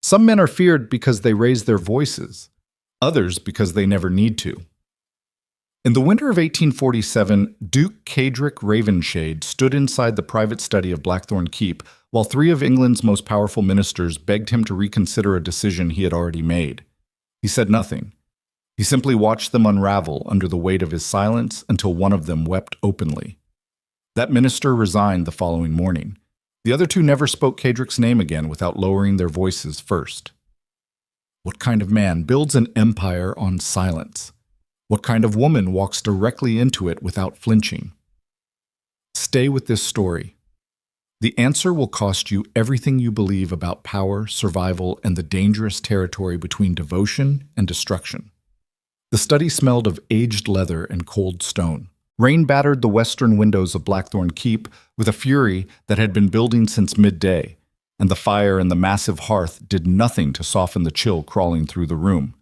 Some men are feared because they raise their voices, others because they never need to. In the winter of 1847, Duke Cadric Ravenshade stood inside the private study of Blackthorne Keep while three of England's most powerful ministers begged him to reconsider a decision he had already made. He said nothing. He simply watched them unravel under the weight of his silence until one of them wept openly. That minister resigned the following morning. The other two never spoke Cadric's name again without lowering their voices first. What kind of man builds an empire on silence? What kind of woman walks directly into it without flinching? Stay with this story. The answer will cost you everything you believe about power, survival, and the dangerous territory between devotion and destruction. The study smelled of aged leather and cold stone. Rain battered the western windows of Blackthorne Keep with a fury that had been building since midday, and the fire in the massive hearth did nothing to soften the chill crawling through the room.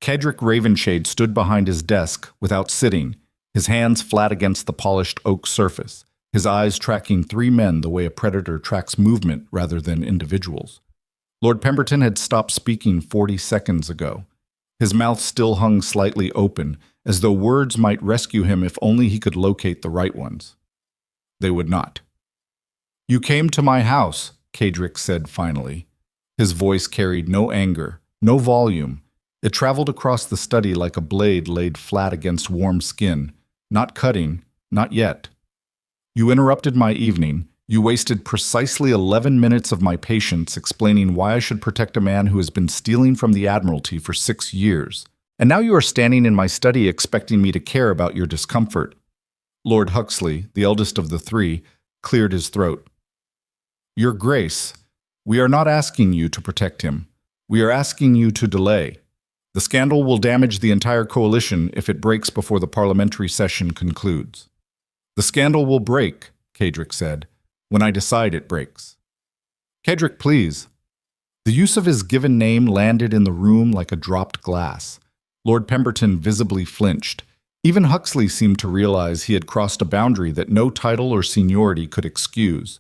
Cadric Ravenshade stood behind his desk without sitting, his hands flat against the polished oak surface, his eyes tracking three men the way a predator tracks movement rather than individuals. Lord Pemberton had stopped speaking 40 seconds ago. His mouth still hung slightly open, as though words might rescue him if only he could locate the right ones. They would not. "You came to my house," Cadric said finally. His voice carried no anger, no volume. It traveled across the study like a blade laid flat against warm skin, not cutting, not yet. "You interrupted my evening. You wasted precisely 11 minutes of my patience explaining why I should protect a man who has been stealing from the Admiralty for 6 years. And now you are standing in my study expecting me to care about your discomfort." Lord Huxley, the eldest of the three, cleared his throat. "Your Grace, we are not asking you to protect him. We are asking you to delay. The scandal will damage the entire coalition if it breaks before the parliamentary session concludes." "The scandal will break," Cadric said, "when I decide it breaks." "Cadric, please." The use of his given name landed in the room like a dropped glass. Lord Pemberton visibly flinched. Even Huxley seemed to realize he had crossed a boundary that no title or seniority could excuse.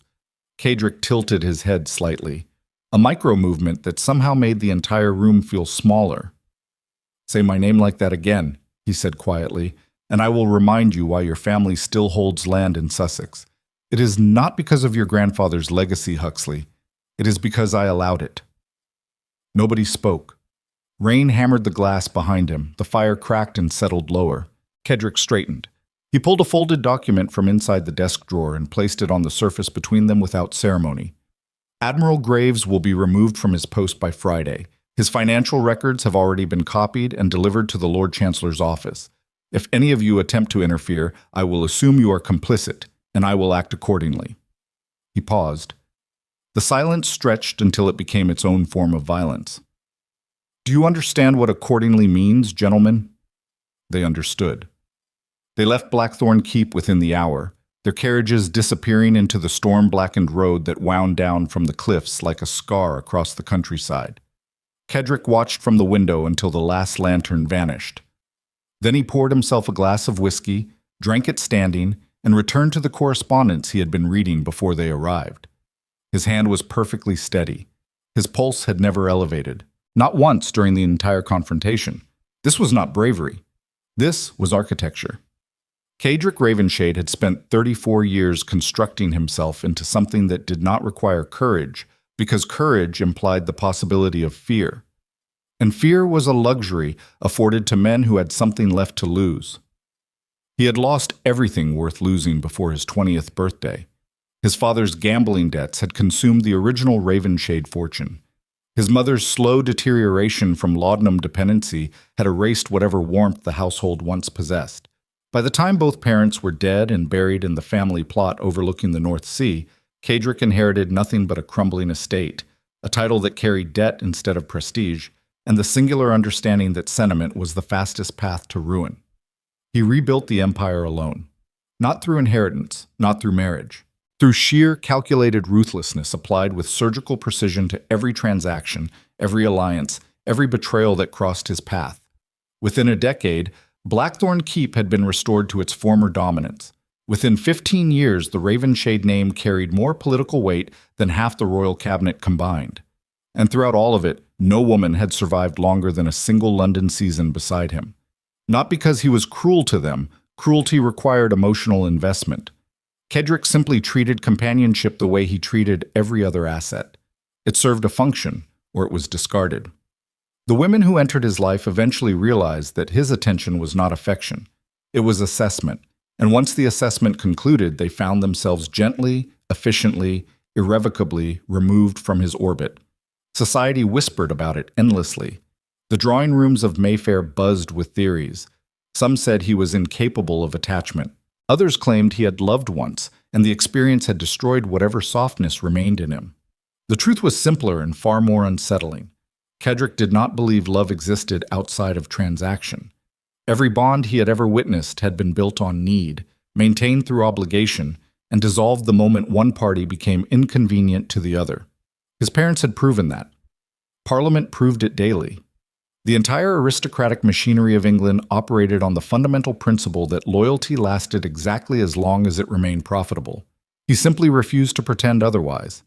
Cadric tilted his head slightly, a micro-movement that somehow made the entire room feel smaller. "Say my name like that again," he said quietly, "and I will remind you why your family still holds land in Sussex. It is not because of your grandfather's legacy, Huxley. It is because I allowed it." Nobody spoke. Rain hammered the glass behind him. The fire cracked and settled lower. Cadric straightened. He pulled a folded document from inside the desk drawer and placed it on the surface between them without ceremony. "Admiral Graves will be removed from his post by Friday. His financial records have already been copied and delivered to the Lord Chancellor's office. If any of you attempt to interfere, I will assume you are complicit, and I will act accordingly." He paused. The silence stretched until it became its own form of violence. "Do you understand what accordingly means, gentlemen?" They understood. They left Blackthorne Keep within the hour, their carriages disappearing into the storm-blackened road that wound down from the cliffs like a scar across the countryside. Cadric watched from the window until the last lantern vanished. Then he poured himself a glass of whiskey, drank it standing, and returned to the correspondence he had been reading before they arrived. His hand was perfectly steady. His pulse had never elevated. Not once during the entire confrontation. This was not bravery. This was architecture. Cadric Ravenshade had spent 34 years constructing himself into something that did not require courage, because courage implied the possibility of fear. And fear was a luxury afforded to men who had something left to lose. He had lost everything worth losing before his 20th birthday. His father's gambling debts had consumed the original Ravenshade fortune. His mother's slow deterioration from laudanum dependency had erased whatever warmth the household once possessed. By the time both parents were dead and buried in the family plot overlooking the North Sea, Cadric inherited nothing but a crumbling estate, a title that carried debt instead of prestige, and the singular understanding that sentiment was the fastest path to ruin. He rebuilt the empire alone. Not through inheritance, not through marriage. Through sheer, calculated ruthlessness applied with surgical precision to every transaction, every alliance, every betrayal that crossed his path. Within a decade, Blackthorne Keep had been restored to its former dominance. Within 15 years, the Ravenshade name carried more political weight than half the royal cabinet combined. And throughout all of it, no woman had survived longer than a single London season beside him. Not because he was cruel to them, cruelty required emotional investment. Kedrick simply treated companionship the way he treated every other asset. It served a function, or it was discarded. The women who entered his life eventually realized that his attention was not affection. It was assessment, and once the assessment concluded, they found themselves gently, efficiently, irrevocably removed from his orbit. Society whispered about it endlessly. The drawing rooms of Mayfair buzzed with theories. Some said he was incapable of attachment. Others claimed he had loved once, and the experience had destroyed whatever softness remained in him. The truth was simpler and far more unsettling. Kedrick did not believe love existed outside of transaction. Every bond he had ever witnessed had been built on need, maintained through obligation, and dissolved the moment one party became inconvenient to the other. His parents had proven that. Parliament proved it daily. The entire aristocratic machinery of England operated on the fundamental principle that loyalty lasted exactly as long as it remained profitable. He simply refused to pretend otherwise.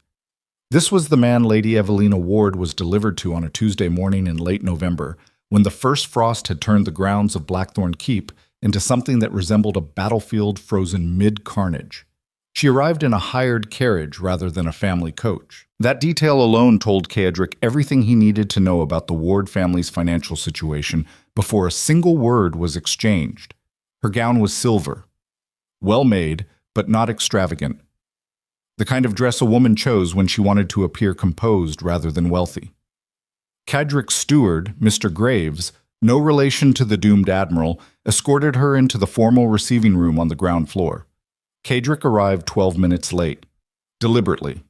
This was the man Lady Evelina Ward was delivered to on a Tuesday morning in late November, when the first frost had turned the grounds of Blackthorne Keep into something that resembled a battlefield frozen mid-carnage. She arrived in a hired carriage rather than a family coach. That detail alone told Kedrick everything he needed to know about the Ward family's financial situation before a single word was exchanged. Her gown was silver, well-made, but not extravagant. The kind of dress a woman chose when she wanted to appear composed rather than wealthy. Kedrick's steward, Mr. Graves, no relation to the doomed admiral, escorted her into the formal receiving room on the ground floor. Kedrick arrived 12 minutes late, deliberately.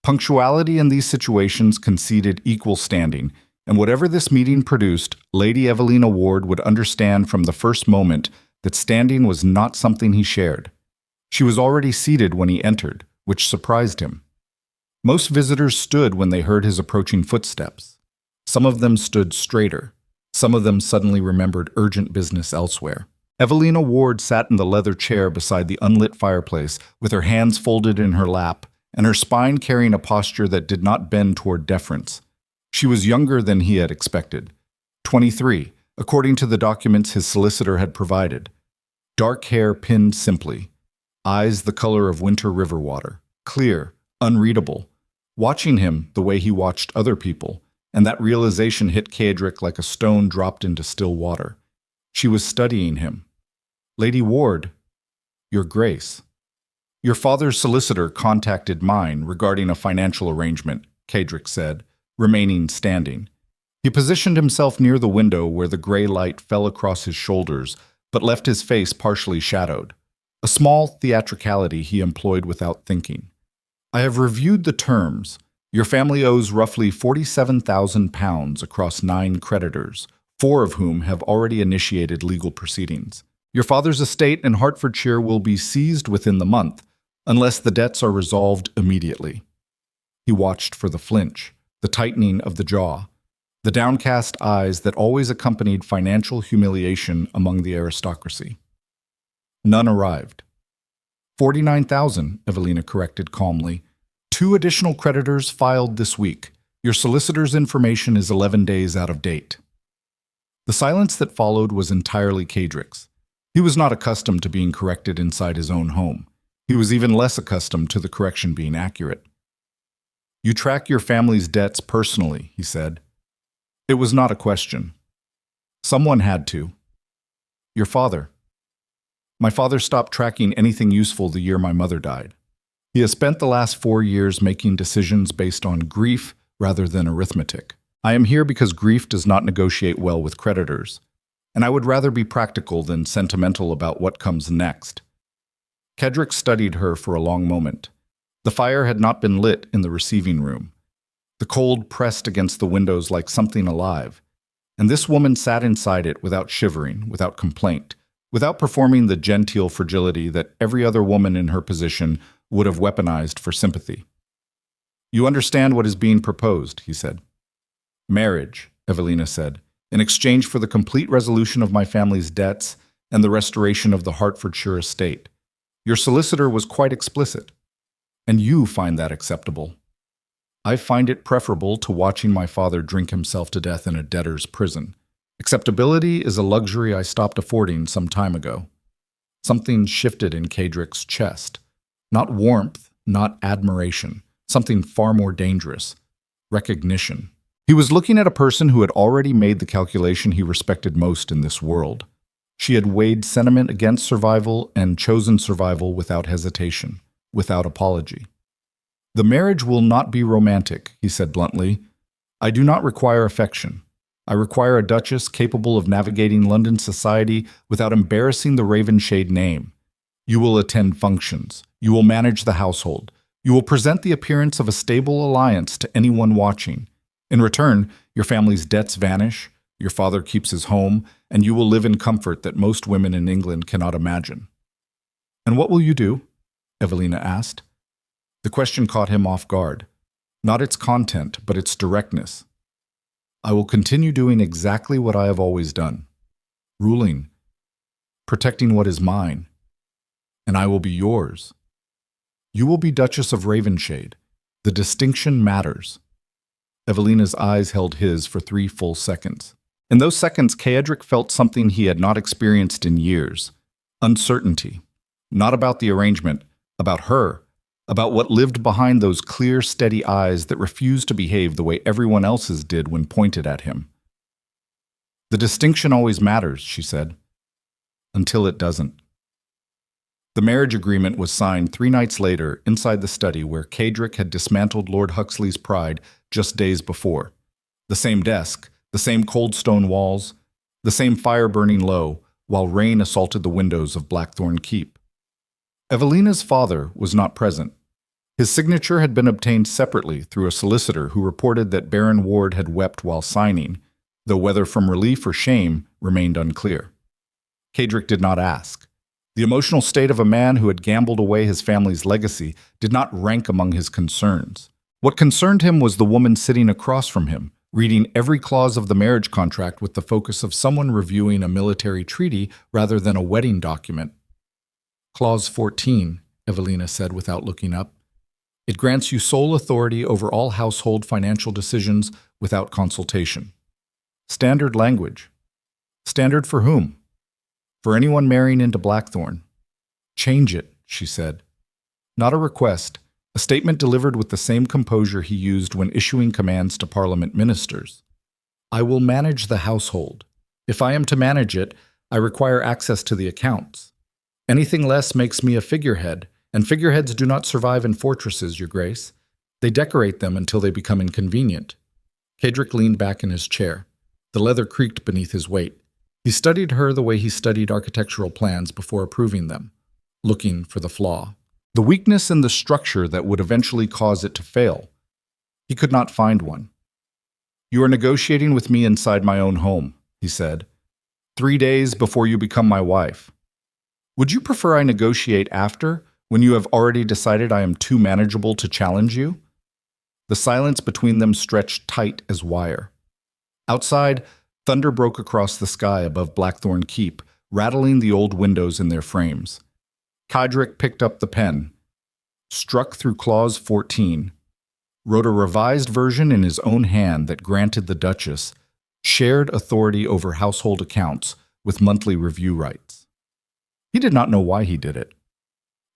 Punctuality in these situations conceded equal standing, and whatever this meeting produced, Lady Evelina Ward would understand from the first moment that standing was not something he shared. She was already seated when he entered, which surprised him. Most visitors stood when they heard his approaching footsteps. Some of them stood straighter. Some of them suddenly remembered urgent business elsewhere. Evelina Ward sat in the leather chair beside the unlit fireplace, with her hands folded in her lap, and her spine carrying a posture that did not bend toward deference. She was younger than he had expected. 23, according to the documents his solicitor had provided. Dark hair pinned simply. Eyes the color of winter river water. Clear, unreadable. Watching him the way he watched other people, and that realization hit Kedrick like a stone dropped into still water. She was studying him. Lady Ward, Your Grace. Your father's solicitor contacted mine regarding a financial arrangement, Kedrick said, remaining standing. He positioned himself near the window where the gray light fell across his shoulders, but left his face partially shadowed. A small theatricality he employed without thinking. I have reviewed the terms. Your family owes roughly £47,000 across 9 creditors, 4 of whom have already initiated legal proceedings. Your father's estate in Hertfordshire will be seized within the month, unless the debts are resolved immediately. He watched for the flinch, the tightening of the jaw, the downcast eyes that always accompanied financial humiliation among the aristocracy. None arrived. 49,000, Evelina corrected calmly. 2 additional creditors filed this week. Your solicitor's information is 11 days out of date. The silence that followed was entirely Kedrick's. He was not accustomed to being corrected inside his own home. He was even less accustomed to the correction being accurate. You track your family's debts personally, he said. It was not a question. Someone had to. Your father. My father stopped tracking anything useful the year my mother died. He has spent the last 4 years making decisions based on grief rather than arithmetic. I am here because grief does not negotiate well with creditors, and I would rather be practical than sentimental about what comes next. Kedrick studied her for a long moment. The fire had not been lit in the receiving room. The cold pressed against the windows like something alive, and this woman sat inside it without shivering, without complaint, without performing the genteel fragility that every other woman in her position would have weaponized for sympathy. You understand what is being proposed, he said. Marriage, Evelina said, in exchange for the complete resolution of my family's debts and the restoration of the Hertfordshire estate. Your solicitor was quite explicit. And you find that acceptable. I find it preferable to watching my father drink himself to death in a debtor's prison. Acceptability is a luxury I stopped affording some time ago. Something shifted in Kedrick's chest. Not warmth, not admiration. Something far more dangerous. Recognition. He was looking at a person who had already made the calculation he respected most in this world. She had weighed sentiment against survival and chosen survival without hesitation, without apology. "The marriage will not be romantic," he said bluntly. "I do not require affection. I require a duchess capable of navigating London society without embarrassing the Ravenshade name. You will attend functions. You will manage the household. You will present the appearance of a stable alliance to anyone watching. In return, your family's debts vanish, your father keeps his home, and you will live in comfort that most women in England cannot imagine." "And what will you do?" Evelina asked. The question caught him off guard. Not its content, but its directness. "I will continue doing exactly what I have always done. Ruling. Protecting what is mine. And I will be yours. You will be Duchess of Ravenshade. The distinction matters." Evelina's eyes held his for 3 full seconds. In those seconds, Kedrick felt something he had not experienced in years. Uncertainty. Not about the arrangement, about her, about what lived behind those clear, steady eyes that refused to behave the way everyone else's did when pointed at him. "The distinction always matters," she said. "Until it doesn't." The marriage agreement was signed 3 nights later inside the study where Kedrick had dismantled Lord Huxley's pride just days before. The same desk, the same cold stone walls, the same fire burning low, while rain assaulted the windows of Blackthorne Keep. Evelina's father was not present. His signature had been obtained separately through a solicitor who reported that Baron Ward had wept while signing, though whether from relief or shame remained unclear. Kedrick did not ask. The emotional state of a man who had gambled away his family's legacy did not rank among his concerns. What concerned him was the woman sitting across from him, reading every clause of the marriage contract with the focus of someone reviewing a military treaty rather than a wedding document. "Clause 14, Evelina said without looking up. "It grants you sole authority over all household financial decisions without consultation." Standard language. Standard for whom? For anyone marrying into Blackthorne. "Change it," she said. Not a request, a statement delivered with the same composure he used when issuing commands to Parliament ministers. "I will manage the household. If I am to manage it, I require access to the accounts. Anything less makes me a figurehead, and figureheads do not survive in fortresses, Your Grace. They decorate them until they become inconvenient." Kedrick leaned back in his chair. The leather creaked beneath his weight. He studied her the way he studied architectural plans before approving them, looking for the flaw. The weakness in the structure that would eventually cause it to fail. He could not find one. "You are negotiating with me inside my own home," he said. 3 days before you become my wife. Would you prefer I negotiate after, when you have already decided I am too manageable to challenge you?" The silence between them stretched tight as wire. Outside, thunder broke across the sky above Blackthorne Keep, rattling the old windows in their frames. Kedrick picked up the pen, struck through Clause 14, wrote a revised version in his own hand that granted the Duchess shared authority over household accounts with monthly review rights. He did not know why he did it.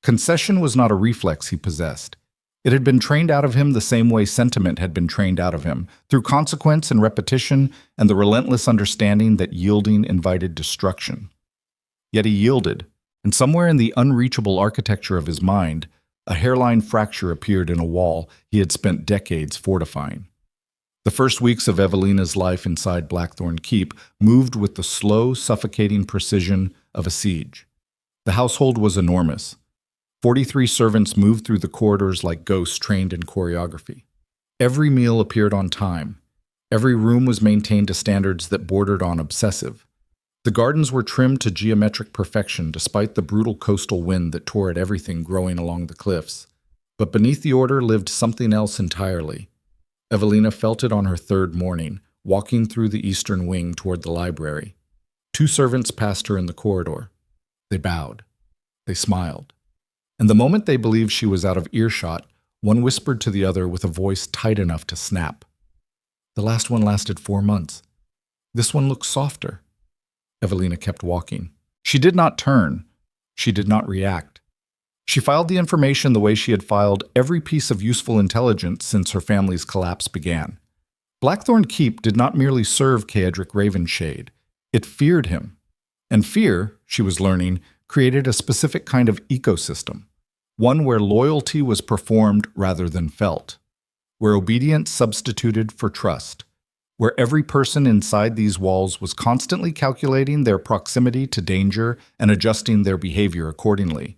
Concession was not a reflex he possessed. It had been trained out of him the same way sentiment had been trained out of him, through consequence and repetition and the relentless understanding that yielding invited destruction. Yet he yielded, and somewhere in the unreachable architecture of his mind, a hairline fracture appeared in a wall he had spent decades fortifying. The first weeks of Evelina's life inside Blackthorne Keep moved with the slow, suffocating precision of a siege. The household was enormous. 43 servants moved through the corridors like ghosts trained in choreography. Every meal appeared on time. Every room was maintained to standards that bordered on obsessive. The gardens were trimmed to geometric perfection despite the brutal coastal wind that tore at everything growing along the cliffs. But beneath the order lived something else entirely. Evelina felt it on her 3rd morning, walking through the eastern wing toward the library. 2 servants passed her in the corridor. They bowed. They smiled. And the moment they believed she was out of earshot, One whispered to the other with a voice tight enough to snap. The last one lasted 4 months. This one looks softer. Evelina kept walking. She did not turn. She did not react. She filed the information the way she had filed every piece of useful intelligence since her family's collapse began. Blackthorne Keep did not merely serve Duke Ravenshade. It feared him. And fear, she was learning, created a specific kind of ecosystem. One where loyalty was performed rather than felt. Where obedience substituted for trust. Where every person inside these walls was constantly calculating their proximity to danger and adjusting their behavior accordingly.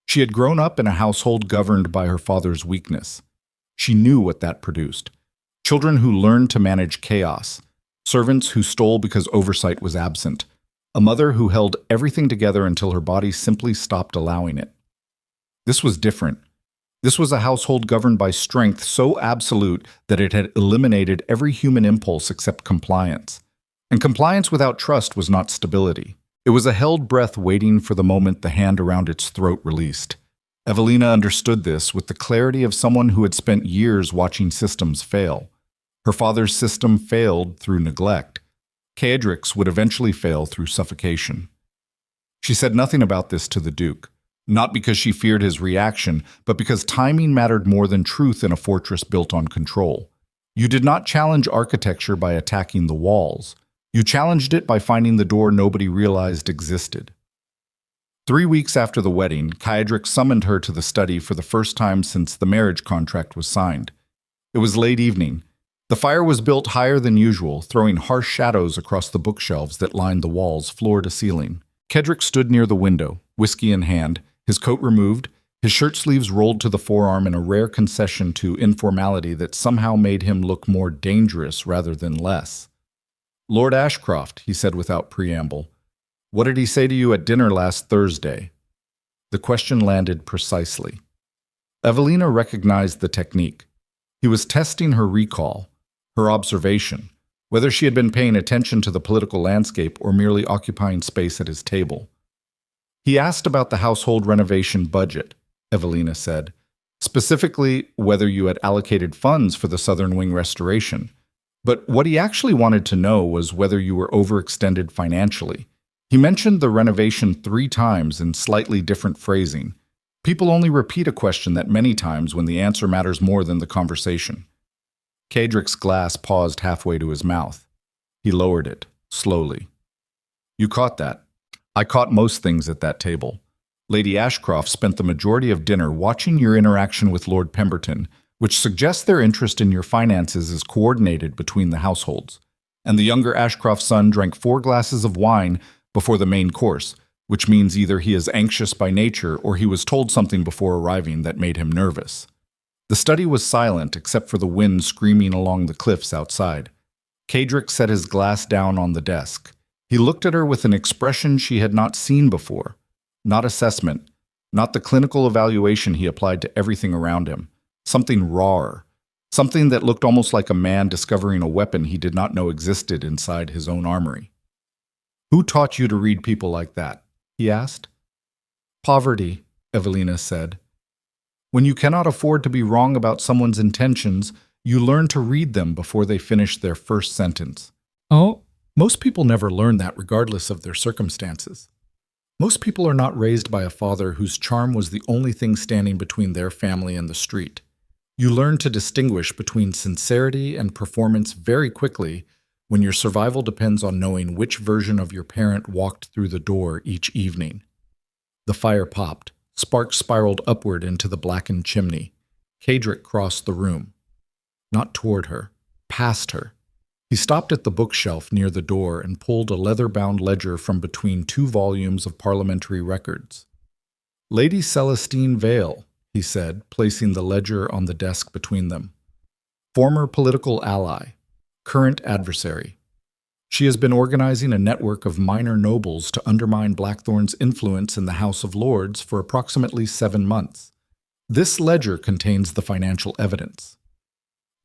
She had grown up in a household governed by her father's weakness. She knew what that produced. Children who learned to manage chaos, servants who stole because oversight was absent, a mother who held everything together until her body simply stopped allowing it. This was different. This was a household governed by strength so absolute that it had eliminated every human impulse except compliance. And compliance without trust was not stability. It was a held breath waiting for the moment the hand around its throat released. Evelina understood this with the clarity of someone who had spent years watching systems fail. Her father's system failed through neglect. Caedric's would eventually fail through suffocation. She said nothing about this to the Duke, not because she feared his reaction, but because timing mattered more than truth in a fortress built on control. You did not challenge architecture by attacking the walls. You challenged it by finding the door nobody realized existed. 3 weeks after the wedding, Caedric summoned her to the study for the first time since the marriage contract was signed. It was late evening. The fire was built higher than usual, throwing harsh shadows across the bookshelves that lined the walls, floor to ceiling. Caedric stood near the window, whiskey in hand, his coat removed, his shirt sleeves rolled to the forearm in a rare concession to informality that somehow made him look more dangerous rather than less. "Lord Ashcroft," he said without preamble, "what did he say to you at dinner last Thursday?" The question landed precisely. Evelina recognized the technique. He was testing her recall, her observation, whether she had been paying attention to the political landscape or merely occupying space at his table. "He asked about the household renovation budget," Evelina said, "specifically whether you had allocated funds for the Southern Wing restoration. But what he actually wanted to know was whether you were overextended financially. He mentioned the renovation 3 times in slightly different phrasing. People only repeat a question that many times when the answer matters more than the conversation." Caedric's glass paused halfway to his mouth. He lowered it, slowly. "You caught that. I caught most things at that table. Lady Ashcroft spent the majority of dinner watching your interaction with Lord Pemberton, which suggests their interest in your finances is coordinated between the households. And the younger Ashcroft son drank 4 glasses of wine before the main course, which means either he is anxious by nature or he was told something before arriving that made him nervous." The study was silent except for the wind screaming along the cliffs outside. Caedric set his glass down on the desk. He looked at her with an expression she had not seen before. Not assessment, not the clinical evaluation he applied to everything around him. Something rawer, something that looked almost like a man discovering a weapon he did not know existed inside his own armory. "Who taught you to read people like that?" he asked. "Poverty," Evelina said. "When you cannot afford to be wrong about someone's intentions, you learn to read them before they finish their first sentence." Oh, most people never learn that regardless of their circumstances. Most people are not raised by a father whose charm was the only thing standing between their family and the street. You learn to distinguish between sincerity and performance very quickly when your survival depends on knowing which version of your parent walked through the door each evening. The fire popped. Sparks spiraled upward into the blackened chimney. Caedric crossed the room. Not toward her, past her. He stopped at the bookshelf near the door and pulled a leather-bound ledger from between 2 volumes of parliamentary records. "Lady Celestine Vale," he said, placing the ledger on the desk between them. "Former political ally, current adversary. She has been organizing a network of minor nobles to undermine Blackthorne's influence in the House of Lords for approximately 7 months. This ledger contains the financial evidence."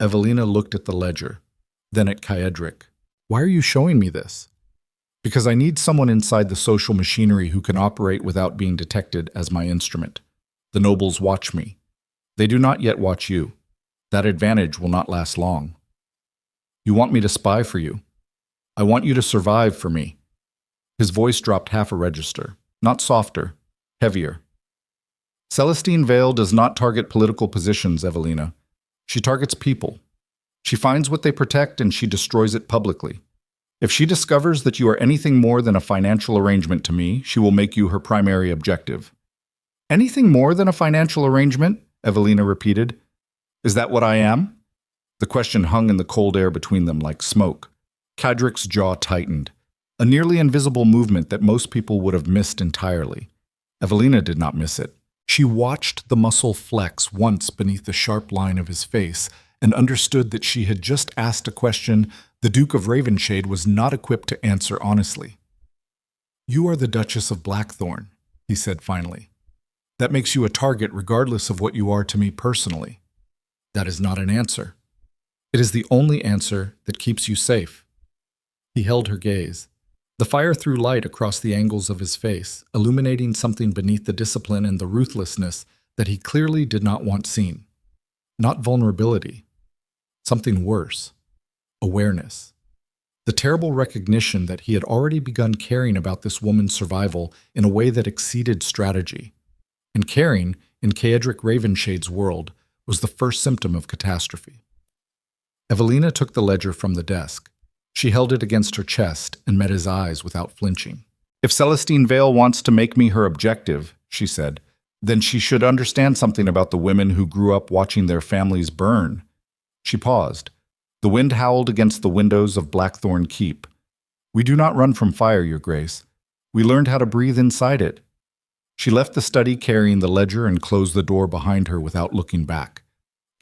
Evelina looked at the ledger, then at Caedric. "Why are you showing me this?" "Because I need someone inside the social machinery who can operate without being detected as my instrument. The nobles watch me. They do not yet watch you. That advantage will not last long. You want me to spy for you. I want you to survive for me." His voice dropped half a register, not softer, heavier. "Celestine Vale does not target political positions, Evelina. She targets people. She finds what they protect and she destroys it publicly. If she discovers that you are anything more than a financial arrangement to me, she will make you her primary objective." "Anything more than a financial arrangement?" Evelina repeated. "Is that what I am?" The question hung in the cold air between them like smoke. Kedrick's jaw tightened, a nearly invisible movement that most people would have missed entirely. Evelina did not miss it. She watched the muscle flex once beneath the sharp line of his face and understood that she had just asked a question the Duke of Ravenshade was not equipped to answer honestly. "You are the Duchess of Blackthorne," he said finally. "That makes you a target regardless of what you are to me personally." "That is not an answer. It is the only answer that keeps you safe." He held her gaze. The fire threw light across the angles of his face, illuminating something beneath the discipline and the ruthlessness that he clearly did not want seen. Not vulnerability. Something worse. Awareness. The terrible recognition that he had already begun caring about this woman's survival in a way that exceeded strategy. And caring, in Kedrick Ravenshade's world, was the first symptom of catastrophe. Evelina took the ledger from the desk. She held it against her chest and met his eyes without flinching. "If Celestine Vale wants to make me her objective," she said, "then she should understand something about the women who grew up watching their families burn." She paused. The wind howled against the windows of Blackthorne Keep. "We do not run from fire, Your Grace. We learned how to breathe inside it." She left the study carrying the ledger and closed the door behind her without looking back.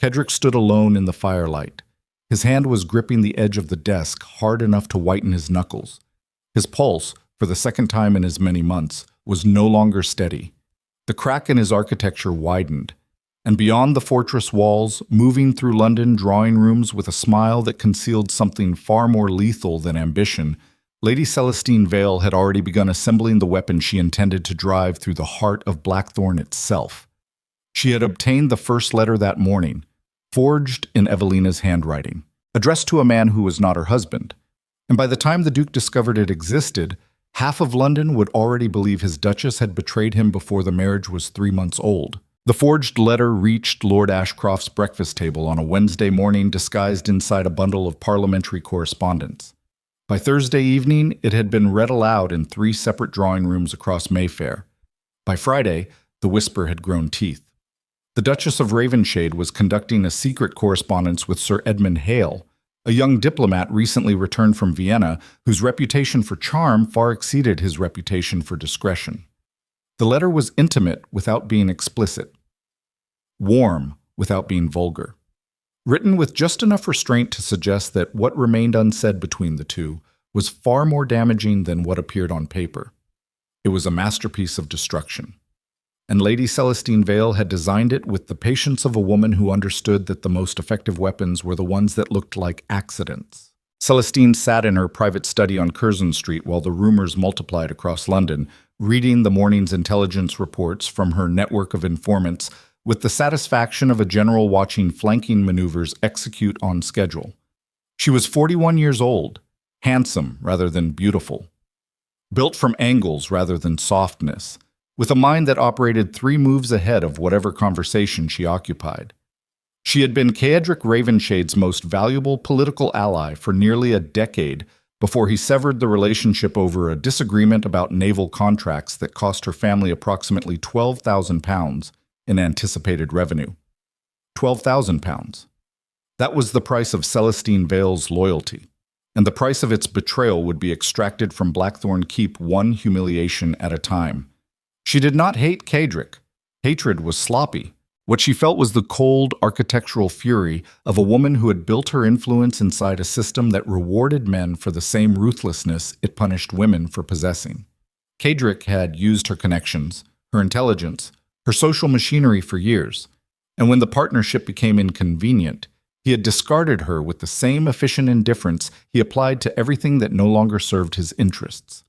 Kedrick stood alone in the firelight. His hand was gripping the edge of the desk hard enough to whiten his knuckles. His pulse, for the second time in as many months, was no longer steady. The crack in his architecture widened, and beyond the fortress walls, moving through London drawing rooms with a smile that concealed something far more lethal than ambition, Lady Celestine Vale had already begun assembling the weapon she intended to drive through the heart of Blackthorne itself. She had obtained the first letter that morning, forged in Evelina's handwriting, addressed to a man who was not her husband. And by the time the Duke discovered it existed, half of London would already believe his Duchess had betrayed him before the marriage was 3 months old. The forged letter reached Lord Ashcroft's breakfast table on a Wednesday morning disguised inside a bundle of parliamentary correspondence. By Thursday evening, it had been read aloud in 3 separate drawing rooms across Mayfair. By Friday, the whisper had grown teeth. The Duchess of Ravenshade was conducting a secret correspondence with Sir Edmund Hale, a young diplomat recently returned from Vienna whose reputation for charm far exceeded his reputation for discretion. The letter was intimate without being explicit, warm without being vulgar, written with just enough restraint to suggest that what remained unsaid between the two was far more damaging than what appeared on paper. It was a masterpiece of destruction. And Lady Celestine Vale had designed it with the patience of a woman who understood that the most effective weapons were the ones that looked like accidents. Celestine sat in her private study on Curzon Street while the rumors multiplied across London, reading the morning's intelligence reports from her network of informants with the satisfaction of a general watching flanking maneuvers execute on schedule. She was 41 years old, handsome rather than beautiful, built from angles rather than softness, with a mind that operated 3 moves ahead of whatever conversation she occupied. She had been Kedrick Ravenshade's most valuable political ally for nearly a decade before he severed the relationship over a disagreement about naval contracts that cost her family approximately £12,000 in anticipated revenue. £12,000. That was the price of Celestine Vale's loyalty, and the price of its betrayal would be extracted from Blackthorne Keep one humiliation at a time. She did not hate Kedrick. Hatred was sloppy. What she felt was the cold, architectural fury of a woman who had built her influence inside a system that rewarded men for the same ruthlessness it punished women for possessing. Kedrick had used her connections, her intelligence, her social machinery for years, and when the partnership became inconvenient, he had discarded her with the same efficient indifference he applied to everything that no longer served his interests.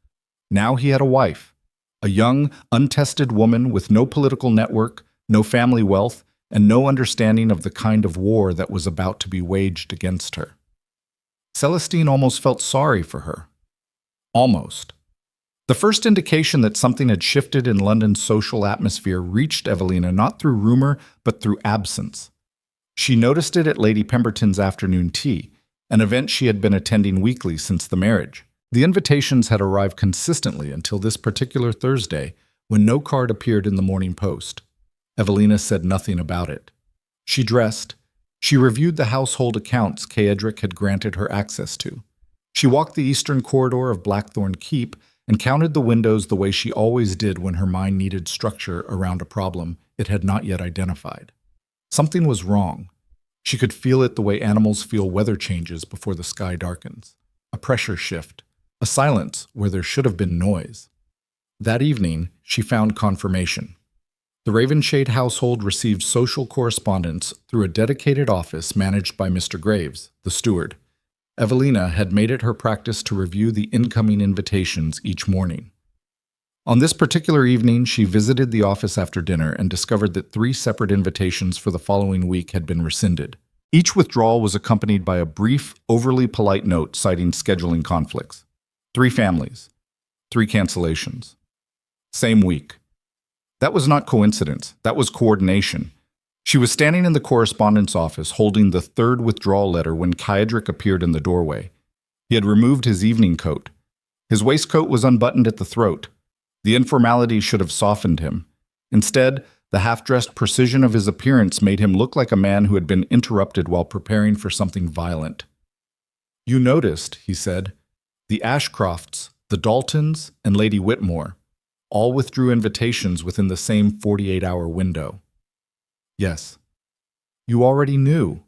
Now he had a wife, a young, untested woman with no political network, no family wealth, and no understanding of the kind of war that was about to be waged against her. Celestine almost felt sorry for her. Almost. The first indication that something had shifted in London's social atmosphere reached Evelina not through rumor, but through absence. She noticed it at Lady Pemberton's afternoon tea, an event she had been attending weekly since the marriage. The invitations had arrived consistently until this particular Thursday, when no card appeared in the Morning Post. Evelina said nothing about it. She dressed. She reviewed the household accounts Kaedric had granted her access to. She walked the eastern corridor of Blackthorne Keep and counted the windows the way she always did when her mind needed structure around a problem it had not yet identified. Something was wrong. She could feel it the way animals feel weather changes before the sky darkens. A pressure shift. A silence where there should have been noise. That evening, she found confirmation. The Ravenshade household received social correspondence through a dedicated office managed by Mr. Graves, the steward. Evelina had made it her practice to review the incoming invitations each morning. On this particular evening, she visited the office after dinner and discovered that 3 separate invitations for the following week had been rescinded. Each withdrawal was accompanied by a brief, overly polite note citing scheduling conflicts. 3 families. 3 cancellations. Same week. That was not coincidence. That was coordination. She was standing in the correspondence office holding the 3rd withdrawal letter when Kaedric appeared in the doorway. He had removed his evening coat. His waistcoat was unbuttoned at the throat. The informality should have softened him. Instead, the half-dressed precision of his appearance made him look like a man who had been interrupted while preparing for something violent. "You noticed," he said, "the Ashcrofts, the Daltons, and Lady Whitmore all withdrew invitations within the same 48-hour window." "Yes." "You already knew."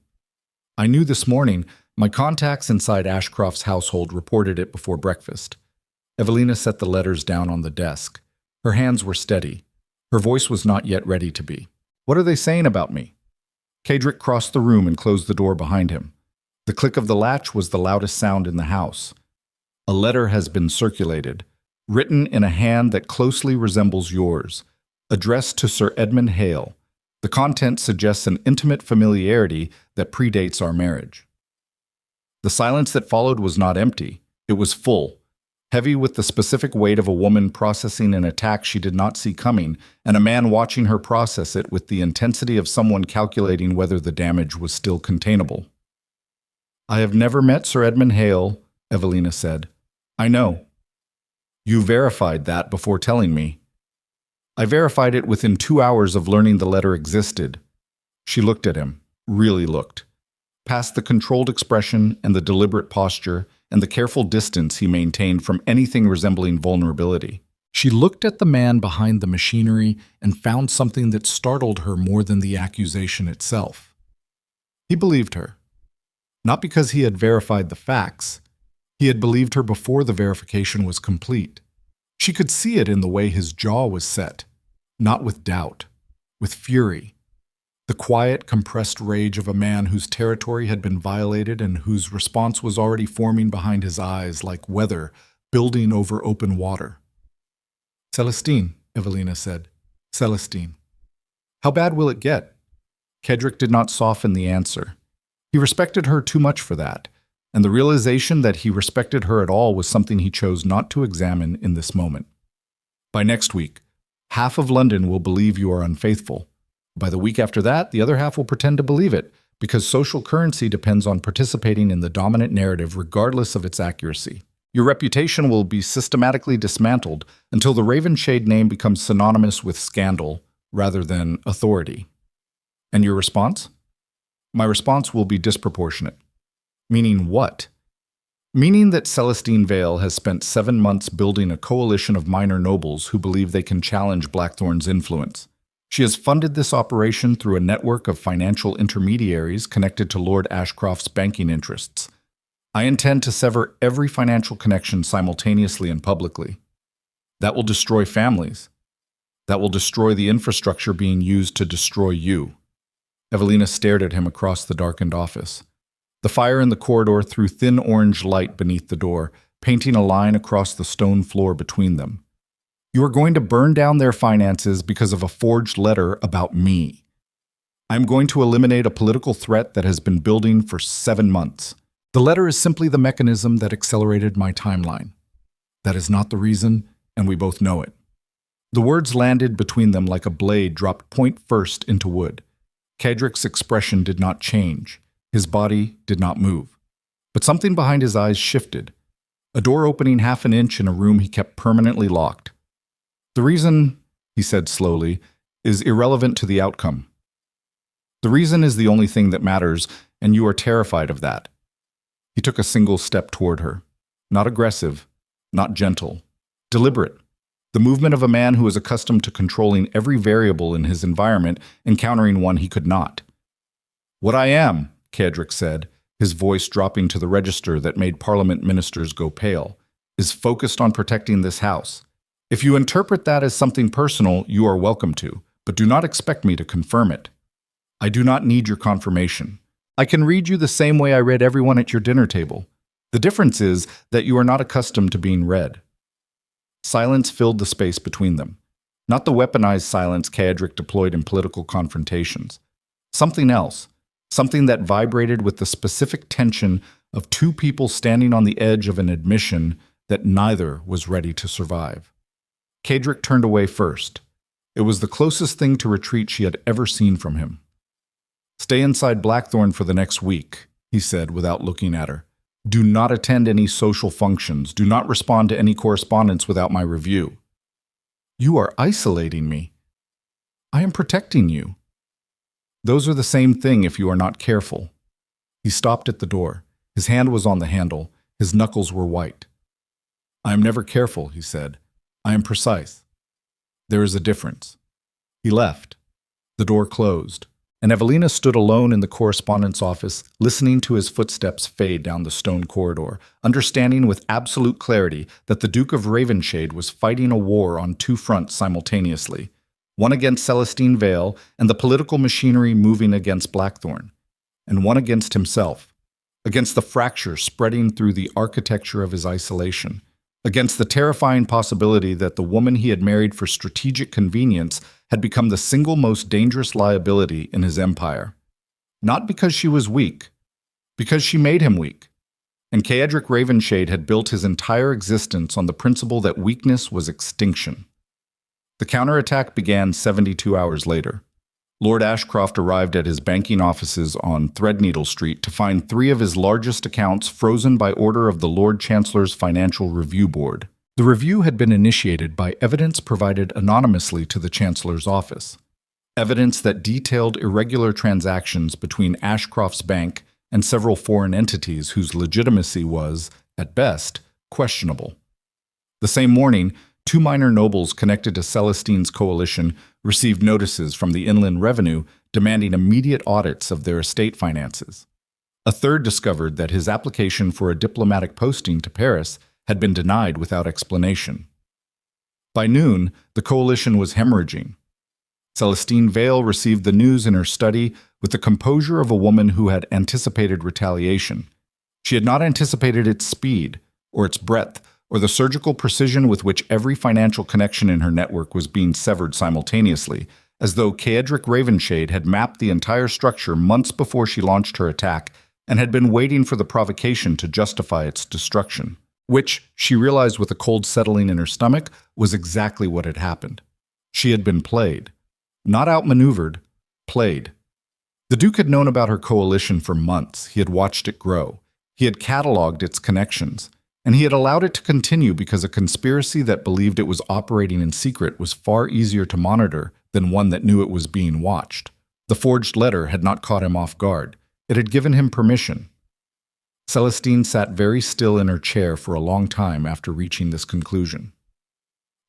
"I knew this morning. My contacts inside Ashcroft's household reported it before breakfast." Evelina set the letters down on the desk. Her hands were steady. Her voice was not yet ready to be. "What are they saying about me?" Kaedric crossed the room and closed the door behind him. The click of the latch was the loudest sound in the house. "A letter has been circulated, written in a hand that closely resembles yours, addressed to Sir Edmund Hale. The content suggests an intimate familiarity that predates our marriage." The silence that followed was not empty. It was full, heavy with the specific weight of a woman processing an attack she did not see coming, and a man watching her process it with the intensity of someone calculating whether the damage was still containable. "I have never met Sir Edmund Hale," Evelina said. "I know." "You verified that before telling me." "I verified it within 2 hours of learning the letter existed." She looked at him, really looked. Past the controlled expression and the deliberate posture and the careful distance he maintained from anything resembling vulnerability. She looked at the man behind the machinery and found something that startled her more than the accusation itself. He believed her. Not because he had verified the facts. He had believed her before the verification was complete. She could see it in the way his jaw was set, not with doubt, with fury. The quiet, compressed rage of a man whose territory had been violated and whose response was already forming behind his eyes like weather building over open water. "Celestine," Evelina said. "Celestine." "How bad will it get?" Kaedric did not soften the answer. He respected her too much for that, and the realization that he respected her at all was something he chose not to examine in this moment. "By next week, half of London will believe you are unfaithful. By the week after that, the other half will pretend to believe it, because social currency depends on participating in the dominant narrative regardless of its accuracy. Your reputation will be systematically dismantled until the Ravenshade name becomes synonymous with scandal rather than authority." "And your response?" "My response will be disproportionate." "Meaning what?" "Meaning that Celestine Vale has spent 7 months building a coalition of minor nobles who believe they can challenge Blackthorne's influence. She has funded this operation through a network of financial intermediaries connected to Lord Ashcroft's banking interests. I intend to sever every financial connection simultaneously and publicly. That will destroy families. That will destroy the infrastructure being used to destroy you." Evelina stared at him across the darkened office. The fire in the corridor threw thin orange light beneath the door, painting a line across the stone floor between them. "You are going to burn down their finances because of a forged letter about me." I'm going to eliminate a political threat that has been building for 7 months. The letter is simply the mechanism that accelerated my timeline. That is not the reason, and we both know it." The words landed between them like a blade dropped point first into wood. Kedrick's expression did not change. His body did not move. But something behind his eyes shifted. A door opening half an inch in a room he kept permanently locked. "The reason," he said slowly, "is irrelevant to the outcome. The reason is the only thing that matters, and you are terrified of that." He took a single step toward her. Not aggressive, not gentle, deliberate. The movement of a man who is accustomed to controlling every variable in his environment, encountering one he could not. "What I am," Kedrick said, his voice dropping to the register that made Parliament ministers go pale, "is focused on protecting this house. If you interpret that as something personal, you are welcome to, but do not expect me to confirm it. I do not need your confirmation. I can read you the same way I read everyone at your dinner table. The difference is that you are not accustomed to being read." Silence filled the space between them. Not the weaponized silence Kedrick deployed in political confrontations. Something else. Something that vibrated with the specific tension of two people standing on the edge of an admission that neither was ready to survive. Kedrick turned away first. It was the closest thing to retreat she had ever seen from him. "Stay inside Blackthorne for the next week," he said without looking at her. "Do not attend any social functions. Do not respond to any correspondence without my review." "You are isolating me." "I am protecting you." "Those are the same thing if you are not careful." He stopped at the door. His hand was on the handle. His knuckles were white. "I am never careful," he said. "I am precise. There is a difference." He left. The door closed, and Evelina stood alone in the correspondence office, listening to his footsteps fade down the stone corridor, understanding with absolute clarity that the Duke of Ravenshade was fighting a war on two fronts simultaneously, one against Celestine Vale and the political machinery moving against Blackthorne, and one against himself, against the fracture spreading through the architecture of his isolation, against the terrifying possibility that the woman he had married for strategic convenience had become the single most dangerous liability in his empire. Not because she was weak, because she made him weak. And Kedrick Ravenshade had built his entire existence on the principle that weakness was extinction. The counterattack began 72 hours later. Lord Ashcroft arrived at his banking offices on Threadneedle Street to find 3 of his largest accounts frozen by order of the Lord Chancellor's Financial Review Board. The review had been initiated by evidence provided anonymously to the Chancellor's office. Evidence that detailed irregular transactions between Ashcroft's bank and several foreign entities whose legitimacy was, at best, questionable. The same morning, 2 minor nobles connected to Celestine's coalition received notices from the Inland Revenue demanding immediate audits of their estate finances. A third discovered that his application for a diplomatic posting to Paris had been denied without explanation. By noon, the coalition was hemorrhaging. Celestine Vale received the news in her study with the composure of a woman who had anticipated retaliation. She had not anticipated its speed, or its breadth, or the surgical precision with which every financial connection in her network was being severed simultaneously, as though Kedrick Ravenshade had mapped the entire structure months before she launched her attack and had been waiting for the provocation to justify its destruction, which, she realized with a cold settling in her stomach, was exactly what had happened. She had been played. Not outmaneuvered, played. The Duke had known about her coalition for months. He had watched it grow. He had cataloged its connections. And he had allowed it to continue because a conspiracy that believed it was operating in secret was far easier to monitor than one that knew it was being watched. The forged letter had not caught him off guard. It had given him permission. Celestine sat very still in her chair for a long time after reaching this conclusion.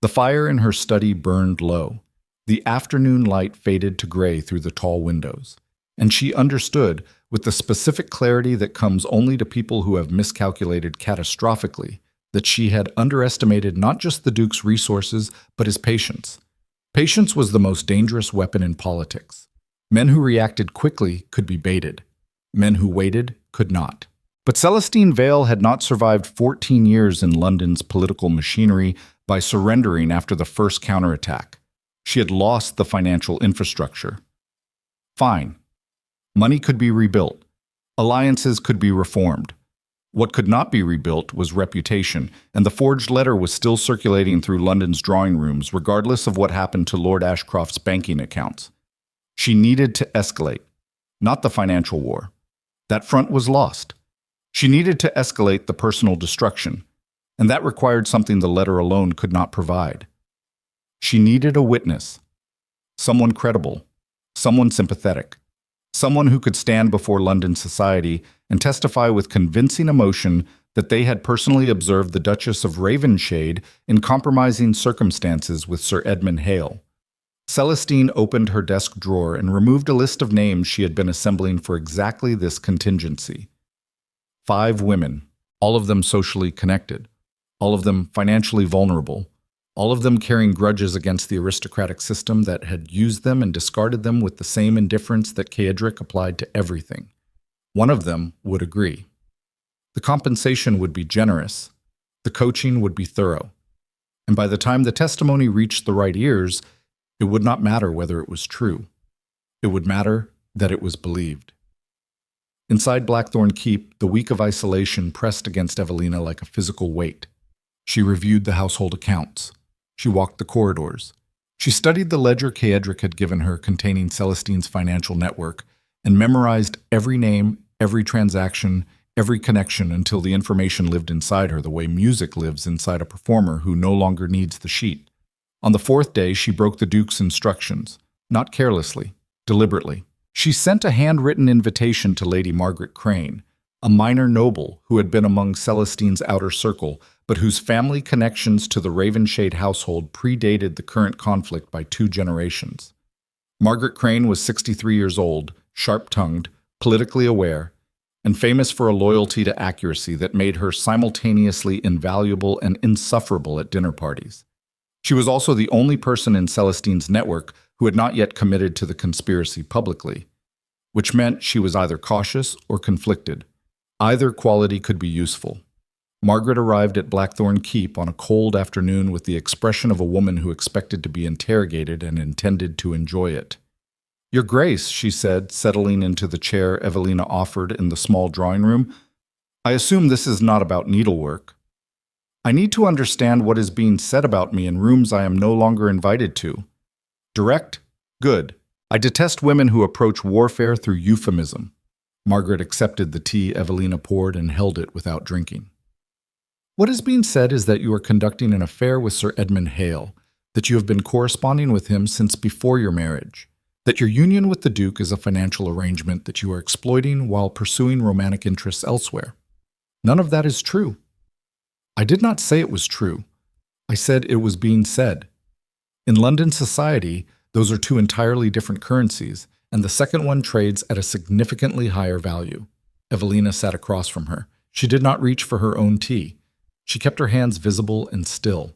The fire in her study burned low. The afternoon light faded to gray through the tall windows, and she understood, with the specific clarity that comes only to people who have miscalculated catastrophically, that she had underestimated not just the Duke's resources, but his patience. Patience was the most dangerous weapon in politics. Men who reacted quickly could be baited. Men who waited could not. But Celestine Vale had not survived 14 years in London's political machinery by surrendering after the first counterattack. She had lost the financial infrastructure. Fine. Money could be rebuilt. Alliances could be reformed. What could not be rebuilt was reputation, and the forged letter was still circulating through London's drawing rooms, regardless of what happened to Lord Ashcroft's banking accounts. She needed to escalate, not the financial war. That front was lost. She needed to escalate the personal destruction, and that required something the letter alone could not provide. She needed a witness, someone credible, someone sympathetic, someone who could stand before London society and testify with convincing emotion that they had personally observed the Duchess of Ravenshade in compromising circumstances with Sir Edmund Hale. Celestine opened her desk drawer and removed a list of names she had been assembling for exactly this contingency. 5 women, all of them socially connected, all of them financially vulnerable, all of them carrying grudges against the aristocratic system that had used them and discarded them with the same indifference that Ceadric applied to everything. One of them would agree. The compensation would be generous, the coaching would be thorough, and by the time the testimony reached the right ears, it would not matter whether it was true. It would matter that it was believed. Inside Blackthorne Keep, the week of isolation pressed against Evelina like a physical weight. She reviewed the household accounts. She walked the corridors. She studied the ledger Ceadric had given her containing Celestine's financial network and memorized every name, every transaction, every connection until the information lived inside her the way music lives inside a performer who no longer needs the sheet. On the 4th day, she broke the Duke's instructions, not carelessly, deliberately. She sent a handwritten invitation to Lady Margaret Crane, a minor noble who had been among Celestine's outer circle, but whose family connections to the Ravenshade household predated the current conflict by 2 generations. Margaret Crane was 63 years old, sharp-tongued, politically aware, and famous for a loyalty to accuracy that made her simultaneously invaluable and insufferable at dinner parties. She was also the only person in Celestine's network who had not yet committed to the conspiracy publicly, which meant she was either cautious or conflicted. Either quality could be useful. Margaret arrived at Blackthorne Keep on a cold afternoon with the expression of a woman who expected to be interrogated and intended to enjoy it. "Your Grace," she said, settling into the chair Evelina offered in the small drawing room, "I assume this is not about needlework. I need to understand what is being said about me in rooms I am no longer invited to. Direct? Good. I detest women who approach warfare through euphemism." Margaret accepted the tea Evelina poured and held it without drinking. "What is being said is that you are conducting an affair with Sir Edmund Hale, that you have been corresponding with him since before your marriage, that your union with the Duke is a financial arrangement that you are exploiting while pursuing romantic interests elsewhere. None of that is true." "I did not say it was true. I said it was being said. In London society, those are 2 entirely different currencies, and the second one trades at a significantly higher value." Evelina sat across from her. She did not reach for her own tea. She kept her hands visible and still.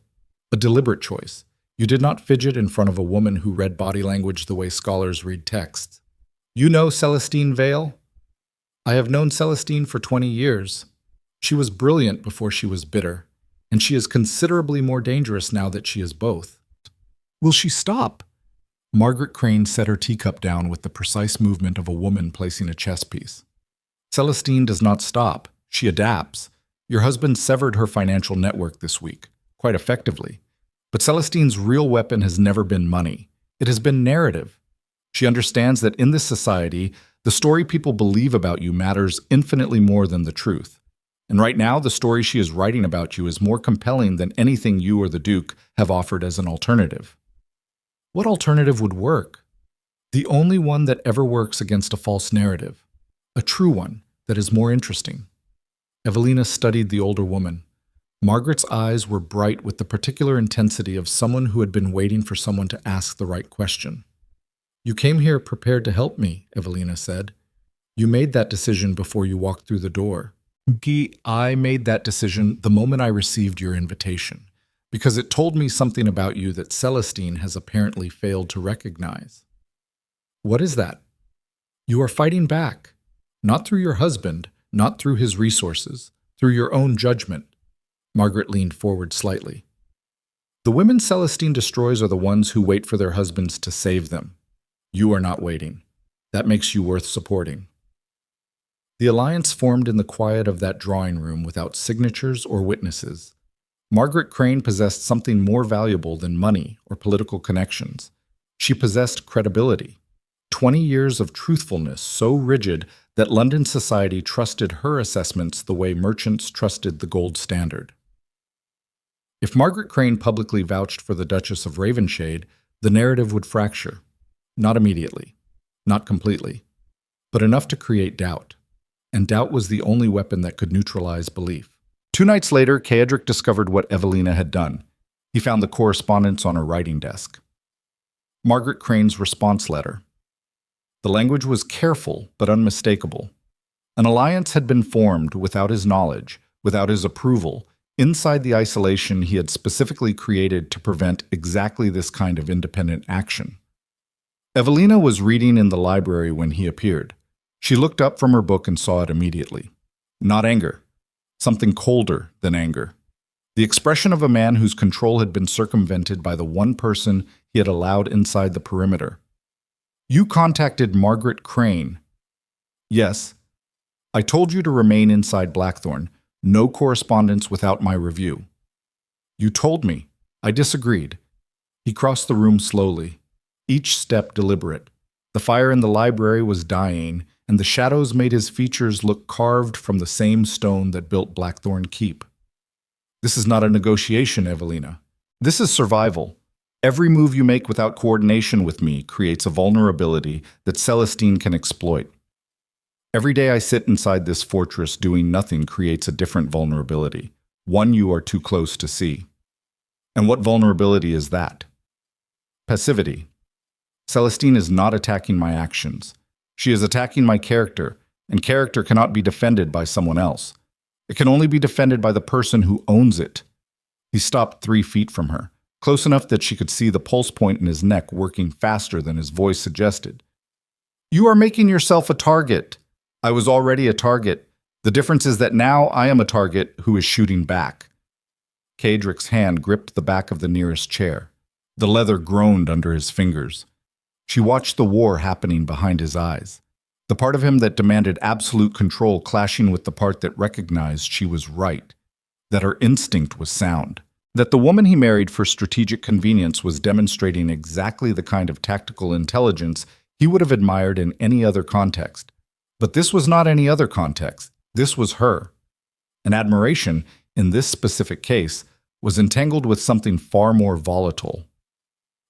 A deliberate choice. You did not fidget in front of a woman who read body language the way scholars read texts. "You know Celestine Vale?" "I have known Celestine for 20 years. She was brilliant before she was bitter, and she is considerably more dangerous now that she is both." "Will she stop?" Margaret Crane set her teacup down with the precise movement of a woman placing a chess piece. "Celestine does not stop. She adapts. Your husband severed her financial network this week, quite effectively. But Celestine's real weapon has never been money. It has been narrative. She understands that in this society, the story people believe about you matters infinitely more than the truth. And right now, the story she is writing about you is more compelling than anything you or the Duke have offered as an alternative." "What alternative would work?" "The only one that ever works against a false narrative. A true one that is more interesting." Evelina studied the older woman. Margaret's eyes were bright with the particular intensity of someone who had been waiting for someone to ask the right question. "You came here prepared to help me," Evelina said. "You made that decision before you walked through the door." "I made that decision the moment I received your invitation, because it told me something about you that Celestine has apparently failed to recognize." "What is that?" "You are fighting back, not through your husband, not through his resources, through your own judgment." Margaret leaned forward slightly. "The women Celestine destroys are the ones who wait for their husbands to save them. You are not waiting. That makes you worth supporting. The alliance formed in the quiet of that drawing room without signatures or witnesses. Margaret Crane possessed something more valuable than money or political connections. She possessed credibility. 20 years of truthfulness so rigid that London society trusted her assessments the way merchants trusted the gold standard. If Margaret Crane publicly vouched for the Duchess of Ravenshade, the narrative would fracture. Not immediately, not completely, but enough to create doubt. And doubt was the only weapon that could neutralize belief. 2 nights later, Ceadric discovered what Evelina had done. He found the correspondence on her writing desk. Margaret Crane's response letter. The language was careful but unmistakable. An alliance had been formed without his knowledge, without his approval, inside the isolation he had specifically created to prevent exactly this kind of independent action. Evelina was reading in the library when he appeared. She looked up from her book and saw it immediately. Not anger. Something colder than anger. The expression of a man whose control had been circumvented by the one person he had allowed inside the perimeter. You contacted Margaret Crane. Yes. I told you to remain inside Blackthorne. No correspondence without my review. You told me. I disagreed. He crossed the room slowly, each step deliberate. The fire in the library was dying, and the shadows made his features look carved from the same stone that built Blackthorne Keep. This is not a negotiation, Evelina. This is survival. Every move you make without coordination with me creates a vulnerability that Celestine can exploit. Every day I sit inside this fortress doing nothing creates a different vulnerability, one you are too close to see. And what vulnerability is that? Passivity. Celestine is not attacking my actions. She is attacking my character, and character cannot be defended by someone else. It can only be defended by the person who owns it. He stopped 3 feet from her, close enough that she could see the pulse point in his neck working faster than his voice suggested. You are making yourself a target. I was already a target. The difference is that now I am a target who is shooting back. Ceadric's hand gripped the back of the nearest chair. The leather groaned under his fingers. She watched the war happening behind his eyes. The part of him that demanded absolute control clashing with the part that recognized she was right, that her instinct was sound, that the woman he married for strategic convenience was demonstrating exactly the kind of tactical intelligence he would have admired in any other context. But this was not any other context. This was her. And admiration, in this specific case, was entangled with something far more volatile.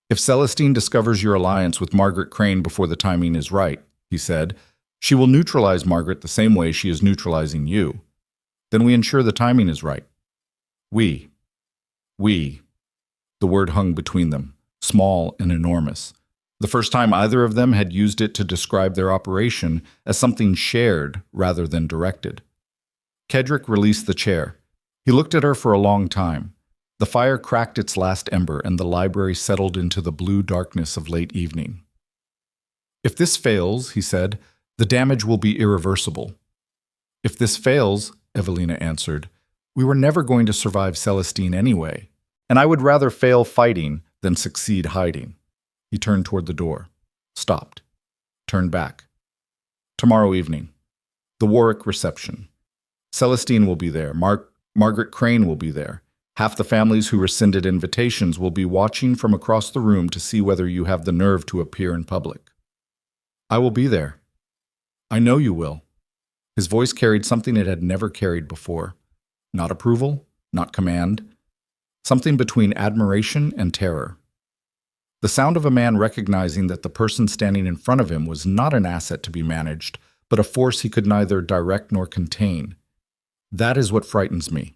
If Celestine discovers your alliance with Margaret Crane before the timing is right, he said, she will neutralize Margaret the same way she is neutralizing you. Then we ensure the timing is right. We. The word hung between them, small and enormous. The first time either of them had used it to describe their operation as something shared rather than directed. Ceadric released the chair. He looked at her for a long time. The fire cracked its last ember and the library settled into the blue darkness of late evening. If this fails, he said, the damage will be irreversible. If this fails, Evelina answered, we were never going to survive Celestine anyway, and I would rather fail fighting than succeed hiding. He turned toward the door, stopped, turned back. Tomorrow evening, the Warwick reception. Celestine will be there. Margaret Crane will be there. Half the families who rescinded invitations will be watching from across the room to see whether you have the nerve to appear in public. I will be there. I know you will. His voice carried something it had never carried before. Not approval, not command. Something between admiration and terror. The sound of a man recognizing that the person standing in front of him was not an asset to be managed, but a force he could neither direct nor contain. That is what frightens me.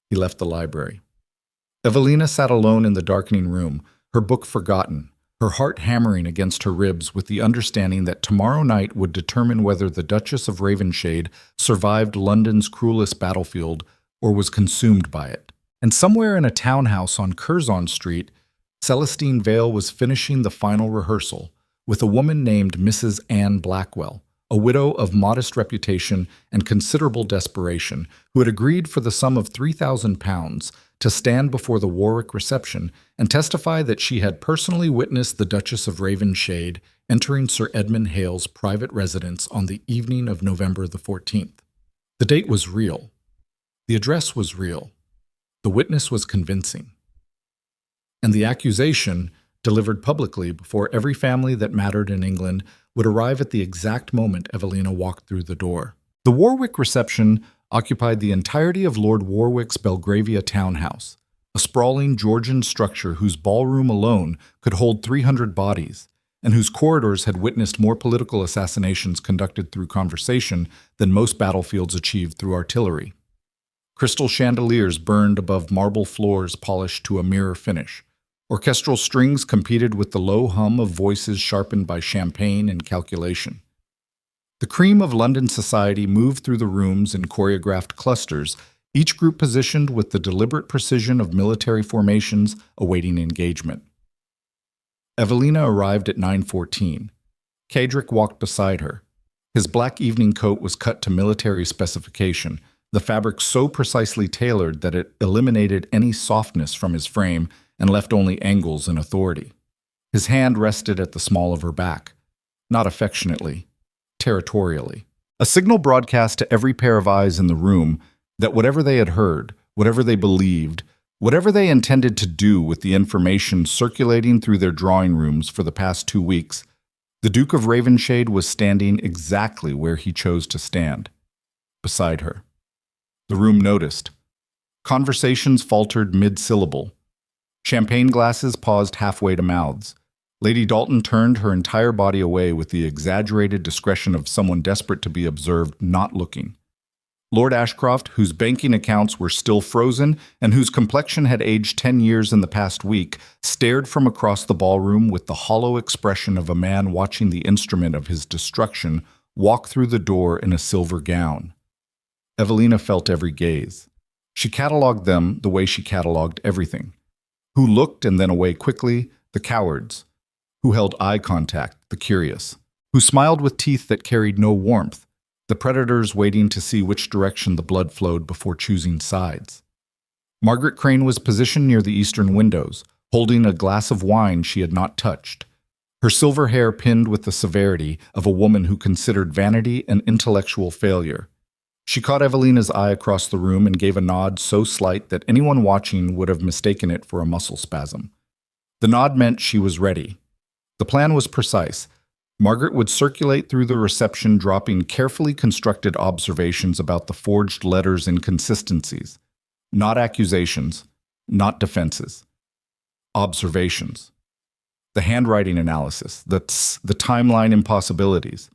He left the library. Evelina sat alone in the darkening room, her book forgotten, her heart hammering against her ribs with the understanding that tomorrow night would determine whether the Duchess of Ravenshade survived London's cruelest battlefield or was consumed by it. And somewhere in a townhouse on Curzon Street, Celestine Vale was finishing the final rehearsal with a woman named Mrs. Anne Blackwell, a widow of modest reputation and considerable desperation, who had agreed for the sum of £3,000 to stand before the Warwick reception and testify that she had personally witnessed the Duchess of Ravenshade entering Sir Edmund Hale's private residence on the evening of November the 14th. The date was real. The address was real. The witness was convincing. And the accusation, delivered publicly before every family that mattered in England, would arrive at the exact moment Evelina walked through the door. The Warwick reception occupied the entirety of Lord Warwick's Belgravia townhouse, a sprawling Georgian structure whose ballroom alone could hold 300 bodies, and whose corridors had witnessed more political assassinations conducted through conversation than most battlefields achieved through artillery. Crystal chandeliers burned above marble floors polished to a mirror finish. Orchestral strings competed with the low hum of voices sharpened by champagne and calculation. The cream of London society moved through the rooms in choreographed clusters, each group positioned with the deliberate precision of military formations awaiting engagement. Evelina arrived at 9:14. Kedrick walked beside her. His black evening coat was cut to military specification, the fabric so precisely tailored that it eliminated any softness from his frame and left only angles and authority. His hand rested at the small of her back, not affectionately, territorially. A signal broadcast to every pair of eyes in the room that whatever they had heard, whatever they believed, whatever they intended to do with the information circulating through their drawing rooms for the past 2 weeks, the Duke of Ravenshade was standing exactly where he chose to stand, beside her. The room noticed. Conversations faltered mid-syllable. Champagne glasses paused halfway to mouths. Lady Dalton turned her entire body away with the exaggerated discretion of someone desperate to be observed not looking. Lord Ashcroft, whose banking accounts were still frozen and whose complexion had aged 10 years in the past week, stared from across the ballroom with the hollow expression of a man watching the instrument of his destruction walk through the door in a silver gown. Evelina felt every gaze. She catalogued them the way she catalogued everything. Who looked and then away quickly, the cowards. Who held eye contact, the curious. Who smiled with teeth that carried no warmth, the predators waiting to see which direction the blood flowed before choosing sides. Margaret Crane was positioned near the eastern windows, holding a glass of wine she had not touched, her silver hair pinned with the severity of a woman who considered vanity an intellectual failure. She caught Evelina's eye across the room and gave a nod so slight that anyone watching would have mistaken it for a muscle spasm. The nod meant she was ready. The plan was precise. Margaret would circulate through the reception, dropping carefully constructed observations about the forged letters' inconsistencies. Not accusations, not defenses. Observations. The handwriting analysis, the timeline impossibilities.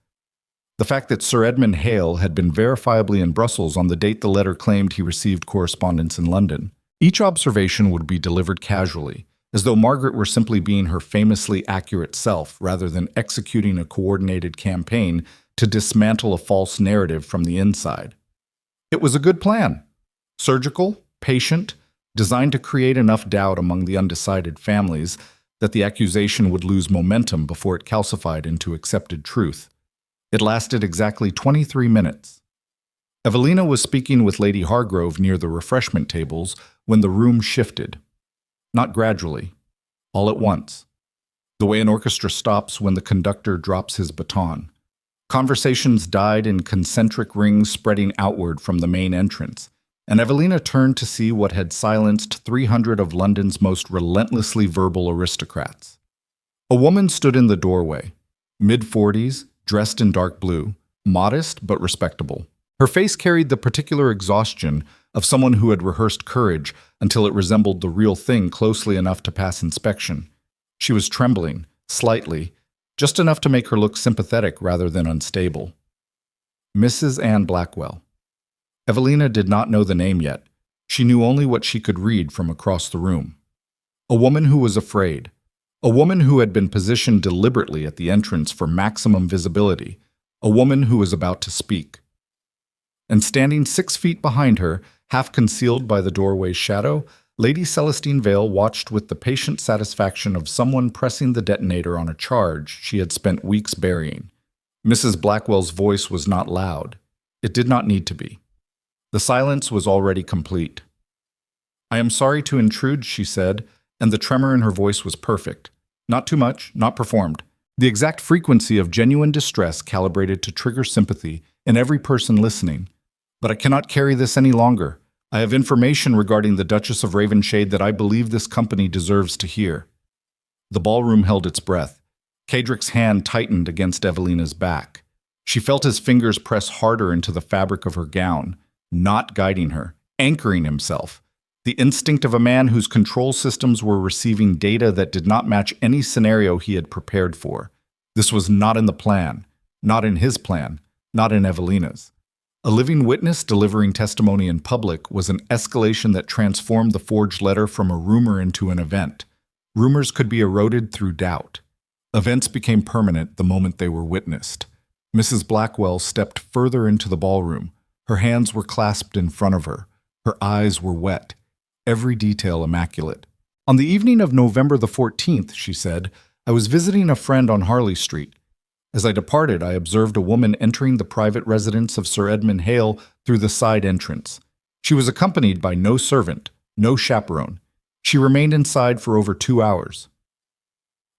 The fact that Sir Edmund Hale had been verifiably in Brussels on the date the letter claimed he received correspondence in London. Each observation would be delivered casually, as though Margaret were simply being her famously accurate self rather than executing a coordinated campaign to dismantle a false narrative from the inside. It was a good plan. Surgical, patient, designed to create enough doubt among the undecided families that the accusation would lose momentum before it calcified into accepted truth. It lasted exactly 23 minutes. Evelina was speaking with Lady Hargrove near the refreshment tables when the room shifted. Not gradually, all at once. The way an orchestra stops when the conductor drops his baton. Conversations died in concentric rings spreading outward from the main entrance, and Evelina turned to see what had silenced 300 of London's most relentlessly verbal aristocrats. A woman stood in the doorway, mid-40s, dressed in dark blue, modest but respectable. Her face carried the particular exhaustion of someone who had rehearsed courage until it resembled the real thing closely enough to pass inspection. She was trembling, slightly, just enough to make her look sympathetic rather than unstable. Mrs. Anne Blackwell. Evelina did not know the name yet. She knew only what she could read from across the room. A woman who was afraid. A woman who had been positioned deliberately at the entrance for maximum visibility. A woman who was about to speak. And standing 6 feet behind her, half concealed by the doorway's shadow, Lady Celestine Vale watched with the patient satisfaction of someone pressing the detonator on a charge she had spent weeks burying. Mrs. Blackwell's voice was not loud. It did not need to be. The silence was already complete. "I am sorry to intrude," she said, and the tremor in her voice was perfect. Not too much, not performed. The exact frequency of genuine distress calibrated to trigger sympathy in every person listening. "But I cannot carry this any longer. I have information regarding the Duchess of Ravenshade that I believe this company deserves to hear." The ballroom held its breath. Cadrick's hand tightened against Evelina's back. She felt his fingers press harder into the fabric of her gown, not guiding her, anchoring himself. The instinct of a man whose control systems were receiving data that did not match any scenario he had prepared for. This was not in the plan, not in his plan, not in Evelina's. A living witness delivering testimony in public was an escalation that transformed the forged letter from a rumor into an event. Rumors could be eroded through doubt. Events became permanent the moment they were witnessed. Mrs. Blackwell stepped further into the ballroom. Her hands were clasped in front of her. Her eyes were wet, every detail immaculate. "On the evening of November the 14th, she said, "I was visiting a friend on Harley Street. As I departed, I observed a woman entering the private residence of Sir Edmund Hale through the side entrance. She was accompanied by no servant, no chaperone. She remained inside for over 2 hours."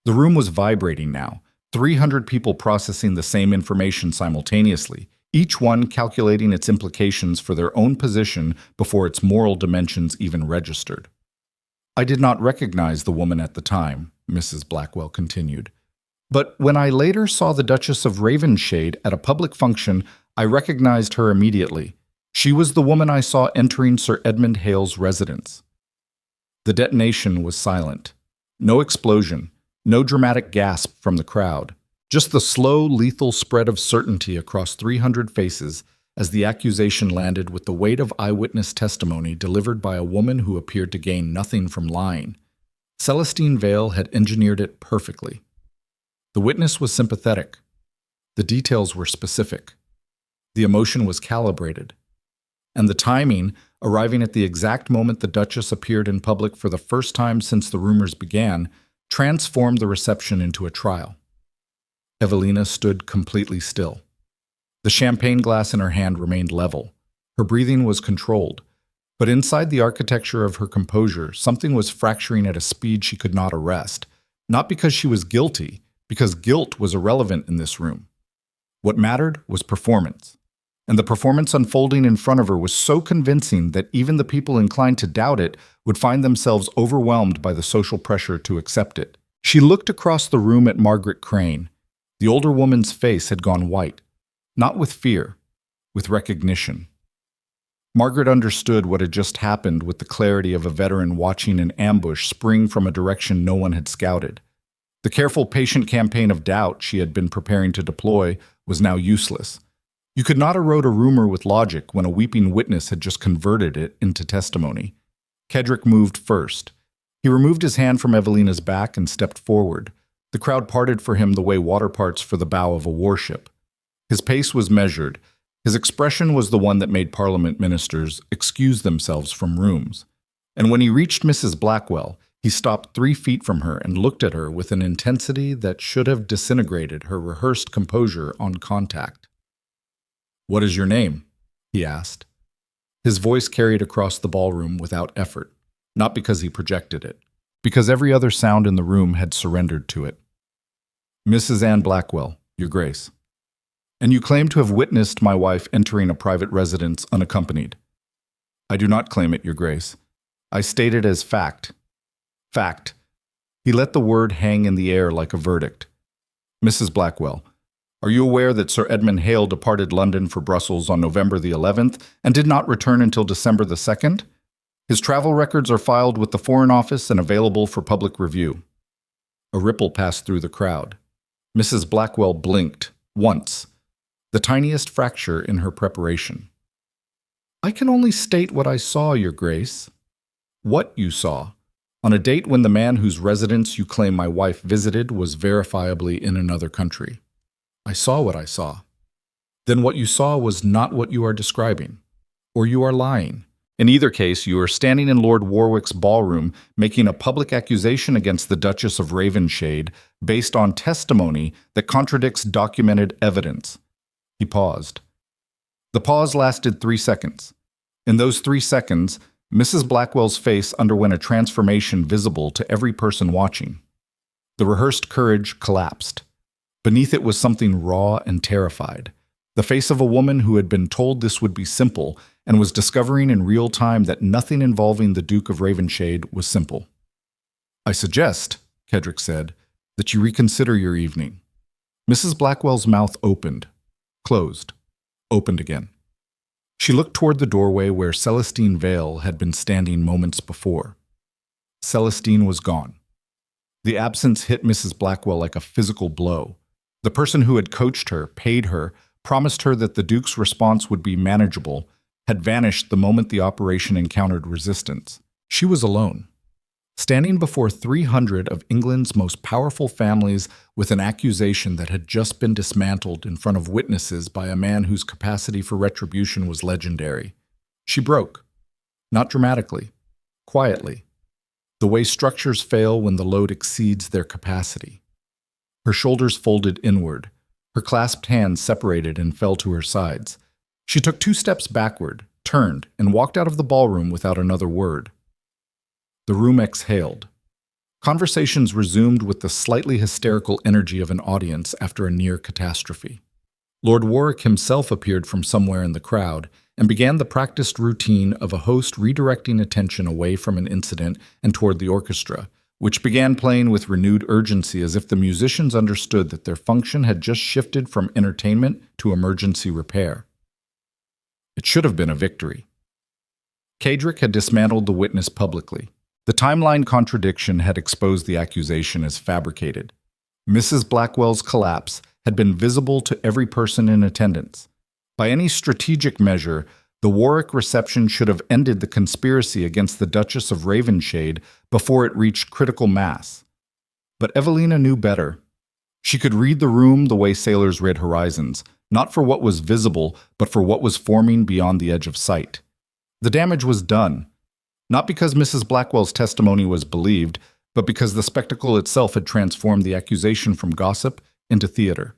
The room was vibrating now, 300 people processing the same information simultaneously, each one calculating its implications for their own position before its moral dimensions even registered. "I did not recognize the woman at the time," Mrs. Blackwell continued. "But when I later saw the Duchess of Ravenshade at a public function, I recognized her immediately. She was the woman I saw entering Sir Edmund Hale's residence." The detonation was silent. No explosion, no dramatic gasp from the crowd. Just the slow, lethal spread of certainty across 300 faces as the accusation landed with the weight of eyewitness testimony delivered by a woman who appeared to gain nothing from lying. Celestine Vale had engineered it perfectly. The witness was sympathetic. The details were specific. The emotion was calibrated. And the timing, arriving at the exact moment the Duchess appeared in public for the first time since the rumors began, transformed the reception into a trial. Evelina stood completely still. The champagne glass in her hand remained level. Her breathing was controlled. But inside the architecture of her composure, something was fracturing at a speed she could not arrest. Not because she was guilty, because guilt was irrelevant in this room. What mattered was performance. And the performance unfolding in front of her was so convincing that even the people inclined to doubt it would find themselves overwhelmed by the social pressure to accept it. She looked across the room at Margaret Crane. The older woman's face had gone white, not with fear, with recognition. Margaret understood what had just happened with the clarity of a veteran watching an ambush spring from a direction no one had scouted. The careful, patient campaign of doubt she had been preparing to deploy was now useless. You could not erode a rumor with logic when a weeping witness had just converted it into testimony. Kedrick moved first. He removed his hand from Evelina's back and stepped forward. The crowd parted for him the way water parts for the bow of a warship. His pace was measured. His expression was the one that made Parliament ministers excuse themselves from rooms. And when he reached Mrs. Blackwell, he stopped 3 feet from her and looked at her with an intensity that should have disintegrated her rehearsed composure on contact. "What is your name?" he asked. His voice carried across the ballroom without effort, not because he projected it, because every other sound in the room had surrendered to it. "Mrs. Anne Blackwell, Your Grace. And you claim to have witnessed my wife entering a private residence unaccompanied." "I do not claim it, Your Grace. I state it as fact." "Fact." He let the word hang in the air like a verdict. "Mrs. Blackwell, are you aware that Sir Edmund Hale departed London for Brussels on November the 11th and did not return until December the 2nd? His travel records are filed with the Foreign Office and available for public review." A ripple passed through the crowd. Mrs. Blackwell blinked, once, the tiniest fracture in her preparation. "I can only state what I saw, Your Grace." "What you saw? On a date when the man whose residence you claim my wife visited was verifiably in another country." "I saw what I saw." "Then what you saw was not what you are describing. Or you are lying. In either case, you are standing in Lord Warwick's ballroom making a public accusation against the Duchess of Ravenshade based on testimony that contradicts documented evidence." He paused. The pause lasted 3 seconds. In those 3 seconds, Mrs. Blackwell's face underwent a transformation visible to every person watching. The rehearsed courage collapsed. Beneath it was something raw and terrified. The face of a woman who had been told this would be simple and was discovering in real time that nothing involving the Duke of Ravenshade was simple. "I suggest," Kedrick said, "that you reconsider your evening." Mrs. Blackwell's mouth opened, closed, opened again. She looked toward the doorway where Celestine Vale had been standing moments before. Celestine was gone. The absence hit Mrs. Blackwell like a physical blow. The person who had coached her, paid her, promised her that the Duke's response would be manageable, had vanished the moment the operation encountered resistance. She was alone, standing before 300 of England's most powerful families with an accusation that had just been dismantled in front of witnesses by a man whose capacity for retribution was legendary. She broke, not dramatically, quietly, the way structures fail when the load exceeds their capacity. Her shoulders folded inward, her clasped hands separated and fell to her sides. She took 2 steps backward, turned, and walked out of the ballroom without another word. The room exhaled. Conversations resumed with the slightly hysterical energy of an audience after a near catastrophe. Lord Warwick himself appeared from somewhere in the crowd and began the practiced routine of a host redirecting attention away from an incident and toward the orchestra, which began playing with renewed urgency as if the musicians understood that their function had just shifted from entertainment to emergency repair. It should have been a victory. Kedrick had dismantled the witness publicly. The timeline contradiction had exposed the accusation as fabricated. Mrs. Blackwell's collapse had been visible to every person in attendance. By any strategic measure, the Warwick reception should have ended the conspiracy against the Duchess of Ravenshade before it reached critical mass. But Evelina knew better. She could read the room the way sailors read horizons, not for what was visible, but for what was forming beyond the edge of sight. The damage was done. Not because Mrs. Blackwell's testimony was believed, but because the spectacle itself had transformed the accusation from gossip into theater.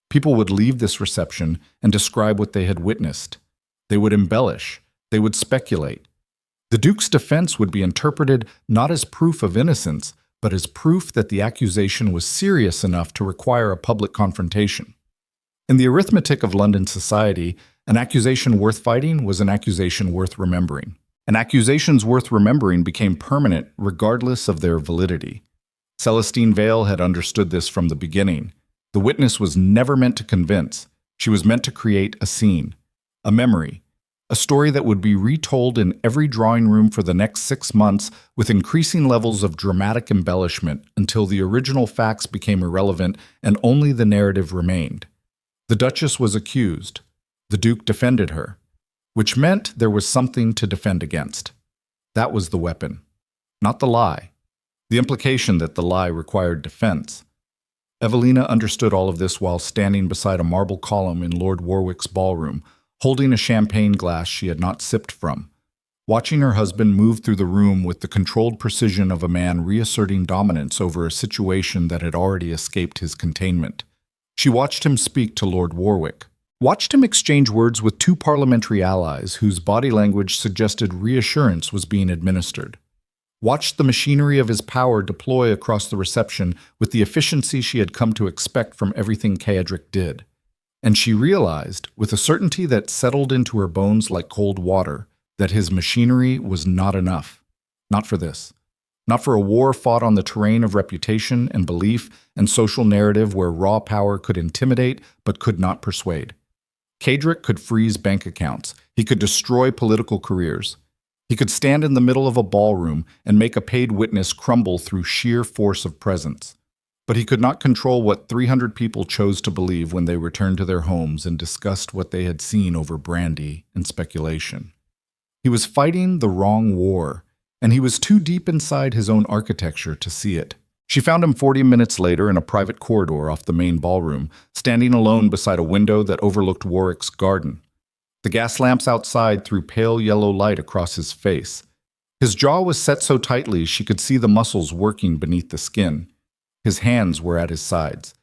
People would leave this reception and describe what they had witnessed. They would embellish. They would speculate. The Duke's defense would be interpreted not as proof of innocence, but as proof that the accusation was serious enough to require a public confrontation. In the arithmetic of London society, an accusation worth fighting was an accusation worth remembering. And accusations worth remembering became permanent regardless of their validity. Celestine Vale had understood this from the beginning. The witness was never meant to convince. She was meant to create a scene, a memory, a story that would be retold in every drawing room for the next 6 months with increasing levels of dramatic embellishment until the original facts became irrelevant and only the narrative remained. The Duchess was accused. The Duke defended her, which meant there was something to defend against. That was the weapon, not the lie, the implication that the lie required defense. Evelina understood all of this while standing beside a marble column in Lord Warwick's ballroom, holding a champagne glass she had not sipped from, watching her husband move through the room with the controlled precision of a man reasserting dominance over a situation that had already escaped his containment. She watched him speak to Lord Warwick, watched him exchange words with 2 parliamentary allies whose body language suggested reassurance was being administered. Watched the machinery of his power deploy across the reception with the efficiency she had come to expect from everything Kedrick did. And she realized, with a certainty that settled into her bones like cold water, that his machinery was not enough. Not for this. Not for a war fought on the terrain of reputation and belief and social narrative where raw power could intimidate but could not persuade. Kedrick could freeze bank accounts. He could destroy political careers. He could stand in the middle of a ballroom and make a paid witness crumble through sheer force of presence. But he could not control what 300 people chose to believe when they returned to their homes and discussed what they had seen over brandy and speculation. He was fighting the wrong war, and he was too deep inside his own architecture to see it. She found him 40 minutes later in a private corridor off the main ballroom, standing alone beside a window that overlooked Warwick's garden. The gas lamps outside threw pale yellow light across his face. His jaw was set so tightly she could see the muscles working beneath the skin. His hands were at his sides.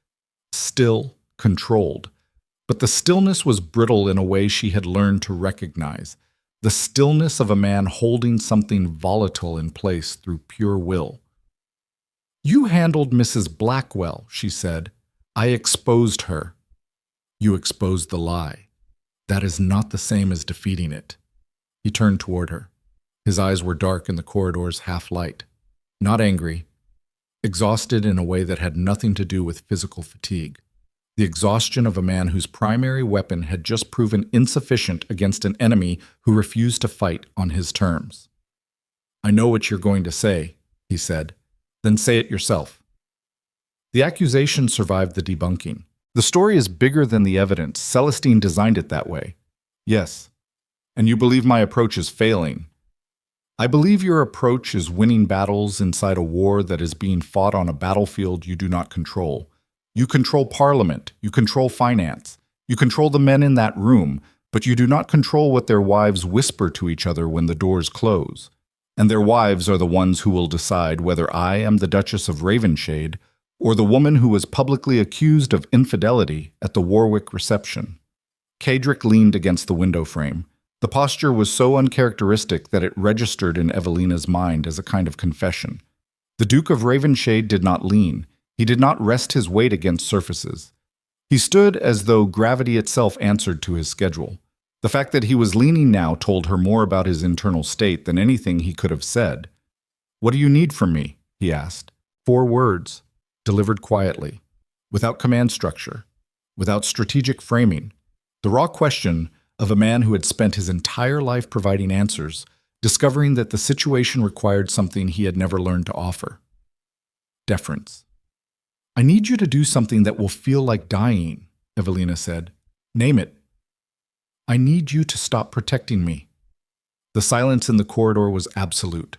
Still, controlled. But the stillness was brittle in a way she had learned to recognize. the stillness of a man holding something volatile in place through pure will. "You handled Mrs. Blackwell," she said. "I exposed her." "You exposed the lie. That is not the same as defeating it." He turned toward her. His eyes were dark in the corridor's half-light. Not angry, exhausted in a way that had nothing to do with physical fatigue. The exhaustion of a man whose primary weapon had just proven insufficient against an enemy who refused to fight on his terms. "I know what you're going to say," he said. "Then say it yourself." The accusation survived the debunking. "The story is bigger than the evidence. Celestine designed it that way." "Yes. And you believe my approach is failing." "I believe your approach is winning battles inside a war that is being fought on a battlefield you do not control. You control Parliament, you control finance, you control the men in that room, but you do not control what their wives whisper to each other when the doors close. And their wives are the ones who will decide whether I am the Duchess of Ravenshade or the woman who was publicly accused of infidelity at the Warwick reception." Cadric leaned against the window frame. The posture was so uncharacteristic that it registered in Evelina's mind as a kind of confession. The Duke of Ravenshade did not lean. He did not rest his weight against surfaces. He stood as though gravity itself answered to his schedule. The fact that he was leaning now told her more about his internal state than anything he could have said. "What do you need from me?" he asked. 4 words, delivered quietly, without command structure, without strategic framing. The raw question of a man who had spent his entire life providing answers, discovering that the situation required something he had never learned to offer. Deference. "I need you to do something that will feel like dying," Evelina said. "Name it." "I need you to stop protecting me." The silence in the corridor was absolute.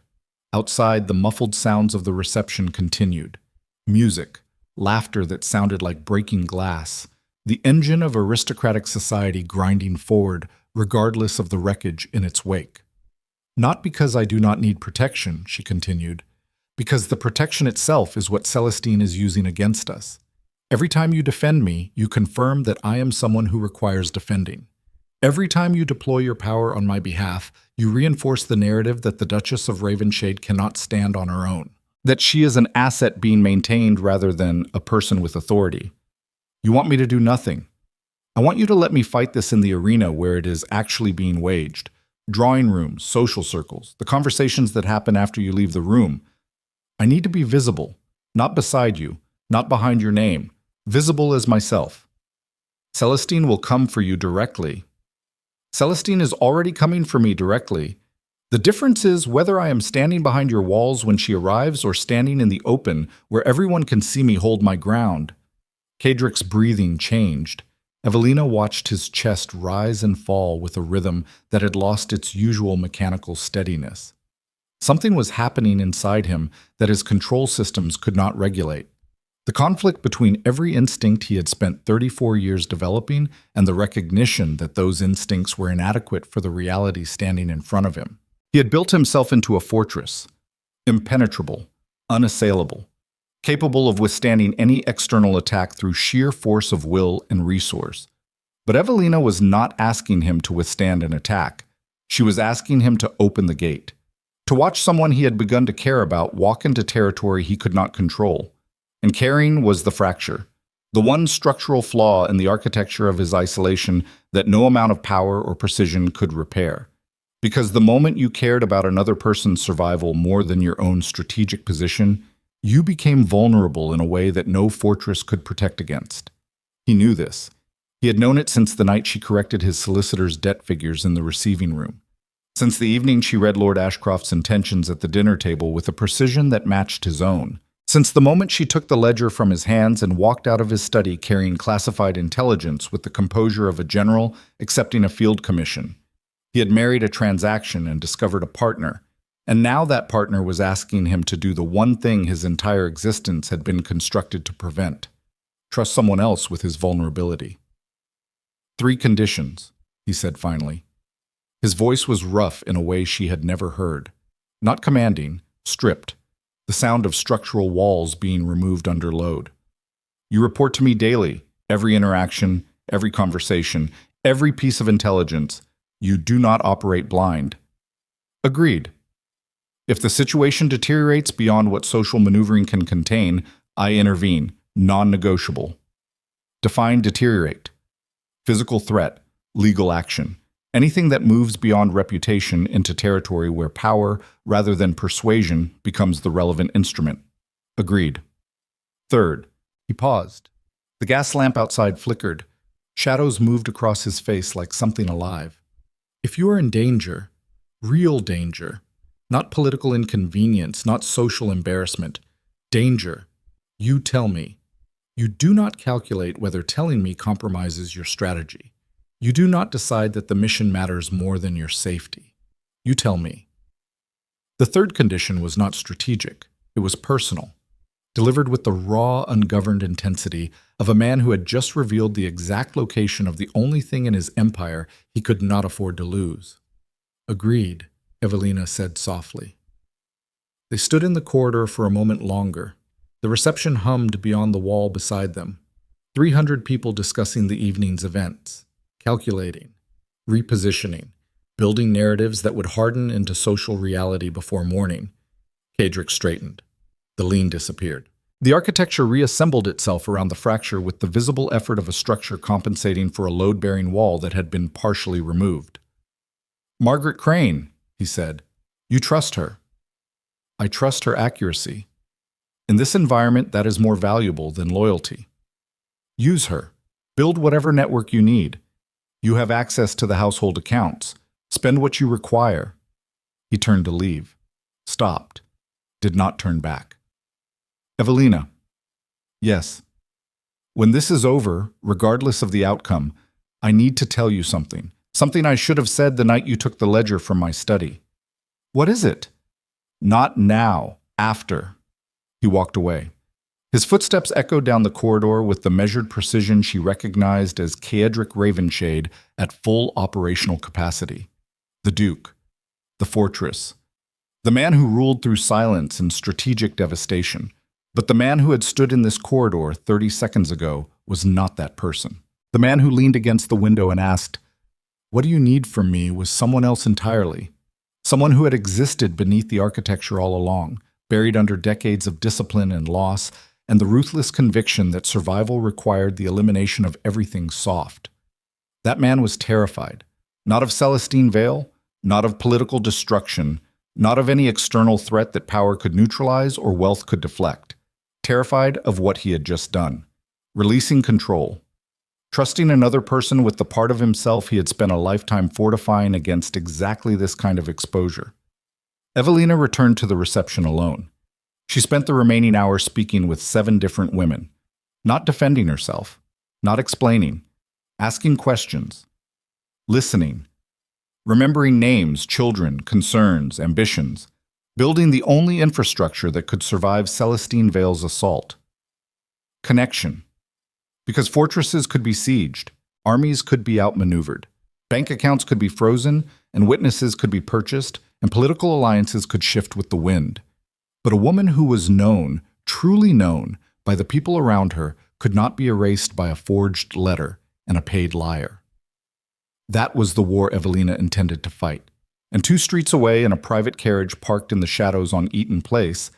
Outside, the muffled sounds of the reception continued. Music, laughter that sounded like breaking glass, the engine of aristocratic society grinding forward, regardless of the wreckage in its wake. "Not because I do not need protection," she continued, "because the protection itself is what Celestine is using against us. Every time you defend me, you confirm that I am someone who requires defending. Every time you deploy your power on my behalf, you reinforce the narrative that the Duchess of Ravenshade cannot stand on her own, that she is an asset being maintained rather than a person with authority. You want me to do nothing. I want you to let me fight this in the arena where it is actually being waged. Drawing rooms, social circles, the conversations that happen after you leave the room. I need to be visible, not beside you, not behind your name, visible as myself. Celestine will come for you directly. Celestine is already coming for me directly. The difference is whether I am standing behind your walls when she arrives or standing in the open where everyone can see me hold my ground." Cadric's breathing changed. Evelina watched his chest rise and fall with a rhythm that had lost its usual mechanical steadiness. Something was happening inside him that his control systems could not regulate. The conflict between every instinct he had spent 34 years developing and the recognition that those instincts were inadequate for the reality standing in front of him. He had built himself into a fortress, impenetrable, unassailable, capable of withstanding any external attack through sheer force of will and resource. But Evelina was not asking him to withstand an attack. She was asking him to open the gate, to watch someone he had begun to care about walk into territory he could not control. And caring was the fracture, the one structural flaw in the architecture of his isolation that no amount of power or precision could repair. Because the moment you cared about another person's survival more than your own strategic position, you became vulnerable in a way that no fortress could protect against. He knew this. He had known it since the night she corrected his solicitor's debt figures in the receiving room. Since the evening she read Lord Ashcroft's intentions at the dinner table with a precision that matched his own. Since the moment she took the ledger from his hands and walked out of his study carrying classified intelligence with the composure of a general accepting a field commission. He had married a transaction and discovered a partner, and now that partner was asking him to do the one thing his entire existence had been constructed to prevent: trust someone else with his vulnerability. 3 conditions, he said finally. His voice was rough in a way she had never heard. Not commanding, stripped, the sound of structural walls being removed under load. You report to me daily, every interaction, every conversation, every piece of intelligence, You do not operate blind. Agreed. If the situation deteriorates beyond what social maneuvering can contain, I intervene. Non-negotiable. Define deteriorate. Physical threat, legal action. Anything that moves beyond reputation into territory where power, rather than persuasion, becomes the relevant instrument. Agreed. Third, he paused. The gas lamp outside flickered. Shadows moved across his face like something alive. If you are in danger, real danger, not political inconvenience, not social embarrassment, danger, you tell me. You do not calculate whether telling me compromises your strategy. You do not decide that the mission matters more than your safety. You tell me. The third condition was not strategic. It was personal, delivered with the raw, ungoverned intensity of a man who had just revealed the exact location of the only thing in his empire he could not afford to lose. Agreed, Evelina said softly. They stood in the corridor for a moment longer. The reception hummed beyond the wall beside them. 300 people discussing the evening's events, calculating, repositioning, building narratives that would harden into social reality before morning. Kedrick straightened. The lean disappeared. The architecture reassembled itself around the fracture with the visible effort of a structure compensating for a load-bearing wall that had been partially removed. Margaret Crane, he said. You trust her. I trust her accuracy. In this environment, that is more valuable than loyalty. Use her. Build whatever network you need. You have access to the household accounts. Spend what you require. He turned to leave. Stopped. Did not turn back. Evelina. Yes. When this is over, regardless of the outcome, I need to tell you something. Something I should have said the night you took the ledger from my study. What is it? Not now. After. He walked away. His footsteps echoed down the corridor with the measured precision she recognized as Duke Ravenshade at full operational capacity. The Duke. The fortress. The man who ruled through silence and strategic devastation. But the man who had stood in this corridor 30 seconds ago was not that person. The man who leaned against the window and asked, "What do you need from me?" was someone else entirely. Someone who had existed beneath the architecture all along, buried under decades of discipline and loss, and the ruthless conviction that survival required the elimination of everything soft. That man was terrified, not of Celestine Vale, not of political destruction, not of any external threat that power could neutralize or wealth could deflect. Terrified of what he had just done, releasing control, trusting another person with the part of himself he had spent a lifetime fortifying against exactly this kind of exposure. Evelina returned to the reception alone. She spent the remaining hour speaking with 7 different women, not defending herself, not explaining, asking questions, listening, remembering names, children, concerns, ambitions, building the only infrastructure that could survive Celestine Vale's assault. Connection. Because fortresses could be sieged, armies could be outmaneuvered, bank accounts could be frozen, and witnesses could be purchased, and political alliances could shift with the wind. But a woman who was known, truly known, by the people around her could not be erased by a forged letter and a paid liar. That was the war Evelina intended to fight. And 2 streets away, in a private carriage parked in the shadows on Eaton Place,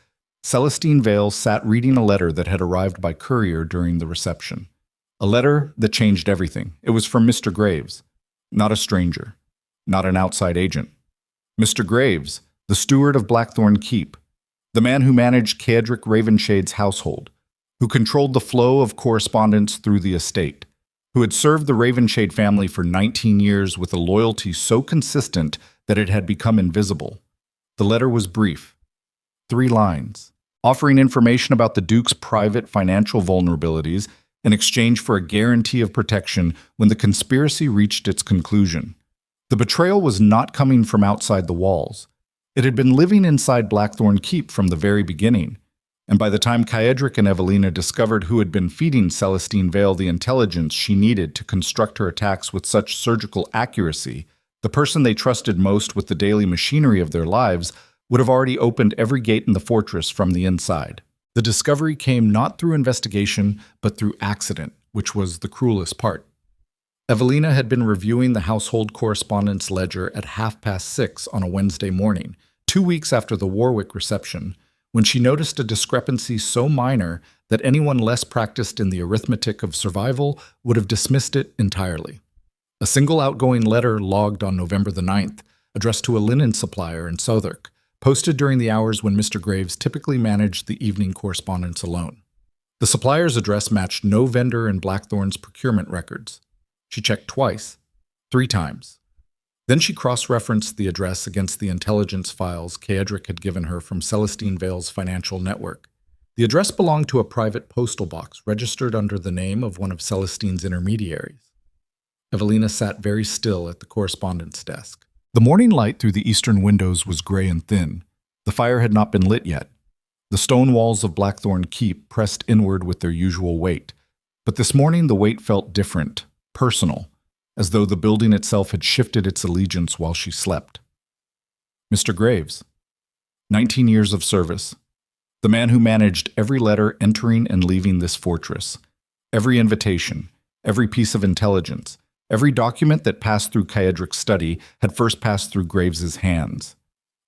Celestine Vale sat reading a letter that had arrived by courier during the reception. A letter that changed everything. It was from Mr. Graves, not a stranger, not an outside agent. Mr. Graves, the steward of Blackthorne Keep, the man who managed Duke Ravenshade's household, who controlled the flow of correspondence through the estate, who had served the Ravenshade family for 19 years with a loyalty so consistent that it had become invisible. The letter was brief, 3 lines, offering information about the Duke's private financial vulnerabilities in exchange for a guarantee of protection when the conspiracy reached its conclusion. The betrayal was not coming from outside the walls. It had been living inside Blackthorne Keep from the very beginning, and by the time Kedrick and Evelina discovered who had been feeding Celestine Vale the intelligence she needed to construct her attacks with such surgical accuracy, the person they trusted most with the daily machinery of their lives would have already opened every gate in the fortress from the inside. The discovery came not through investigation, but through accident, which was the cruelest part. Evelina had been reviewing the household correspondence ledger at 6:30 on a Wednesday morning, 2 weeks after the Warwick reception, when she noticed a discrepancy so minor that anyone less practiced in the arithmetic of survival would have dismissed it entirely. A single outgoing letter logged on November the 9th, addressed to a linen supplier in Southwark, posted during the hours when Mr. Graves typically managed the evening correspondence alone. The supplier's address matched no vendor in Blackthorne's procurement records. She checked twice, 3 times. Then she cross-referenced the address against the intelligence files Kaedric had given her from Celestine Vale's financial network. The address belonged to a private postal box registered under the name of one of Celestine's intermediaries. Evelina sat very still at the correspondence desk. The morning light through the eastern windows was gray and thin. The fire had not been lit yet. The stone walls of Blackthorne Keep pressed inward with their usual weight. But this morning the weight felt different, personal, as though the building itself had shifted its allegiance while she slept. Mr. Graves, 19 years of service, the man who managed every letter entering and leaving this fortress, every invitation, every piece of intelligence, every document that passed through Kaedric's study had first passed through Graves's hands.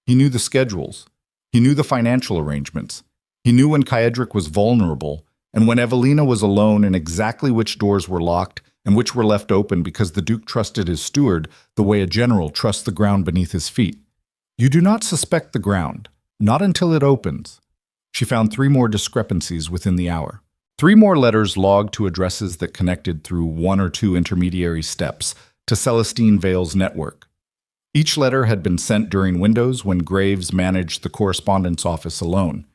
He knew the schedules. He knew the financial arrangements. He knew when Kaedric was vulnerable and when Evelina was alone and exactly which doors were locked and which were left open because the Duke trusted his steward the way a general trusts the ground beneath his feet. You do not suspect the ground, not until it opens. She found 3 more discrepancies within the hour. 3 more letters logged to addresses that connected through 1 or 2 intermediary steps to Celestine Vale's network. Each letter had been sent during windows when Graves managed the correspondence office alone.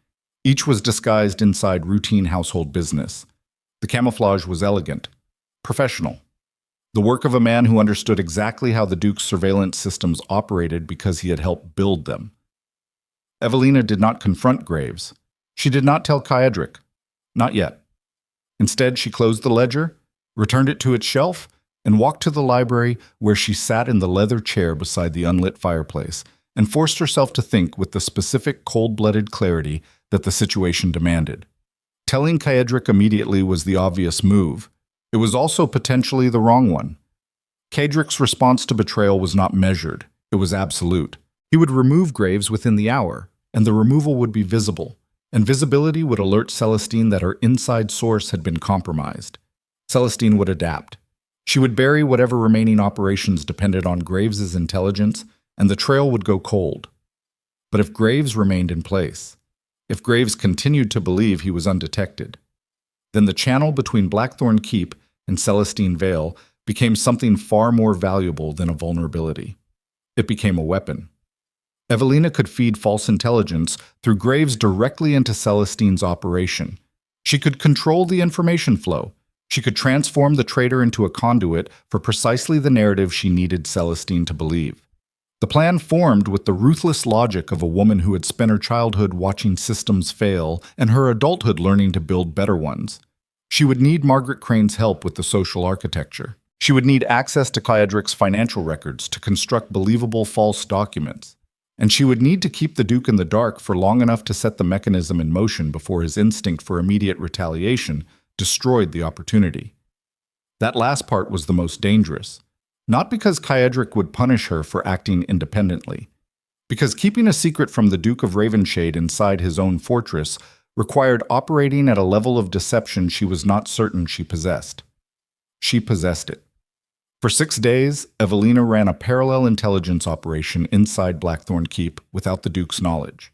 Each was disguised inside routine household business. The camouflage was elegant, professional. The work of a man who understood exactly how the Duke's surveillance systems operated because he had helped build them. Evelina did not confront Graves. She did not tell Kaedric. Not yet. Instead, she closed the ledger, returned it to its shelf, and walked to the library where she sat in the leather chair beside the unlit fireplace and forced herself to think with the specific cold-blooded clarity that the situation demanded. Telling Kaedric immediately was the obvious move. It was also potentially the wrong one. Kaedric's response to betrayal was not measured. It was absolute. He would remove Graves within the hour, and the removal would be visible, and visibility would alert Celestine that her inside source had been compromised. Celestine would adapt. She would bury whatever remaining operations depended on Graves's intelligence, and the trail would go cold. But if Graves remained in place, if Graves continued to believe he was undetected, then the channel between Blackthorne Keep and Celestine Vale became something far more valuable than a vulnerability. It became a weapon. Evelina could feed false intelligence through Graves directly into Celestine's operation. She could control the information flow. She could transform the traitor into a conduit for precisely the narrative she needed Celestine to believe. The plan formed with the ruthless logic of a woman who had spent her childhood watching systems fail and her adulthood learning to build better ones. She would need Margaret Crane's help with the social architecture. She would need access to Kaedric's financial records to construct believable false documents. And she would need to keep the Duke in the dark for long enough to set the mechanism in motion before his instinct for immediate retaliation destroyed the opportunity. That last part was the most dangerous, not because Kaedric would punish her for acting independently, because keeping a secret from the Duke of Ravenshade inside his own fortress required operating at a level of deception she was not certain she possessed. She possessed it. For 6 days, Evelina ran a parallel intelligence operation inside Blackthorne Keep without the Duke's knowledge.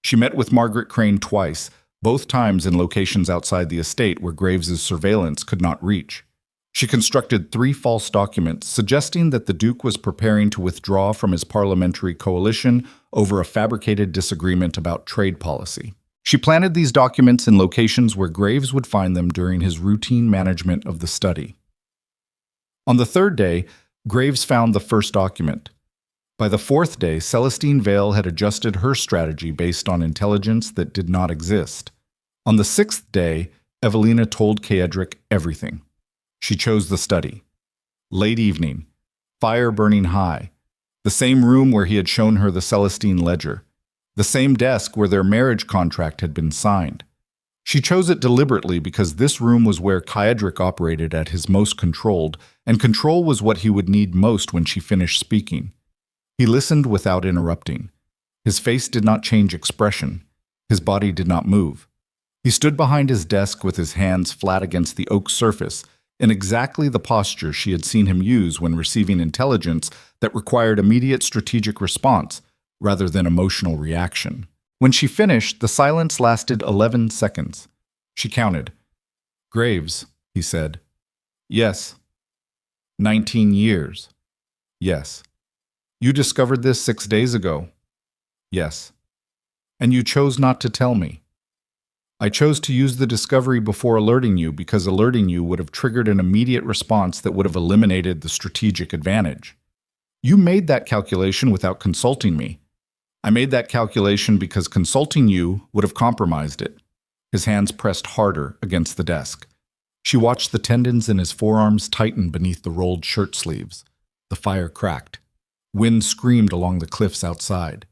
She met with Margaret Crane twice, both times in locations outside the estate where Graves's surveillance could not reach. She constructed 3 false documents suggesting that the Duke was preparing to withdraw from his parliamentary coalition over a fabricated disagreement about trade policy. She planted these documents in locations where Graves would find them during his routine management of the study. On the 3rd day, Graves found the first document. By the 4th day, Celestine Vale had adjusted her strategy based on intelligence that did not exist. On the 6th day, Evelina told Kaedric everything. She chose the study. Late evening, fire burning high, the same room where he had shown her the Celestine ledger, the same desk where their marriage contract had been signed. She chose it deliberately because this room was where Kaedric operated at his most controlled, and control was what he would need most when she finished speaking. He listened without interrupting. His face did not change expression. His body did not move. He stood behind his desk with his hands flat against the oak surface, in exactly the posture she had seen him use when receiving intelligence that required immediate strategic response rather than emotional reaction. When she finished, the silence lasted 11 seconds. She counted. "Graves," he said. "Yes." 19 years. "Yes." "You discovered this 6 days ago." "Yes." "And you chose not to tell me." "I chose to use the discovery before alerting you because alerting you would have triggered an immediate response that would have eliminated the strategic advantage. You made that calculation without consulting me. I made that calculation because consulting you would have compromised it." His hands pressed harder against the desk. She watched the tendons in his forearms tighten beneath the rolled shirt sleeves. The fire cracked. Wind screamed along the cliffs outside.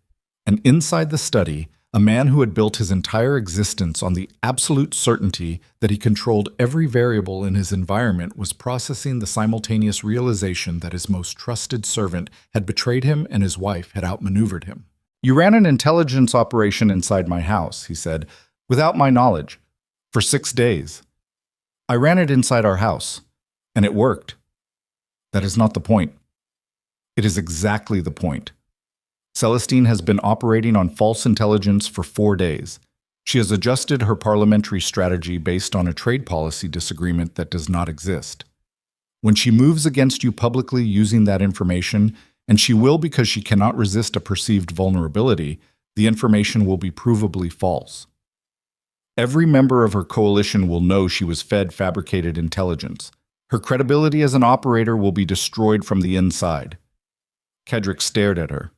And inside the study, a man who had built his entire existence on the absolute certainty that he controlled every variable in his environment was processing the simultaneous realization that his most trusted servant had betrayed him and his wife had outmaneuvered him. "You ran an intelligence operation inside my house," he said, "without my knowledge, for 6 days. I ran it inside our house, and it worked." "That is not the point." "It is exactly the point. Celestine has been operating on false intelligence for 4 days. She has adjusted her parliamentary strategy based on a trade policy disagreement that does not exist. When she moves against you publicly using that information, and she will because she cannot resist a perceived vulnerability, the information will be provably false. Every member of her coalition will know she was fed fabricated intelligence. Her credibility as an operator will be destroyed from the inside." Kedrick stared at her.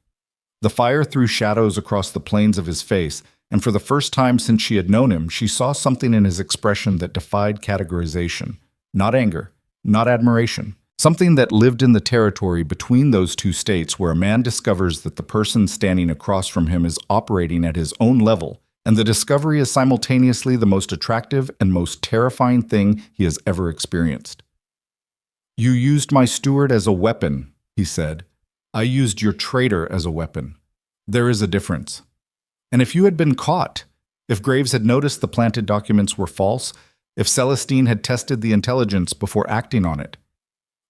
The fire threw shadows across the planes of his face, and for the first time since she had known him, she saw something in his expression that defied categorization. Not anger, not admiration. Something that lived in the territory between those two states where a man discovers that the person standing across from him is operating at his own level, and the discovery is simultaneously the most attractive and most terrifying thing he has ever experienced. "You used my steward as a weapon," he said. "I used your traitor as a weapon. There is a difference. And if you had been caught, if Graves had noticed the planted documents were false, if Celestine had tested the intelligence before acting on it,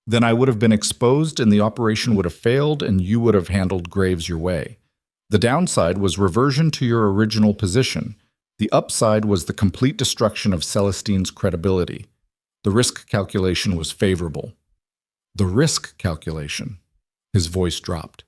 then I would have been exposed and the operation would have failed and you would have handled Graves your way. The downside was reversion to your original position. The upside was the complete destruction of Celestine's credibility. The risk calculation was favorable." "The risk calculation." His voice dropped.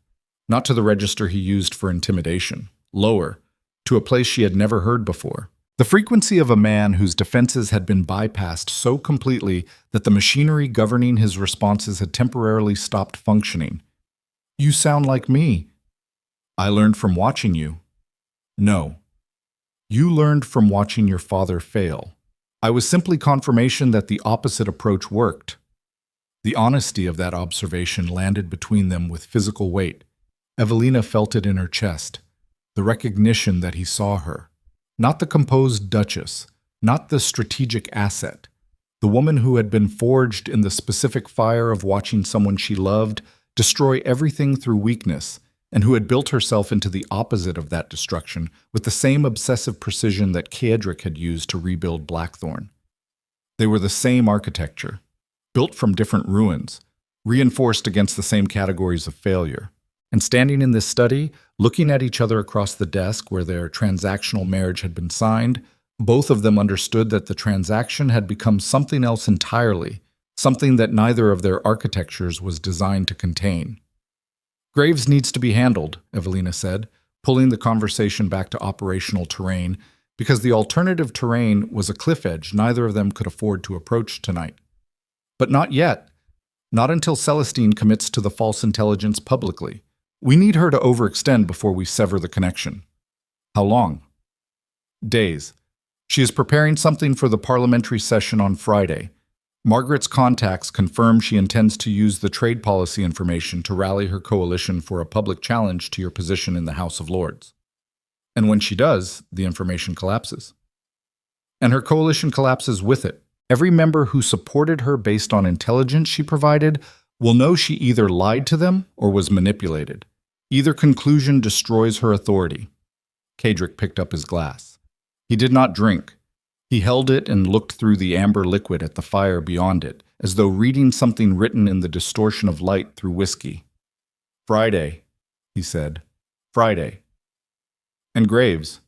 Not to the register he used for intimidation. Lower, to a place she had never heard before. The frequency of a man whose defenses had been bypassed so completely that the machinery governing his responses had temporarily stopped functioning. "You sound like me." "I learned from watching you." "No. You learned from watching your father fail. I was simply confirmation that the opposite approach worked." The honesty of that observation landed between them with physical weight. Evelina felt it in her chest, the recognition that he saw her. Not the composed Duchess, not the strategic asset. The woman who had been forged in the specific fire of watching someone she loved destroy everything through weakness, and who had built herself into the opposite of that destruction with the same obsessive precision that Kaedric had used to rebuild Blackthorne. They were the same architecture, built from different ruins, reinforced against the same categories of failure. And standing in this study, looking at each other across the desk where their transactional marriage had been signed, both of them understood that the transaction had become something else entirely, something that neither of their architectures was designed to contain. "Graves needs to be handled," Evelina said, pulling the conversation back to operational terrain, because the alternative terrain was a cliff edge neither of them could afford to approach tonight. "But not yet. Not until Celestine commits to the false intelligence publicly. We need her to overextend before we sever the connection." "How long?" "Days. She is preparing something for the parliamentary session on Friday. Margaret's contacts confirm she intends to use the trade policy information to rally her coalition for a public challenge to your position in the House of Lords. And when she does, the information collapses." And her coalition collapses with it. Every member who supported her based on intelligence she provided will know she either lied to them or was manipulated. Either conclusion destroys her authority. Kadrick picked up his glass. He did not drink. He held it and looked through the amber liquid at the fire beyond it, as though reading something written in the distortion of light through whiskey. Friday, he said. Friday. And Graves?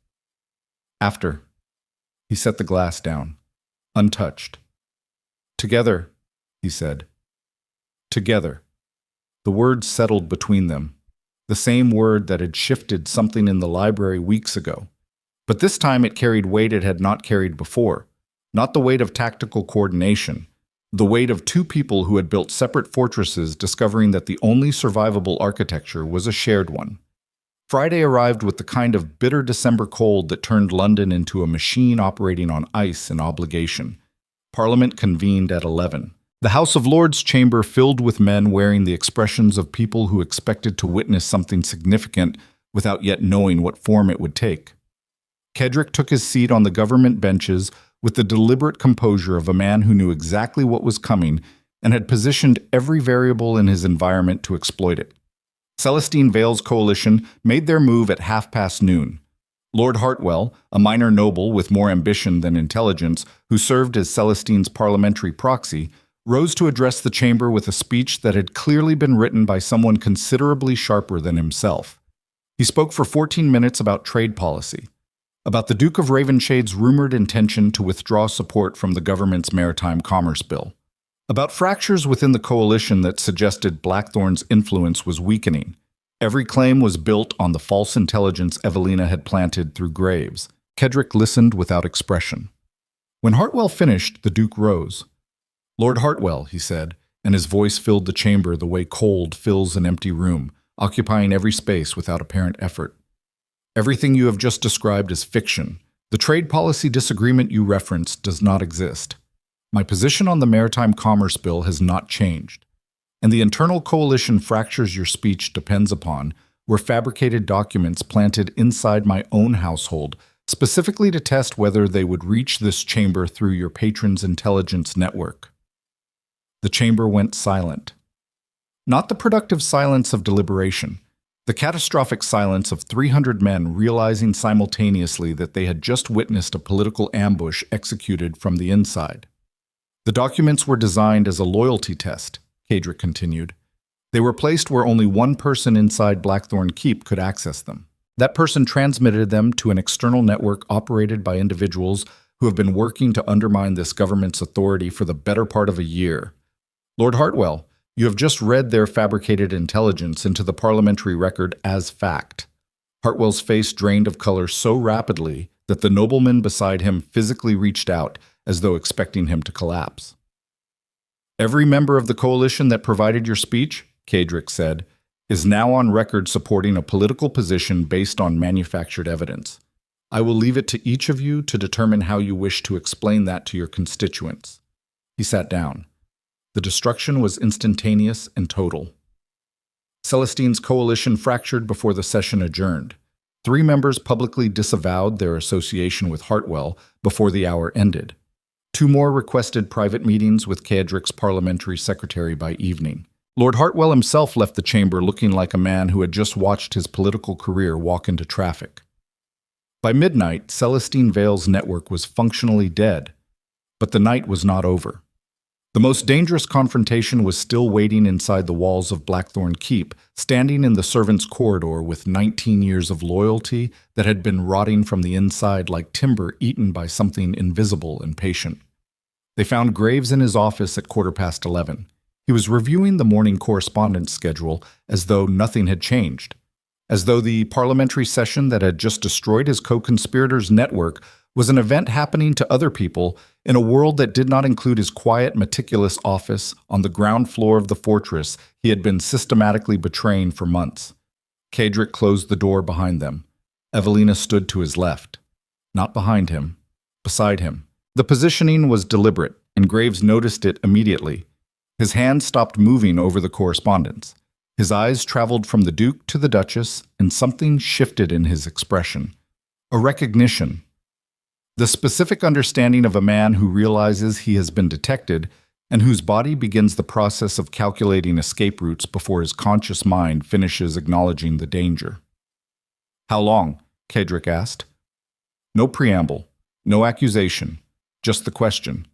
After. He set the glass down, untouched. Together, he said. Together. The word settled between them, the same word that had shifted something in the library weeks ago. But this time it carried weight it had not carried before, not the weight of tactical coordination, the weight of two people who had built separate fortresses discovering that the only survivable architecture was a shared one. Friday arrived with the kind of bitter December cold that turned London into a machine operating on ice and obligation. Parliament convened at 11. The House of Lords chamber filled with men wearing the expressions of people who expected to witness something significant without yet knowing what form it would take. Kedrick took his seat on the government benches with the deliberate composure of a man who knew exactly what was coming and had positioned every variable in his environment to exploit it. Celestine Vale's coalition made their move at noon. Lord Hartwell, a minor noble with more ambition than intelligence, who served as Celestine's parliamentary proxy, rose to address the chamber with a speech that had clearly been written by someone considerably sharper than himself. He spoke for 14 minutes about trade policy, about the Duke of Ravenshade's rumored intention to withdraw support from the government's maritime commerce bill, about fractures within the coalition that suggested Blackthorne's influence was weakening. Every claim was built on the false intelligence Evelina had planted through Graves. Kedrick listened without expression. When Hartwell finished, the Duke rose. "Lord Hartwell," he said, and his voice filled the chamber the way cold fills an empty room, occupying every space without apparent effort. "Everything you have just described is fiction. The trade policy disagreement you referenced does not exist. My position on the Maritime Commerce Bill has not changed, and the internal coalition fractures your speech depends upon were fabricated documents planted inside my own household, specifically to test whether they would reach this chamber through your patron's intelligence network." The chamber went silent. Not the productive silence of deliberation, the catastrophic silence of 300 men realizing simultaneously that they had just witnessed a political ambush executed from the inside. "The documents were designed as a loyalty test," Kadrick continued. "They were placed where only one person inside Blackthorne Keep could access them. That person transmitted them to an external network operated by individuals who have been working to undermine this government's authority for the better part of a year. Lord Hartwell, you have just read their fabricated intelligence into the parliamentary record as fact." Hartwell's face drained of color so rapidly that the nobleman beside him physically reached out, as though expecting him to collapse. "Every member of the coalition that provided your speech," Kadrick said, "is now on record supporting a political position based on manufactured evidence. I will leave it to each of you to determine how you wish to explain that to your constituents." He sat down. The destruction was instantaneous and total. Celestine's coalition fractured before the session adjourned. 3 members publicly disavowed their association with Hartwell before the hour ended. 2 more requested private meetings with Kadrick's parliamentary secretary by evening. Lord Hartwell himself left the chamber looking like a man who had just watched his political career walk into traffic. By midnight, Celestine Vale's network was functionally dead, but the night was not over. The most dangerous confrontation was still waiting inside the walls of Blackthorne Keep, standing in the servants' corridor with 19 years of loyalty that had been rotting from the inside like timber eaten by something invisible and patient. They found Graves in his office at 11:15. He was reviewing the morning correspondence schedule as though nothing had changed, as though the parliamentary session that had just destroyed his co-conspirators' network was an event happening to other people in a world that did not include his quiet, meticulous office on the ground floor of the fortress he had been systematically betraying for months. Kadrick closed the door behind them. Evelina stood to his left. Not behind him, beside him. The positioning was deliberate, and Graves noticed it immediately. His hand stopped moving over the correspondence. His eyes traveled from the Duke to the Duchess, and something shifted in his expression. A recognition. The specific understanding of a man who realizes he has been detected and whose body begins the process of calculating escape routes before his conscious mind finishes acknowledging the danger. How long? Kedrick asked. No preamble, no accusation, just the question,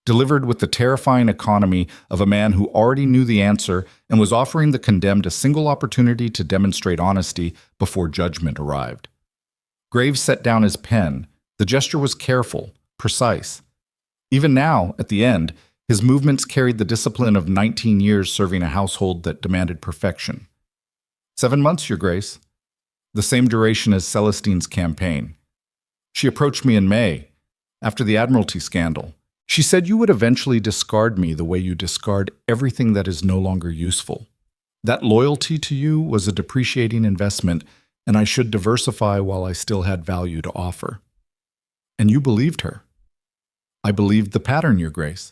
delivered with the terrifying economy of a man who already knew the answer and was offering the condemned a single opportunity to demonstrate honesty before judgment arrived. Graves set down his pen. The gesture was careful, precise. Even now, at the end, his movements carried the discipline of 19 years serving a household that demanded perfection. 7 months, Your Grace. The same duration as Celestine's campaign. She approached me in May, after the Admiralty scandal. She said you would eventually discard me the way you discard everything that is no longer useful. That loyalty to you was a depreciating investment, and I should diversify while I still had value to offer. And you believed her. I believed the pattern, Your Grace.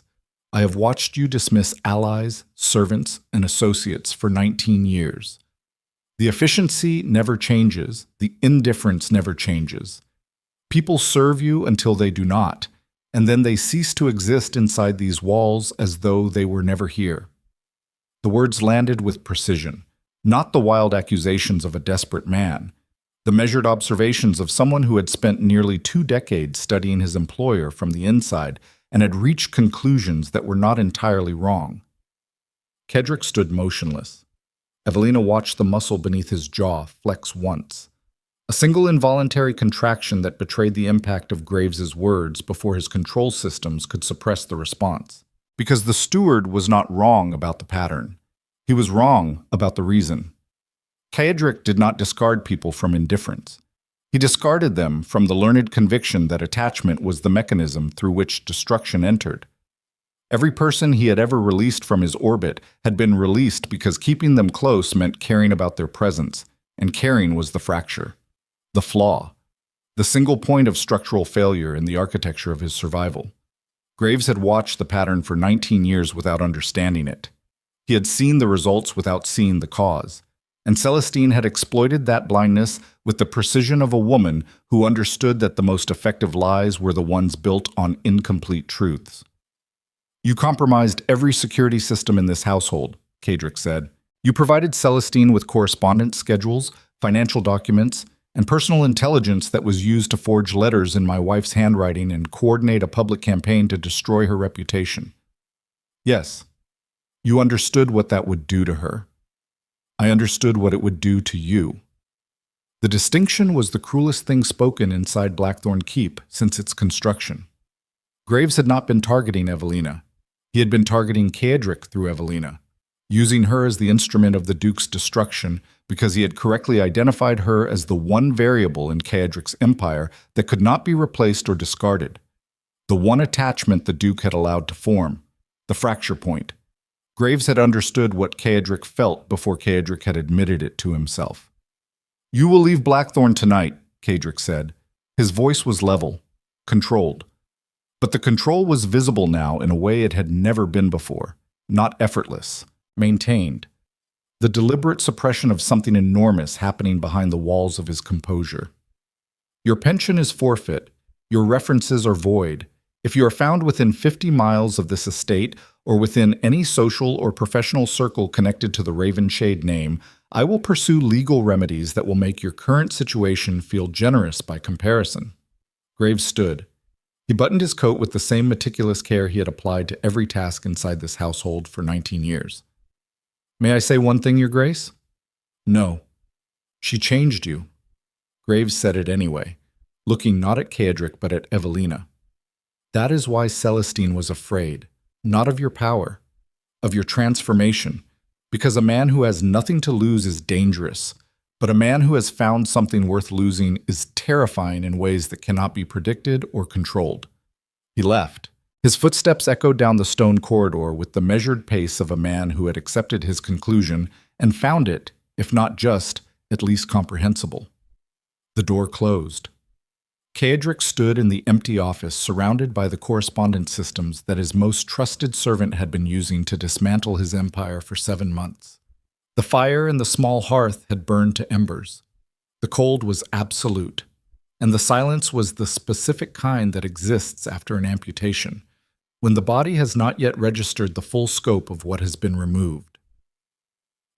I have watched you dismiss allies, servants, and associates for 19 years. The efficiency never changes. The indifference never changes. People serve you until they do not, and then they cease to exist inside these walls as though they were never here. The words landed with precision, not the wild accusations of a desperate man, the measured observations of someone who had spent nearly 2 decades studying his employer from the inside and had reached conclusions that were not entirely wrong. Kedrick stood motionless. Evelina watched the muscle beneath his jaw flex once. A single involuntary contraction that betrayed the impact of Graves's words before his control systems could suppress the response. Because the steward was not wrong about the pattern. He was wrong about the reason. Kedrick did not discard people from indifference. He discarded them from the learned conviction that attachment was the mechanism through which destruction entered. Every person he had ever released from his orbit had been released because keeping them close meant caring about their presence, and caring was the fracture, the flaw, the single point of structural failure in the architecture of his survival. Graves had watched the pattern for 19 years without understanding it. He had seen the results without seeing the cause, and Celestine had exploited that blindness with the precision of a woman who understood that the most effective lies were the ones built on incomplete truths. You compromised every security system in this household, Kedrick said. You provided Celestine with correspondence schedules, financial documents, and personal intelligence that was used to forge letters in my wife's handwriting and coordinate a public campaign to destroy her reputation. Yes, you understood what that would do to her. I understood what it would do to you. The distinction was the cruelest thing spoken inside Blackthorne Keep since its construction. Graves had not been targeting Evelina. He had been targeting Kedrick through Evelina, using her as the instrument of the Duke's destruction because he had correctly identified her as the one variable in Kedrick's empire that could not be replaced or discarded, the one attachment the Duke had allowed to form, the fracture point. Graves had understood what Kedrick felt before Kedrick had admitted it to himself. You will leave Blackthorne tonight, Kedrick said. His voice was level, controlled. But the control was visible now in a way it had never been before, not effortless, maintained. The deliberate suppression of something enormous happening behind the walls of his composure. Your pension is forfeit. Your references are void. If you are found within 50 miles of this estate or within any social or professional circle connected to the Ravenshade name, I will pursue legal remedies that will make your current situation feel generous by comparison. Graves stood. He buttoned his coat with the same meticulous care he had applied to every task inside this household for 19 years. May I say one thing, Your Grace? No. She changed you. Graves said it anyway, looking not at Kedrick but at Evelina. That is why Celestine was afraid, not of your power, of your transformation, because a man who has nothing to lose is dangerous, but a man who has found something worth losing is terrifying in ways that cannot be predicted or controlled. He left. His footsteps echoed down the stone corridor with the measured pace of a man who had accepted his conclusion and found it, if not just, at least comprehensible. The door closed. Kedrick stood in the empty office surrounded by the correspondence systems that his most trusted servant had been using to dismantle his empire for 7 months. The fire in the small hearth had burned to embers. The cold was absolute, and the silence was the specific kind that exists after an amputation, when the body has not yet registered the full scope of what has been removed.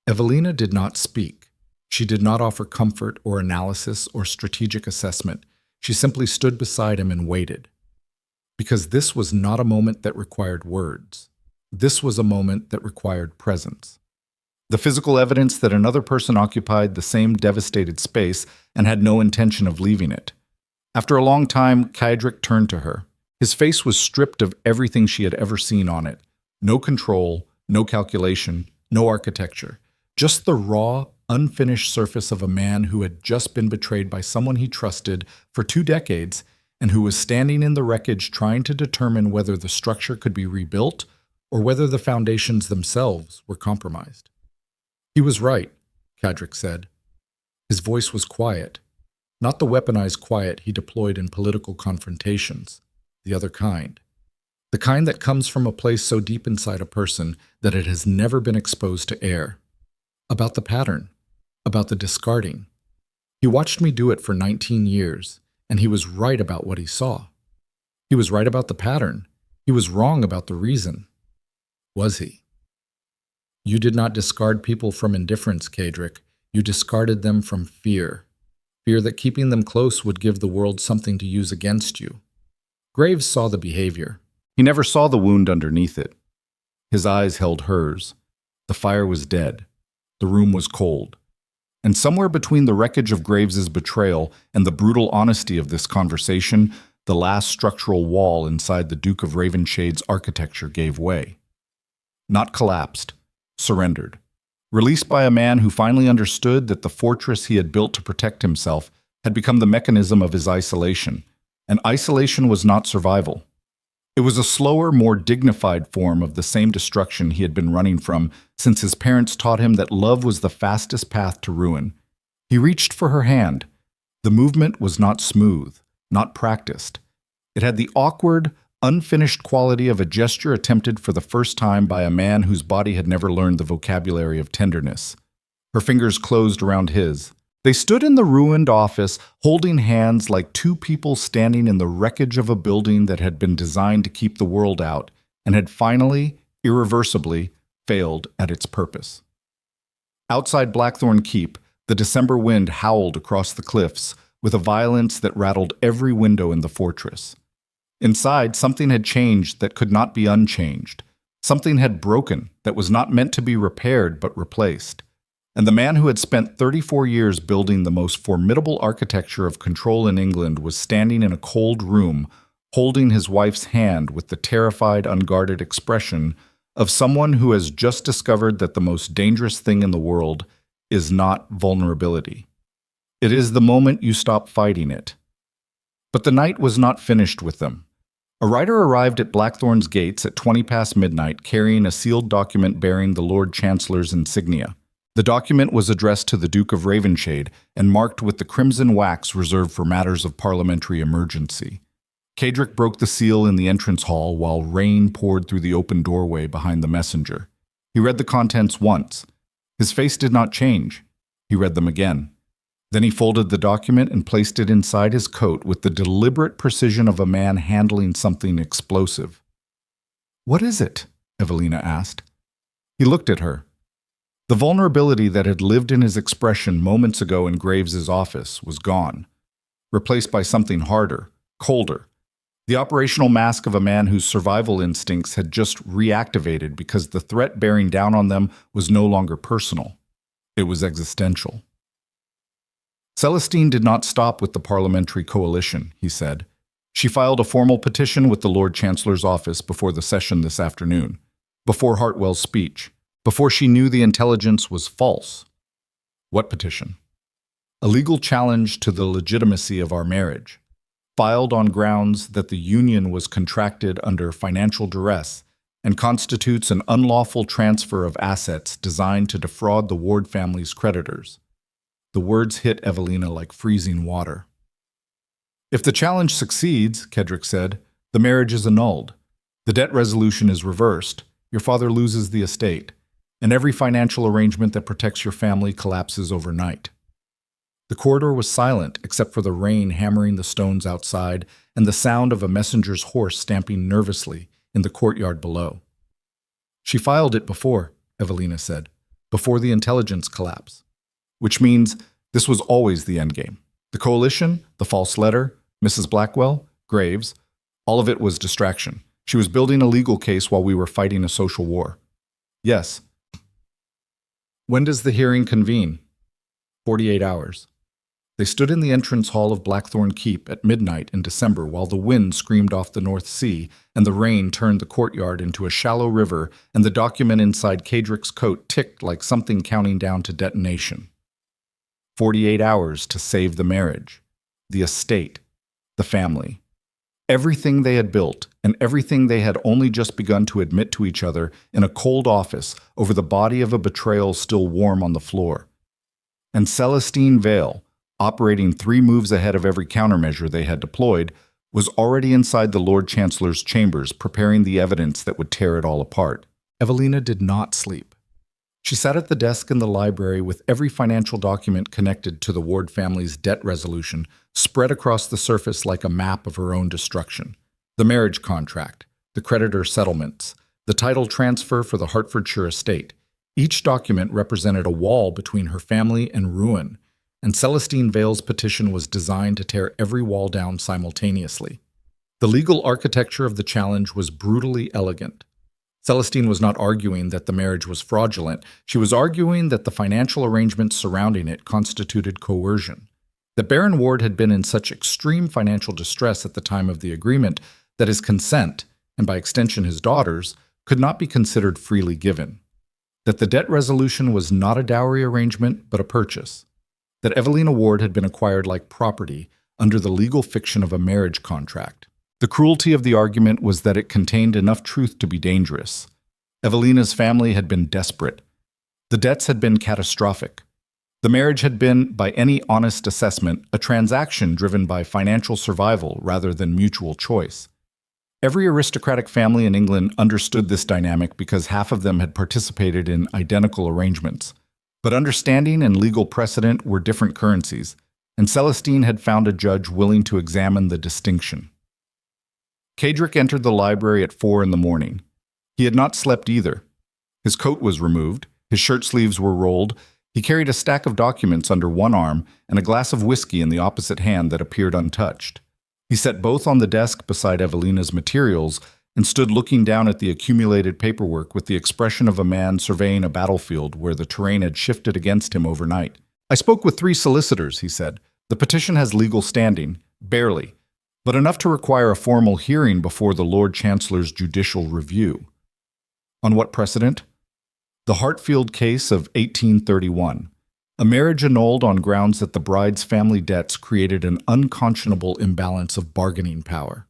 Evelina did not speak. She did not offer comfort or analysis or strategic assessment. She simply stood beside him and waited. Because this was not a moment that required words. This was a moment that required presence. The physical evidence that another person occupied the same devastated space and had no intention of leaving it. After a long time, Kaedric turned to her. His face was stripped of everything she had ever seen on it. No control, no calculation, no architecture. Just the raw, unfinished surface of a man who had just been betrayed by someone he trusted for 2 decades and who was standing in the wreckage trying to determine whether the structure could be rebuilt or whether the foundations themselves were compromised. He was right, Kaedric said. His voice was quiet, not the weaponized quiet he deployed in political confrontations, the other kind. The kind that comes from a place so deep inside a person that it has never been exposed to air. About the pattern, about the discarding. He watched me do it for 19 years, and he was right about what he saw. He was right about the pattern. He was wrong about the reason. Was he? You did not discard people from indifference, Kaedric. You discarded them from fear. Fear that keeping them close would give the world something to use against you. Graves saw the behavior. He never saw the wound underneath it. His eyes held hers. The fire was dead. The room was cold. And somewhere between the wreckage of Graves's betrayal and the brutal honesty of this conversation, the last structural wall inside the Duke of Ravenshade's architecture gave way. Not collapsed, surrendered. Released by a man who finally understood that the fortress he had built to protect himself had become the mechanism of his isolation. And isolation was not survival. It was a slower, more dignified form of the same destruction he had been running from since his parents taught him that love was the fastest path to ruin. He reached for her hand. The movement was not smooth, not practiced. It had the awkward, unfinished quality of a gesture attempted for the first time by a man whose body had never learned the vocabulary of tenderness. Her fingers closed around his. They stood in the ruined office, holding hands like two people standing in the wreckage of a building that had been designed to keep the world out and had finally, irreversibly, failed at its purpose. Outside Blackthorne Keep, the December wind howled across the cliffs with a violence that rattled every window in the fortress. Inside, something had changed that could not be unchanged. Something had broken that was not meant to be repaired but replaced. And the man who had spent 34 years building the most formidable architecture of control in England was standing in a cold room, holding his wife's hand with the terrified, unguarded expression of someone who has just discovered that the most dangerous thing in the world is not vulnerability. It is the moment you stop fighting it. But the night was not finished with them. A rider arrived at Blackthorne's gates at 20 past midnight carrying a sealed document bearing the Lord Chancellor's insignia. The document was addressed to the Duke of Ravenshade and marked with the crimson wax reserved for matters of parliamentary emergency. Kaedric broke the seal in the entrance hall while rain poured through the open doorway behind the messenger. He read the contents once. His face did not change. He read them again. Then he folded the document and placed it inside his coat with the deliberate precision of a man handling something explosive. "What is it?" Evelina asked. He looked at her. The vulnerability that had lived in his expression moments ago in Graves's office was gone, replaced by something harder, colder. The operational mask of a man whose survival instincts had just reactivated because the threat bearing down on them was no longer personal. It was existential. Celestine did not stop with the parliamentary coalition, he said. She filed a formal petition with the Lord Chancellor's office before the session this afternoon, before Hartwell's speech, before she knew the intelligence was false. What petition? A legal challenge to the legitimacy of our marriage, filed on grounds that the union was contracted under financial duress and constitutes an unlawful transfer of assets designed to defraud the Ward family's creditors. The words hit Evelina like freezing water. If the challenge succeeds, Kaedric said, the marriage is annulled. The debt resolution is reversed. Your father loses the estate, and every financial arrangement that protects your family collapses overnight. The corridor was silent except for the rain hammering the stones outside and the sound of a messenger's horse stamping nervously in the courtyard below. "She filed it before," Evelina said, "before the intelligence collapse." Which means this was always the endgame. The coalition, the false letter, Mrs. Blackwell, Graves, all of it was distraction. She was building a legal case while we were fighting a social war. Yes. When does the hearing convene? 48 hours. They stood in the entrance hall of Blackthorne Keep at midnight in December while the wind screamed off the North Sea and the rain turned the courtyard into a shallow river and the document inside Cadrick's coat ticked like something counting down to detonation. 48 hours to save the marriage, the estate, the family. Everything they had built and everything they had only just begun to admit to each other in a cold office over the body of a betrayal still warm on the floor. And Celestine Vale, operating 3 moves ahead of every countermeasure they had deployed, was already inside the Lord Chancellor's chambers preparing the evidence that would tear it all apart. Evelina did not sleep. She sat at the desk in the library with every financial document connected to the Ward family's debt resolution spread across the surface like a map of her own destruction. The marriage contract, the creditor settlements, the title transfer for the Hertfordshire estate. Each document represented a wall between her family and ruin, and Celestine Vale's petition was designed to tear every wall down simultaneously. The legal architecture of the challenge was brutally elegant. Celestine was not arguing that the marriage was fraudulent. She was arguing that the financial arrangements surrounding it constituted coercion. That Baron Ward had been in such extreme financial distress at the time of the agreement that his consent, and by extension his daughter's, could not be considered freely given. That the debt resolution was not a dowry arrangement but a purchase. That Evelina Ward had been acquired like property under the legal fiction of a marriage contract. The cruelty of the argument was that it contained enough truth to be dangerous. Evelina's family had been desperate. The debts had been catastrophic. The marriage had been, by any honest assessment, a transaction driven by financial survival rather than mutual choice. Every aristocratic family in England understood this dynamic because half of them had participated in identical arrangements. But understanding and legal precedent were different currencies, and Celestine had found a judge willing to examine the distinction. Cadrick entered the library at 4 a.m. He had not slept either. His coat was removed, his shirt sleeves were rolled, he carried a stack of documents under one arm and a glass of whiskey in the opposite hand that appeared untouched. He set both on the desk beside Evelina's materials and stood looking down at the accumulated paperwork with the expression of a man surveying a battlefield where the terrain had shifted against him overnight. "I spoke with 3 solicitors," he said. "The petition has legal standing, barely, but enough to require a formal hearing before the Lord Chancellor's judicial review." On what precedent? The Hartfield case of 1831. A marriage annulled on grounds that the bride's family debts created an unconscionable imbalance of bargaining power.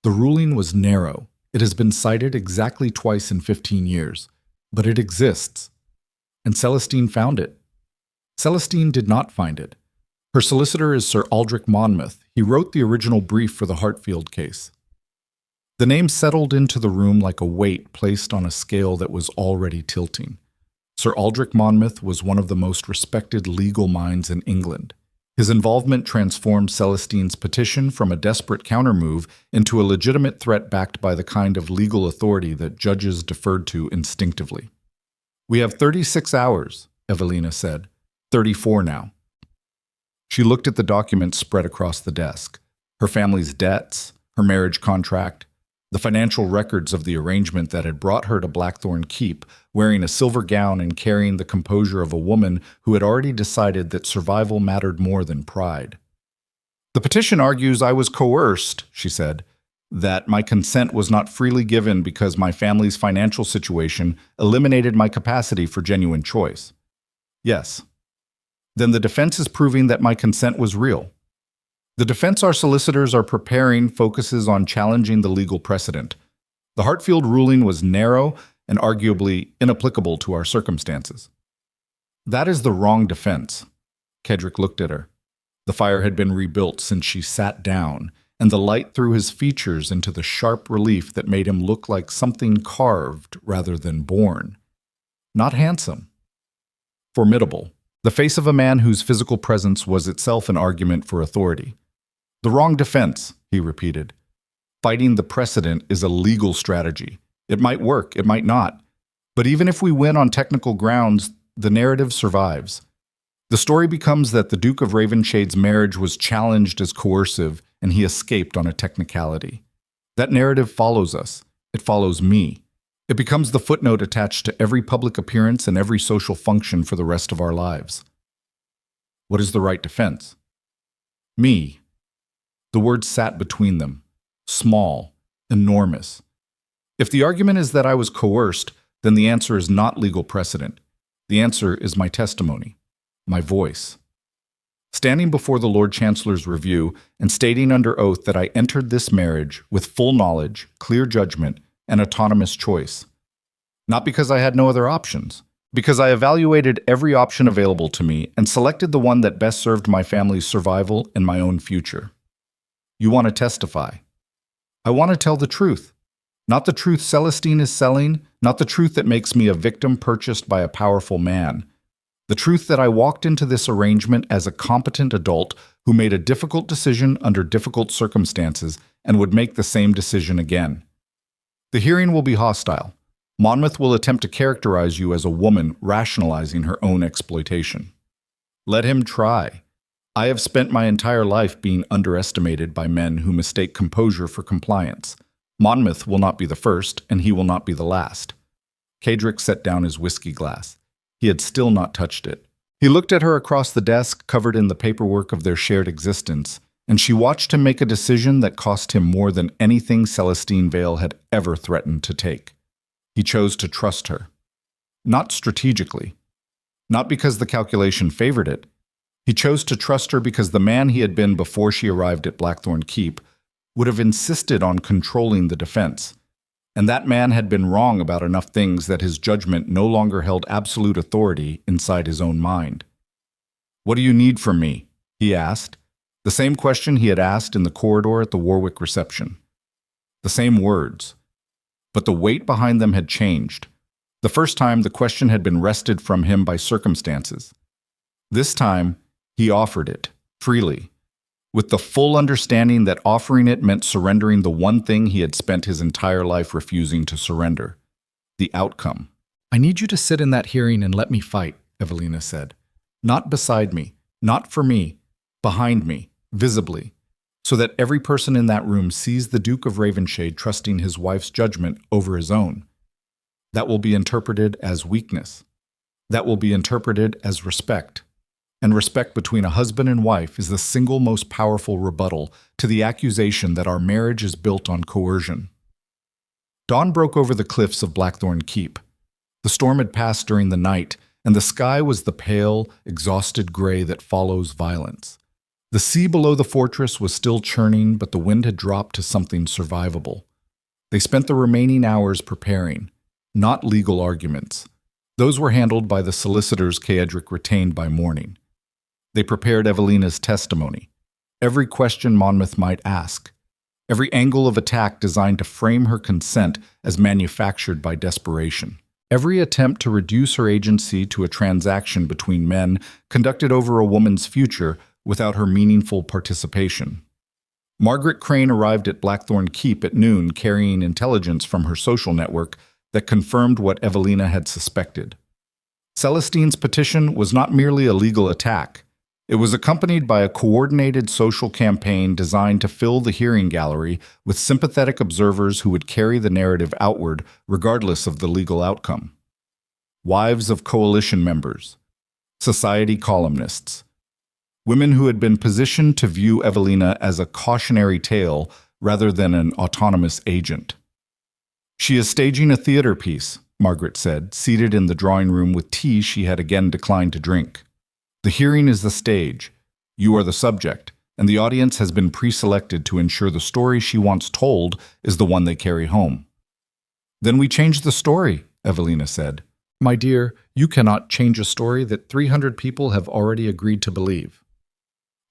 The ruling was narrow. It has been cited exactly twice in 15 years, but it exists. And Celestine found it. Celestine did not find it. Her solicitor is Sir Aldrich Monmouth. He wrote the original brief for the Hartfield case. The name settled into the room like a weight placed on a scale that was already tilting. Sir Aldrich Monmouth was one of the most respected legal minds in England. His involvement transformed Celestine's petition from a desperate countermove into a legitimate threat backed by the kind of legal authority that judges deferred to instinctively. "We have 36 hours, Evelina said. 34 now. She looked at the documents spread across the desk. Her family's debts, her marriage contract, the financial records of the arrangement that had brought her to Blackthorne Keep, wearing a silver gown and carrying the composure of a woman who had already decided that survival mattered more than pride. "The petition argues I was coerced," she said, "that my consent was not freely given because my family's financial situation eliminated my capacity for genuine choice." "Yes." "Then the defense is proving that my consent was real." "The defense our solicitors are preparing focuses on challenging the legal precedent. The Hartfield ruling was narrow and arguably inapplicable to our circumstances." "That is the wrong defense." Kedrick looked at her. The fire had been rebuilt since she sat down, and the light threw his features into the sharp relief that made him look like something carved rather than born. Not handsome. Formidable. The face of a man whose physical presence was itself an argument for authority. The wrong defense, he repeated. Fighting the precedent is a legal strategy. It might work, it might not. But even if we win on technical grounds, the narrative survives. The story becomes that the Duke of Ravenshade's marriage was challenged as coercive and he escaped on a technicality. That narrative follows us. It follows me. It becomes the footnote attached to every public appearance and every social function for the rest of our lives. What is the right defense? Me. The word sat between them. Small. Enormous. If the argument is that I was coerced, then the answer is not legal precedent. The answer is my testimony. My voice. Standing before the Lord Chancellor's review and stating under oath that I entered this marriage with full knowledge, clear judgment, and autonomous choice. Not because I had no other options, because I evaluated every option available to me and selected the one that best served my family's survival and my own future. You want to testify. I want to tell the truth. Not the truth Celestine is selling, not the truth that makes me a victim purchased by a powerful man. The truth that I walked into this arrangement as a competent adult who made a difficult decision under difficult circumstances and would make the same decision again. The hearing will be hostile. Monmouth will attempt to characterize you as a woman rationalizing her own exploitation. Let him try. I have spent my entire life being underestimated by men who mistake composure for compliance. Monmouth will not be the first, and he will not be the last. Cadric set down his whiskey glass. He had still not touched it. He looked at her across the desk, covered in the paperwork of their shared existence, and she watched him make a decision that cost him more than anything Celestine Vale had ever threatened to take. He chose to trust her. Not strategically. Not because the calculation favored it. He chose to trust her because the man he had been before she arrived at Blackthorne Keep would have insisted on controlling the defense. And that man had been wrong about enough things that his judgment no longer held absolute authority inside his own mind. "What do you need from me?" he asked. The same question he had asked in the corridor at the Warwick reception. The same words. But the weight behind them had changed. The first time, the question had been wrested from him by circumstances. This time, he offered it, freely, with the full understanding that offering it meant surrendering the one thing he had spent his entire life refusing to surrender: the outcome. "I need you to sit in that hearing and let me fight," Evelina said. "Not beside me, not for me, behind me, visibly, so that every person in that room sees the Duke of Ravenshade trusting his wife's judgment over his own. That will be interpreted as weakness. That will be interpreted as respect. And respect between a husband and wife is the single most powerful rebuttal to the accusation that our marriage is built on coercion." Dawn broke over the cliffs of Blackthorne Keep. The storm had passed during the night, and the sky was the pale, exhausted gray that follows violence. The sea below the fortress was still churning, but the wind had dropped to something survivable. They spent the remaining hours preparing, not legal arguments. Those were handled by the solicitors Cadric retained by morning. They prepared Evelina's testimony, every question Monmouth might ask, every angle of attack designed to frame her consent as manufactured by desperation, every attempt to reduce her agency to a transaction between men conducted over a woman's future without her meaningful participation. Margaret Crane arrived at Blackthorne Keep at noon carrying intelligence from her social network that confirmed what Evelina had suspected. Celestine's petition was not merely a legal attack. It was accompanied by a coordinated social campaign designed to fill the hearing gallery with sympathetic observers who would carry the narrative outward regardless of the legal outcome. Wives of coalition members, society columnists, women who had been positioned to view Evelina as a cautionary tale rather than an autonomous agent. "She is staging a theater piece," Margaret said, seated in the drawing room with tea she had again declined to drink. "The hearing is the stage. You are the subject, and the audience has been pre-selected to ensure the story she wants told is the one they carry home." "Then we change the story," Evelina said. "My dear, you cannot change a story that 300 people have already agreed to believe."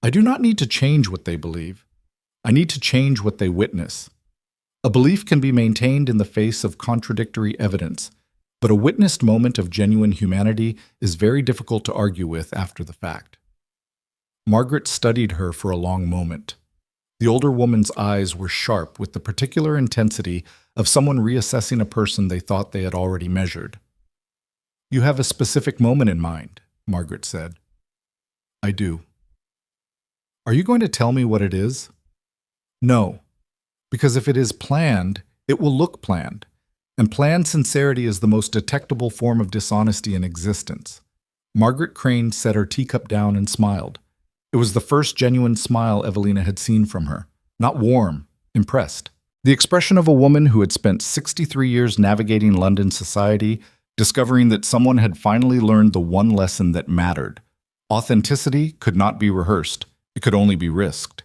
"I do not need to change what they believe. I need to change what they witness. A belief can be maintained in the face of contradictory evidence, but a witnessed moment of genuine humanity is very difficult to argue with after the fact. Margaret studied her for a long moment. The older woman's eyes were sharp with the particular intensity of someone reassessing a person they thought they had already measured. "You have a specific moment in mind," Margaret said. "I do." "Are you going to tell me what it is?" "No, because if it is planned, it will look planned, and planned sincerity is the most detectable form of dishonesty in existence." Margaret Crane set her teacup down and smiled. It was the first genuine smile Evelina had seen from her. Not warm, impressed. The expression of a woman who had spent 63 years navigating London society, discovering that someone had finally learned the one lesson that mattered. Authenticity could not be rehearsed. It could only be risked.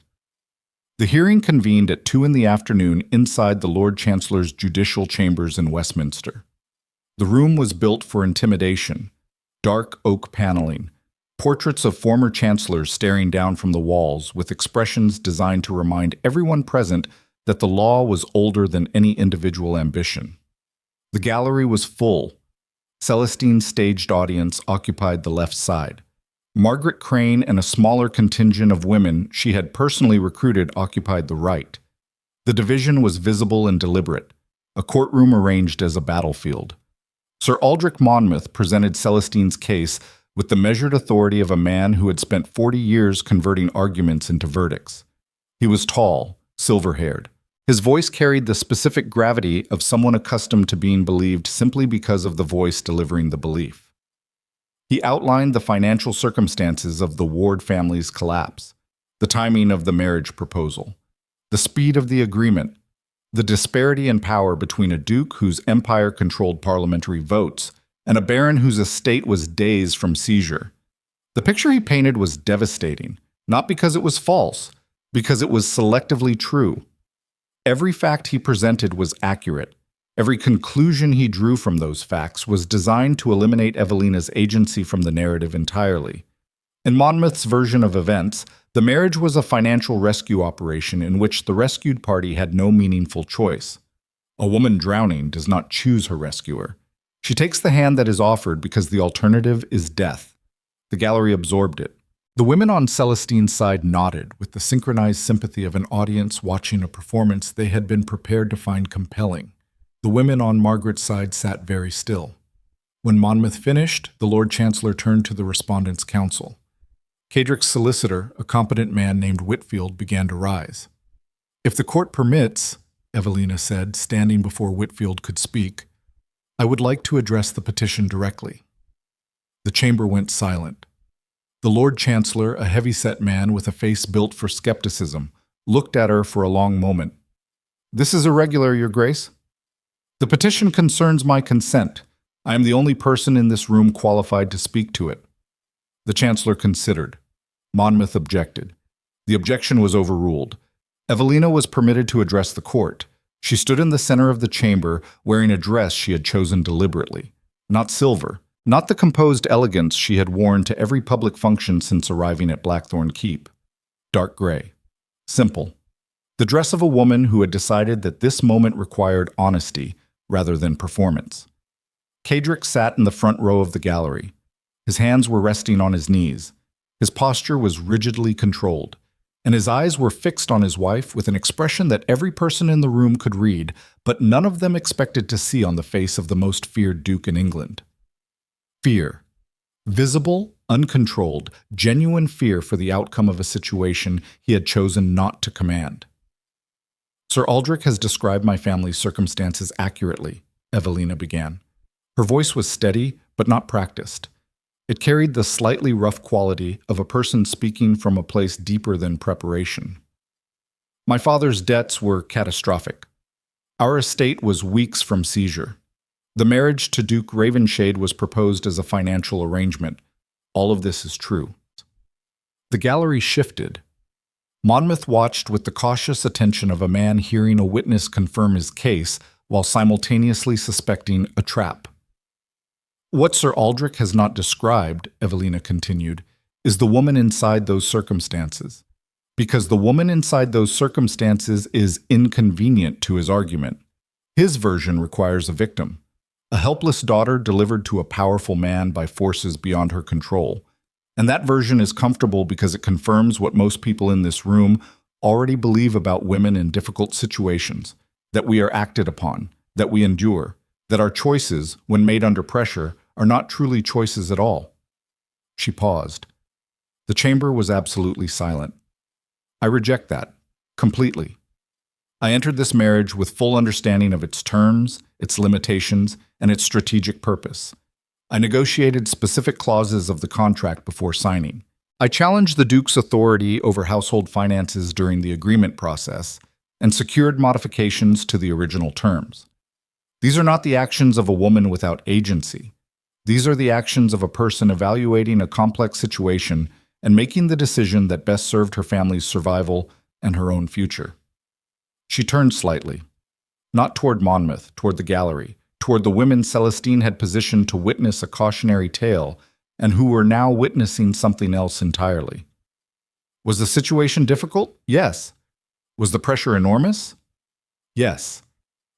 The hearing convened at 2 in the afternoon inside the Lord Chancellor's judicial chambers in Westminster. The room was built for intimidation. Dark oak paneling, portraits of former chancellors staring down from the walls with expressions designed to remind everyone present that the law was older than any individual ambition. The gallery was full. Celestine's staged audience occupied the left side. Margaret Crane and a smaller contingent of women she had personally recruited occupied the right. The division was visible and deliberate, a courtroom arranged as a battlefield. Sir Aldrich Monmouth presented Celestine's case with the measured authority of a man who had spent 40 years converting arguments into verdicts. He was tall, silver-haired. His voice carried the specific gravity of someone accustomed to being believed simply because of the voice delivering the belief. He outlined the financial circumstances of the Ward family's collapse, the timing of the marriage proposal, the speed of the agreement, the disparity in power between a duke whose empire controlled parliamentary votes and a baron whose estate was days from seizure. The picture he painted was devastating, not because it was false, because it was selectively true. Every fact he presented was accurate. Every conclusion he drew from those facts was designed to eliminate Evelina's agency from the narrative entirely. In Monmouth's version of events, the marriage was a financial rescue operation in which the rescued party had no meaningful choice. A woman drowning does not choose her rescuer. She takes the hand that is offered because the alternative is death. The gallery absorbed it. The women on Celestine's side nodded with the synchronized sympathy of an audience watching a performance they had been prepared to find compelling. The women on Margaret's side sat very still. When Monmouth finished, the Lord Chancellor turned to the respondents' counsel. Cadrick's solicitor, a competent man named Whitfield, began to rise. "If the court permits," Evelina said, standing before Whitfield could speak, "I would like to address the petition directly." The chamber went silent. The Lord Chancellor, a heavy-set man with a face built for skepticism, looked at her for a long moment. "This is irregular, Your Grace." "The petition concerns my consent. I am the only person in this room qualified to speak to it." The Chancellor considered. Monmouth objected. The objection was overruled. Evelina was permitted to address the court. She stood in the center of the chamber, wearing a dress she had chosen deliberately. Not silver, not the composed elegance she had worn to every public function since arriving at Blackthorne Keep. Dark gray. Simple. The dress of a woman who had decided that this moment required honesty rather than performance. Cadrick sat in the front row of the gallery. His hands were resting on his knees. His posture was rigidly controlled, and his eyes were fixed on his wife with an expression that every person in the room could read, but none of them expected to see on the face of the most feared duke in England. Fear. Visible, uncontrolled, genuine fear for the outcome of a situation he had chosen not to command. "Sir Aldrich has described my family's circumstances accurately," Evelina began. Her voice was steady, but not practiced. It carried the slightly rough quality of a person speaking from a place deeper than preparation. "My father's debts were catastrophic. Our estate was weeks from seizure. The marriage to Duke Ravenshade was proposed as a financial arrangement. All of this is true." The gallery shifted. Monmouth watched with the cautious attention of a man hearing a witness confirm his case while simultaneously suspecting a trap. "What Sir Aldrich has not described," Evelina continued, "is the woman inside those circumstances. Because the woman inside those circumstances is inconvenient to his argument. His version requires a victim. A helpless daughter delivered to a powerful man by forces beyond her control. And that version is comfortable because it confirms what most people in this room already believe about women in difficult situations, that we are acted upon, that we endure, that our choices, when made under pressure, are not truly choices at all. She paused. The chamber was absolutely silent. I reject that, completely. I entered this marriage with full understanding of its terms, its limitations, and its strategic purpose. I negotiated specific clauses of the contract before signing. I challenged the Duke's authority over household finances during the agreement process and secured modifications to the original terms. These are not the actions of a woman without agency. These are the actions of a person evaluating a complex situation and making the decision that best served her family's survival and her own future. She turned slightly, not toward Monmouth, toward the gallery, toward the women Celestine had positioned to witness a cautionary tale and who were now witnessing something else entirely. Was the situation difficult? Yes. Was the pressure enormous? Yes.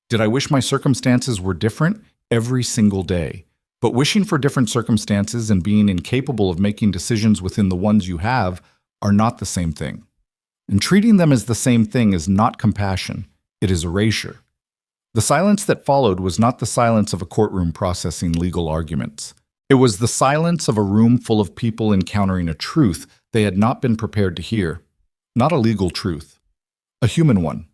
Did I wish my circumstances were different? Every single day. But wishing for different circumstances and being incapable of making decisions within the ones you have are not the same thing. And treating them as the same thing is not compassion, it is erasure. The silence that followed was not the silence of a courtroom processing legal arguments. It was the silence of a room full of people encountering a truth they had not been prepared to hear. Not a legal truth, a human one.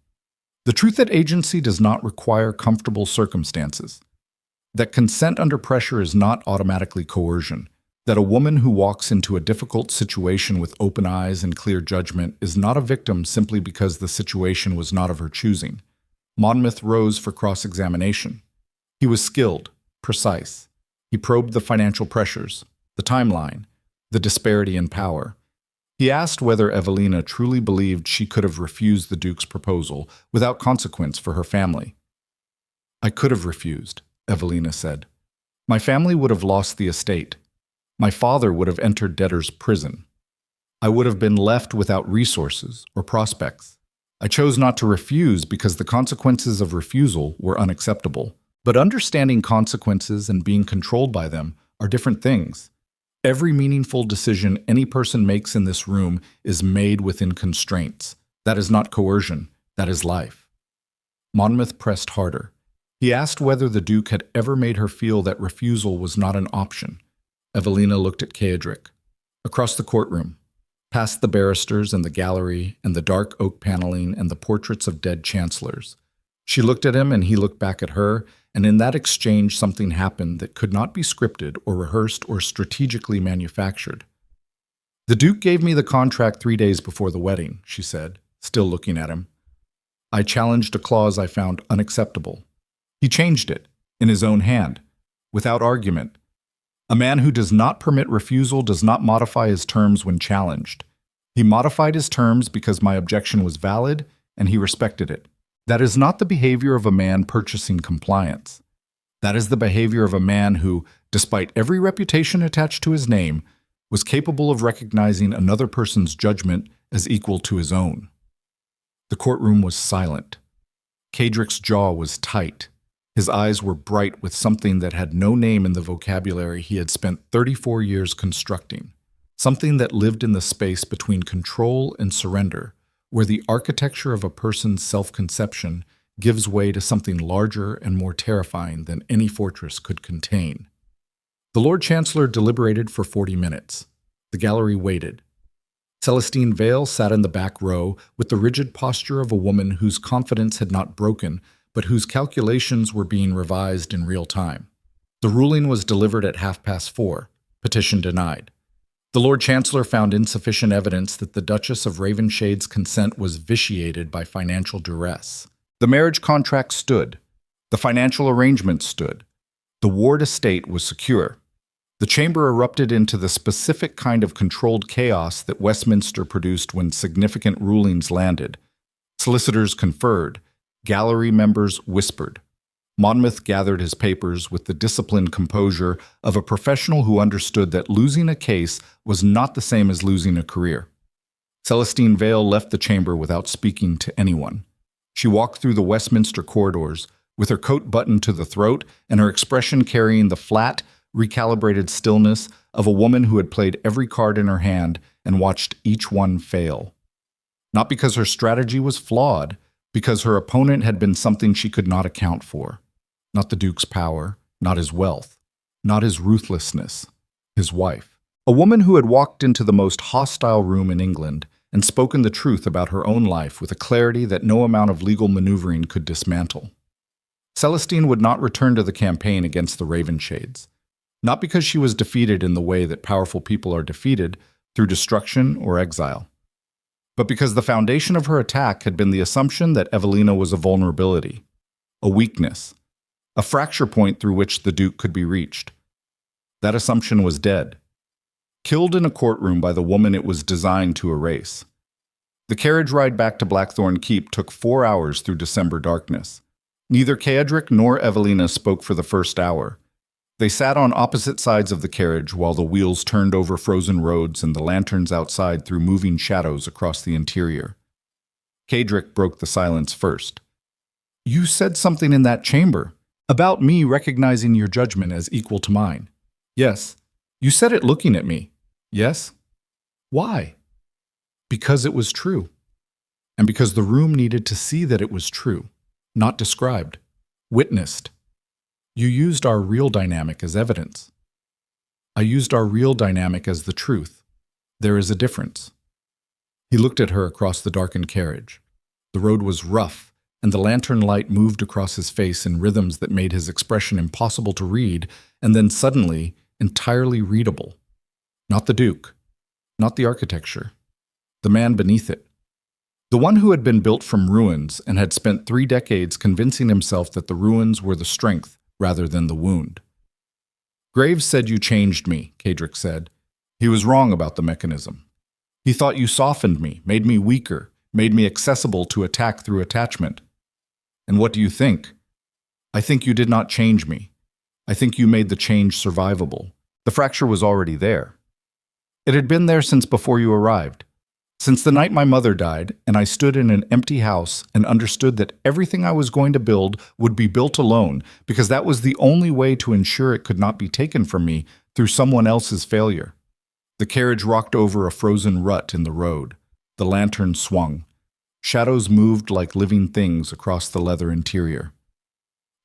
The truth that agency does not require comfortable circumstances. That consent under pressure is not automatically coercion. That a woman who walks into a difficult situation with open eyes and clear judgment is not a victim simply because the situation was not of her choosing. Monmouth rose for cross-examination. He was skilled, precise. He probed the financial pressures, the timeline, the disparity in power. He asked whether Evelina truly believed she could have refused the Duke's proposal without consequence for her family. I could have refused, Evelina said. My family would have lost the estate. My father would have entered debtor's prison. I would have been left without resources or prospects. I chose not to refuse because the consequences of refusal were unacceptable. But understanding consequences and being controlled by them are different things. Every meaningful decision any person makes in this room is made within constraints. That is not coercion, that is life. Monmouth pressed harder. He asked whether the Duke had ever made her feel that refusal was not an option. Evelina looked at Keodric. Across the courtroom, past the barristers and the gallery and the dark oak paneling and the portraits of dead chancellors. She looked at him and he looked back at her, and in that exchange something happened that could not be scripted or rehearsed or strategically manufactured. The Duke gave me the contract 3 days before the wedding, she said, still looking at him. I challenged a clause I found unacceptable. He changed it, in his own hand, without argument. A man who does not permit refusal does not modify his terms when challenged. He modified his terms because my objection was valid, and he respected it. That is not the behavior of a man purchasing compliance. That is the behavior of a man who, despite every reputation attached to his name, was capable of recognizing another person's judgment as equal to his own. The courtroom was silent. Keodric's jaw was tight. His eyes were bright with something that had no name in the vocabulary he had spent 34 years constructing, something that lived in the space between control and surrender, where the architecture of a person's self-conception gives way to something larger and more terrifying than any fortress could contain. The Lord Chancellor deliberated for 40 minutes. The gallery waited. Celestine Vale sat in the back row with the rigid posture of a woman whose confidence had not broken, but whose calculations were being revised in real time. The ruling was delivered at 4:30. Petition denied. The Lord Chancellor found insufficient evidence that the Duchess of Ravenshade's consent was vitiated by financial duress. The marriage contract stood. The financial arrangements stood. The Ward estate was secure. The chamber erupted into the specific kind of controlled chaos that Westminster produced when significant rulings landed. Solicitors conferred. Gallery members whispered. Monmouth gathered his papers with the disciplined composure of a professional who understood that losing a case was not the same as losing a career. Celestine Vale left the chamber without speaking to anyone. She walked through the Westminster corridors, with her coat buttoned to the throat and her expression carrying the flat, recalibrated stillness of a woman who had played every card in her hand and watched each one fail. Not because her strategy was flawed, because her opponent had been something she could not account for. Not the Duke's power, not his wealth, not his ruthlessness, his wife. A woman who had walked into the most hostile room in England and spoken the truth about her own life with a clarity that no amount of legal maneuvering could dismantle. Celestine would not return to the campaign against the Ravenshades, not because she was defeated in the way that powerful people are defeated, through destruction or exile, but because the foundation of her attack had been the assumption that Evelina was a vulnerability, a weakness, a fracture point through which the Duke could be reached. That assumption was dead, killed in a courtroom by the woman it was designed to erase. The carriage ride back to Blackthorne Keep took 4 hours through December darkness. Neither Ceadric nor Evelina spoke for the first hour. They sat on opposite sides of the carriage while the wheels turned over frozen roads and the lanterns outside threw moving shadows across the interior. Ceadric broke the silence first. "You said something in that chamber about me recognizing your judgment as equal to mine." "Yes." "You said it looking at me." "Yes." "Why?" "Because it was true. And because the room needed to see that it was true, not described, witnessed. You used our real dynamic as evidence. I used our real dynamic as the truth. There is a difference." He looked at her across the darkened carriage. The road was rough, and the lantern light moved across his face in rhythms that made his expression impossible to read, and then suddenly entirely readable. Not the Duke, not the architecture, the man beneath it. The one who had been built from ruins and had spent 3 decades convincing himself that the ruins were the strength rather than the wound. "Graves said you changed me," Ceadric said. "He was wrong about the mechanism. He thought you softened me, made me weaker, made me accessible to attack through attachment. And what do you think? I think you did not change me. I think you made the change survivable. The fracture was already there. It had been there since before you arrived. Since the night my mother died, and I stood in an empty house and understood that everything I was going to build would be built alone, because that was the only way to ensure it could not be taken from me through someone else's failure." The carriage rocked over a frozen rut in the road. The lantern swung. Shadows moved like living things across the leather interior.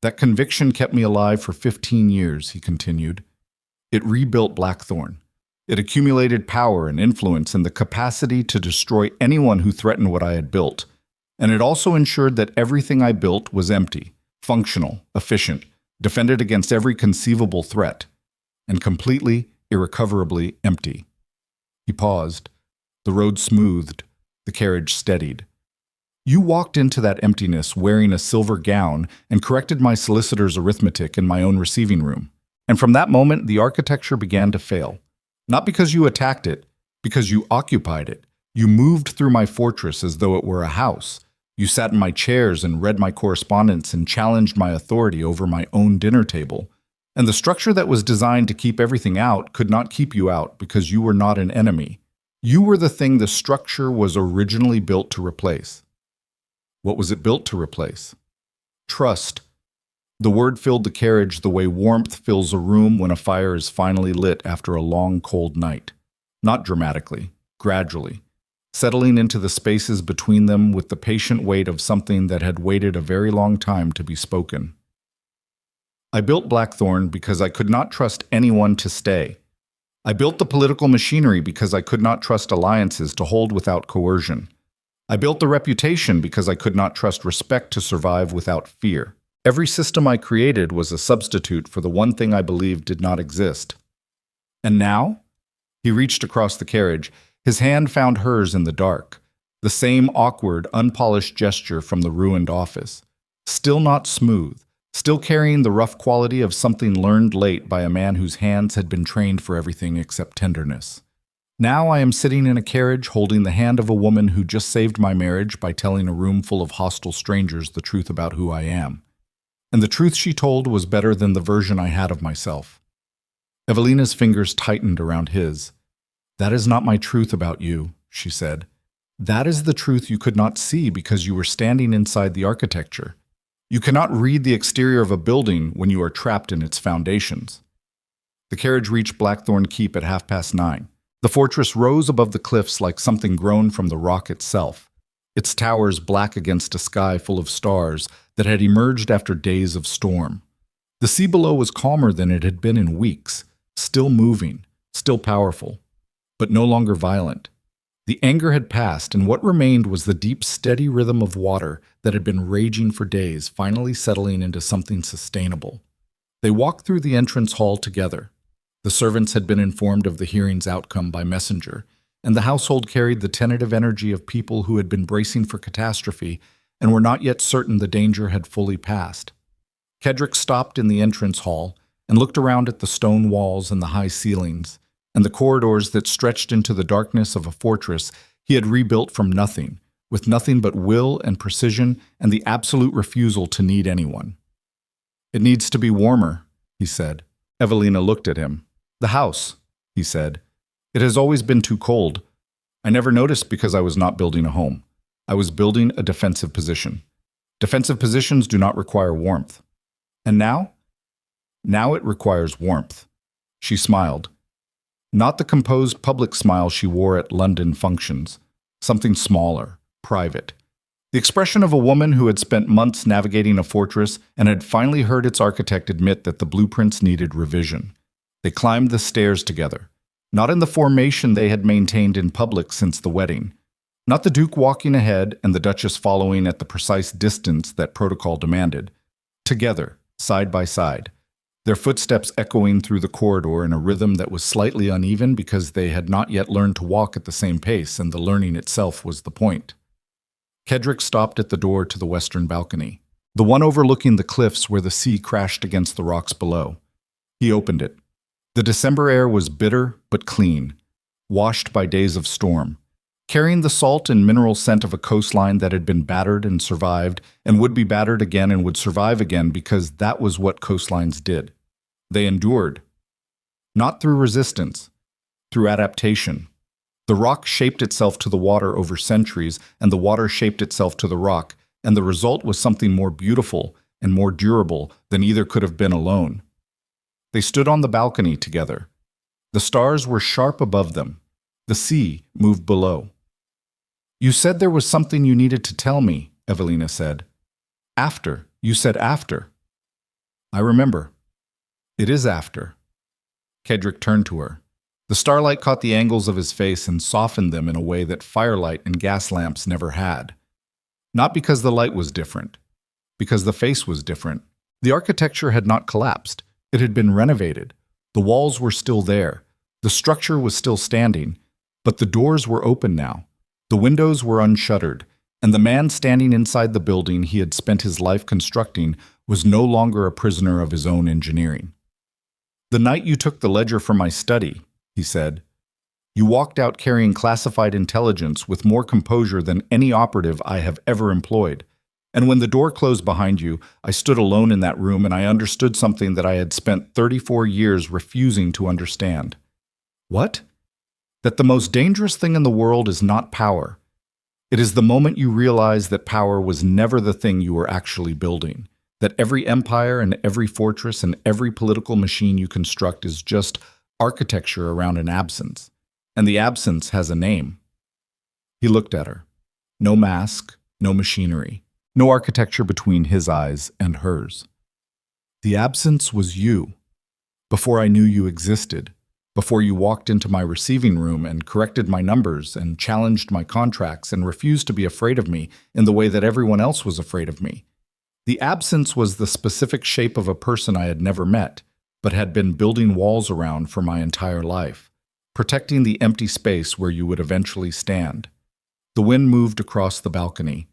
"That conviction kept me alive for 15 years, he continued. "It rebuilt Blackthorne. It accumulated power and influence and the capacity to destroy anyone who threatened what I had built. And it also ensured that everything I built was empty, functional, efficient, defended against every conceivable threat, and completely, irrecoverably empty." He paused. The road smoothed. The carriage steadied. "You walked into that emptiness wearing a silver gown and corrected my solicitor's arithmetic in my own receiving room. And from that moment, the architecture began to fail. Not because you attacked it, because you occupied it. You moved through my fortress as though it were a house. You sat in my chairs and read my correspondence and challenged my authority over my own dinner table. And the structure that was designed to keep everything out could not keep you out because you were not an enemy. You were the thing the structure was originally built to replace." What was it built to replace? Trust. The word filled the carriage the way warmth fills a room when a fire is finally lit after a long, cold night. Not dramatically, gradually, settling into the spaces between them with the patient weight of something that had waited a very long time to be spoken. "I built Blackthorne because I could not trust anyone to stay. I built the political machinery because I could not trust alliances to hold without coercion. I built the reputation because I could not trust respect to survive without fear. Every system I created was a substitute for the one thing I believed did not exist. And now?" He reached across the carriage. His hand found hers in the dark. The same awkward, unpolished gesture from the ruined office. Still not smooth. Still carrying the rough quality of something learned late by a man whose hands had been trained for everything except tenderness. "Now I am sitting in a carriage holding the hand of a woman who just saved my marriage by telling a room full of hostile strangers the truth about who I am. And the truth she told was better than the version I had of myself." Evelina's fingers tightened around his. "That is not my truth about you," she said. "That is the truth you could not see because you were standing inside the architecture. You cannot read the exterior of a building when you are trapped in its foundations. The carriage reached Blackthorne Keep at 9:30. The fortress rose above the cliffs like something grown from the rock itself, its towers black against a sky full of stars that had emerged after days of storm. The sea below was calmer than it had been in weeks, still moving, still powerful, but no longer violent. The anger had passed, and what remained was the deep, steady rhythm of water that had been raging for days, finally settling into something sustainable. They walked through the entrance hall together. The servants had been informed of the hearing's outcome by messenger, and the household carried the tentative energy of people who had been bracing for catastrophe and were not yet certain the danger had fully passed. Kedrick stopped in the entrance hall and looked around at the stone walls and the high ceilings, and the corridors that stretched into the darkness of a fortress he had rebuilt from nothing, with nothing but will and precision and the absolute refusal to need anyone. "It needs to be warmer," he said. Evelina looked at him. "The house," he said. "It has always been too cold. I never noticed because I was not building a home. I was building a defensive position. Defensive positions do not require warmth. And now? Now it requires warmth." She smiled. Not the composed public smile she wore at London functions. Something smaller, private. The expression of a woman who had spent months navigating a fortress and had finally heard its architect admit that the blueprints needed revision. They climbed the stairs together, not in the formation they had maintained in public since the wedding, not the Duke walking ahead and the Duchess following at the precise distance that protocol demanded. Together, side by side, their footsteps echoing through the corridor in a rhythm that was slightly uneven because they had not yet learned to walk at the same pace, and the learning itself was the point. Kedrick stopped at the door to the western balcony, the one overlooking the cliffs where the sea crashed against the rocks below. He opened it. The December air was bitter but clean, washed by days of storm, carrying the salt and mineral scent of a coastline that had been battered and survived, and would be battered again and would survive again because that was what coastlines did. They endured. Not through resistance, through adaptation. The rock shaped itself to the water over centuries, and the water shaped itself to the rock, and the result was something more beautiful and more durable than either could have been alone. They stood on the balcony together. The stars were sharp above them. The sea moved below. "You said there was something you needed to tell me," Evelina said. "After. You said after." "I remember. It is after." Kedrick turned to her. The starlight caught the angles of his face and softened them in a way that firelight and gas lamps never had. Not because the light was different, because the face was different. The architecture had not collapsed. It had been renovated. The walls were still there. The structure was still standing, but the doors were open now. The windows were unshuttered, and the man standing inside the building he had spent his life constructing was no longer a prisoner of his own engineering. "The night you took the ledger from my study," he said, "you walked out carrying classified intelligence with more composure than any operative I have ever employed. And when the door closed behind you, I stood alone in that room and I understood something that I had spent 34 years refusing to understand." "What?" "That the most dangerous thing in the world is not power. It is the moment you realize that power was never the thing you were actually building, that every empire and every fortress and every political machine you construct is just architecture around an absence, and the absence has a name." He looked at her. No mask, no machinery, no architecture between his eyes and hers. "The absence was you. Before I knew you existed, before you walked into my receiving room and corrected my numbers and challenged my contracts and refused to be afraid of me in the way that everyone else was afraid of me. The absence was the specific shape of a person I had never met, but had been building walls around for my entire life, protecting the empty space where you would eventually stand." The wind moved across the balcony.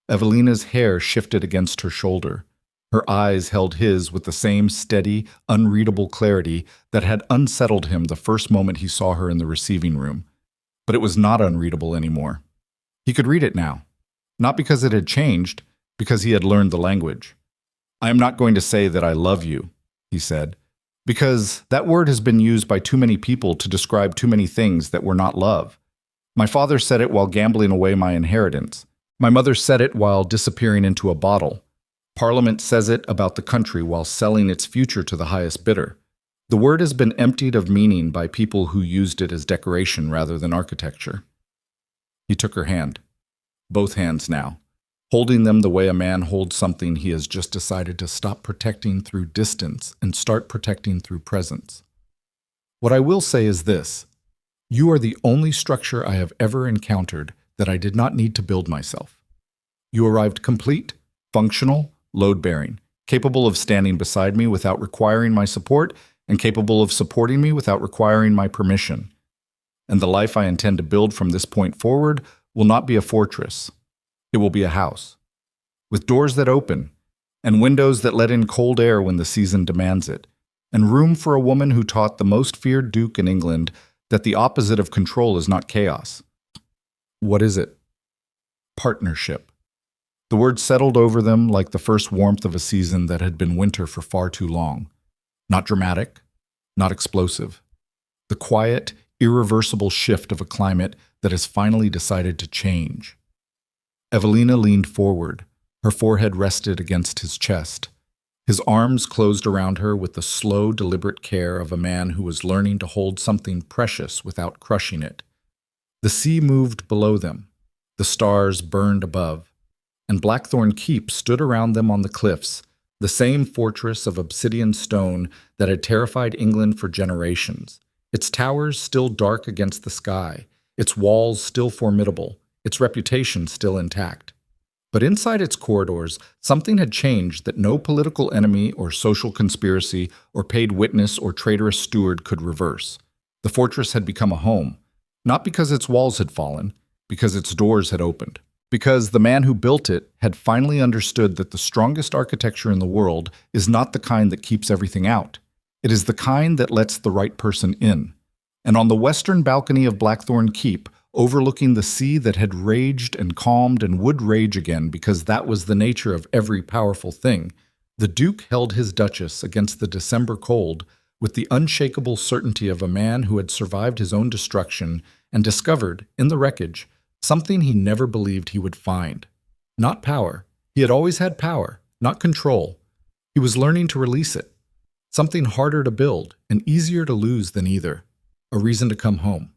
Evelina's hair shifted against her shoulder. Her eyes held his with the same steady, unreadable clarity that had unsettled him the first moment he saw her in the receiving room. But it was not unreadable anymore. He could read it now. Not because it had changed, because he had learned the language. "I am not going to say that I love you," he said, "because that word has been used by too many people to describe too many things that were not love. My father said it while gambling away my inheritance. My mother said it while disappearing into a bottle. Parliament says it about the country while selling its future to the highest bidder. The word has been emptied of meaning by people who used it as decoration rather than architecture. He took her hand, both hands now, holding them the way a man holds something he has just decided to stop protecting through distance and start protecting through presence. What I will say is this: you are the only structure I have ever encountered that I did not need to build myself. You arrived complete, functional, load-bearing, capable of standing beside me without requiring my support, and capable of supporting me without requiring my permission. And the life I intend to build from this point forward will not be a fortress. It will be a house, with doors that open, and windows that let in cold air when the season demands it, and room for a woman who taught the most feared duke in England that the opposite of control is not chaos. What is it? Partnership. The word settled over them like the first warmth of a season that had been winter for far too long. Not dramatic, not explosive. The quiet, irreversible shift of a climate that has finally decided to change. Evelina leaned forward, her forehead rested against his chest. His arms closed around her with the slow, deliberate care of a man who was learning to hold something precious without crushing it. The sea moved below them. The stars burned above. And Blackthorne Keep stood around them on the cliffs, the same fortress of obsidian stone that had terrified England for generations, its towers still dark against the sky, its walls still formidable, its reputation still intact. But inside its corridors, something had changed that no political enemy or social conspiracy or paid witness or traitorous steward could reverse. The fortress had become a home, not because its walls had fallen, because its doors had opened. Because the man who built it had finally understood that the strongest architecture in the world is not the kind that keeps everything out. It is the kind that lets the right person in. And on the western balcony of Blackthorne Keep, overlooking the sea that had raged and calmed and would rage again because that was the nature of every powerful thing, the Duke held his Duchess against the December cold with the unshakable certainty of a man who had survived his own destruction and discovered, in the wreckage, something he never believed he would find. Not power. He had always had power, not control. He was learning to release it. Something harder to build and easier to lose than either. A reason to come home.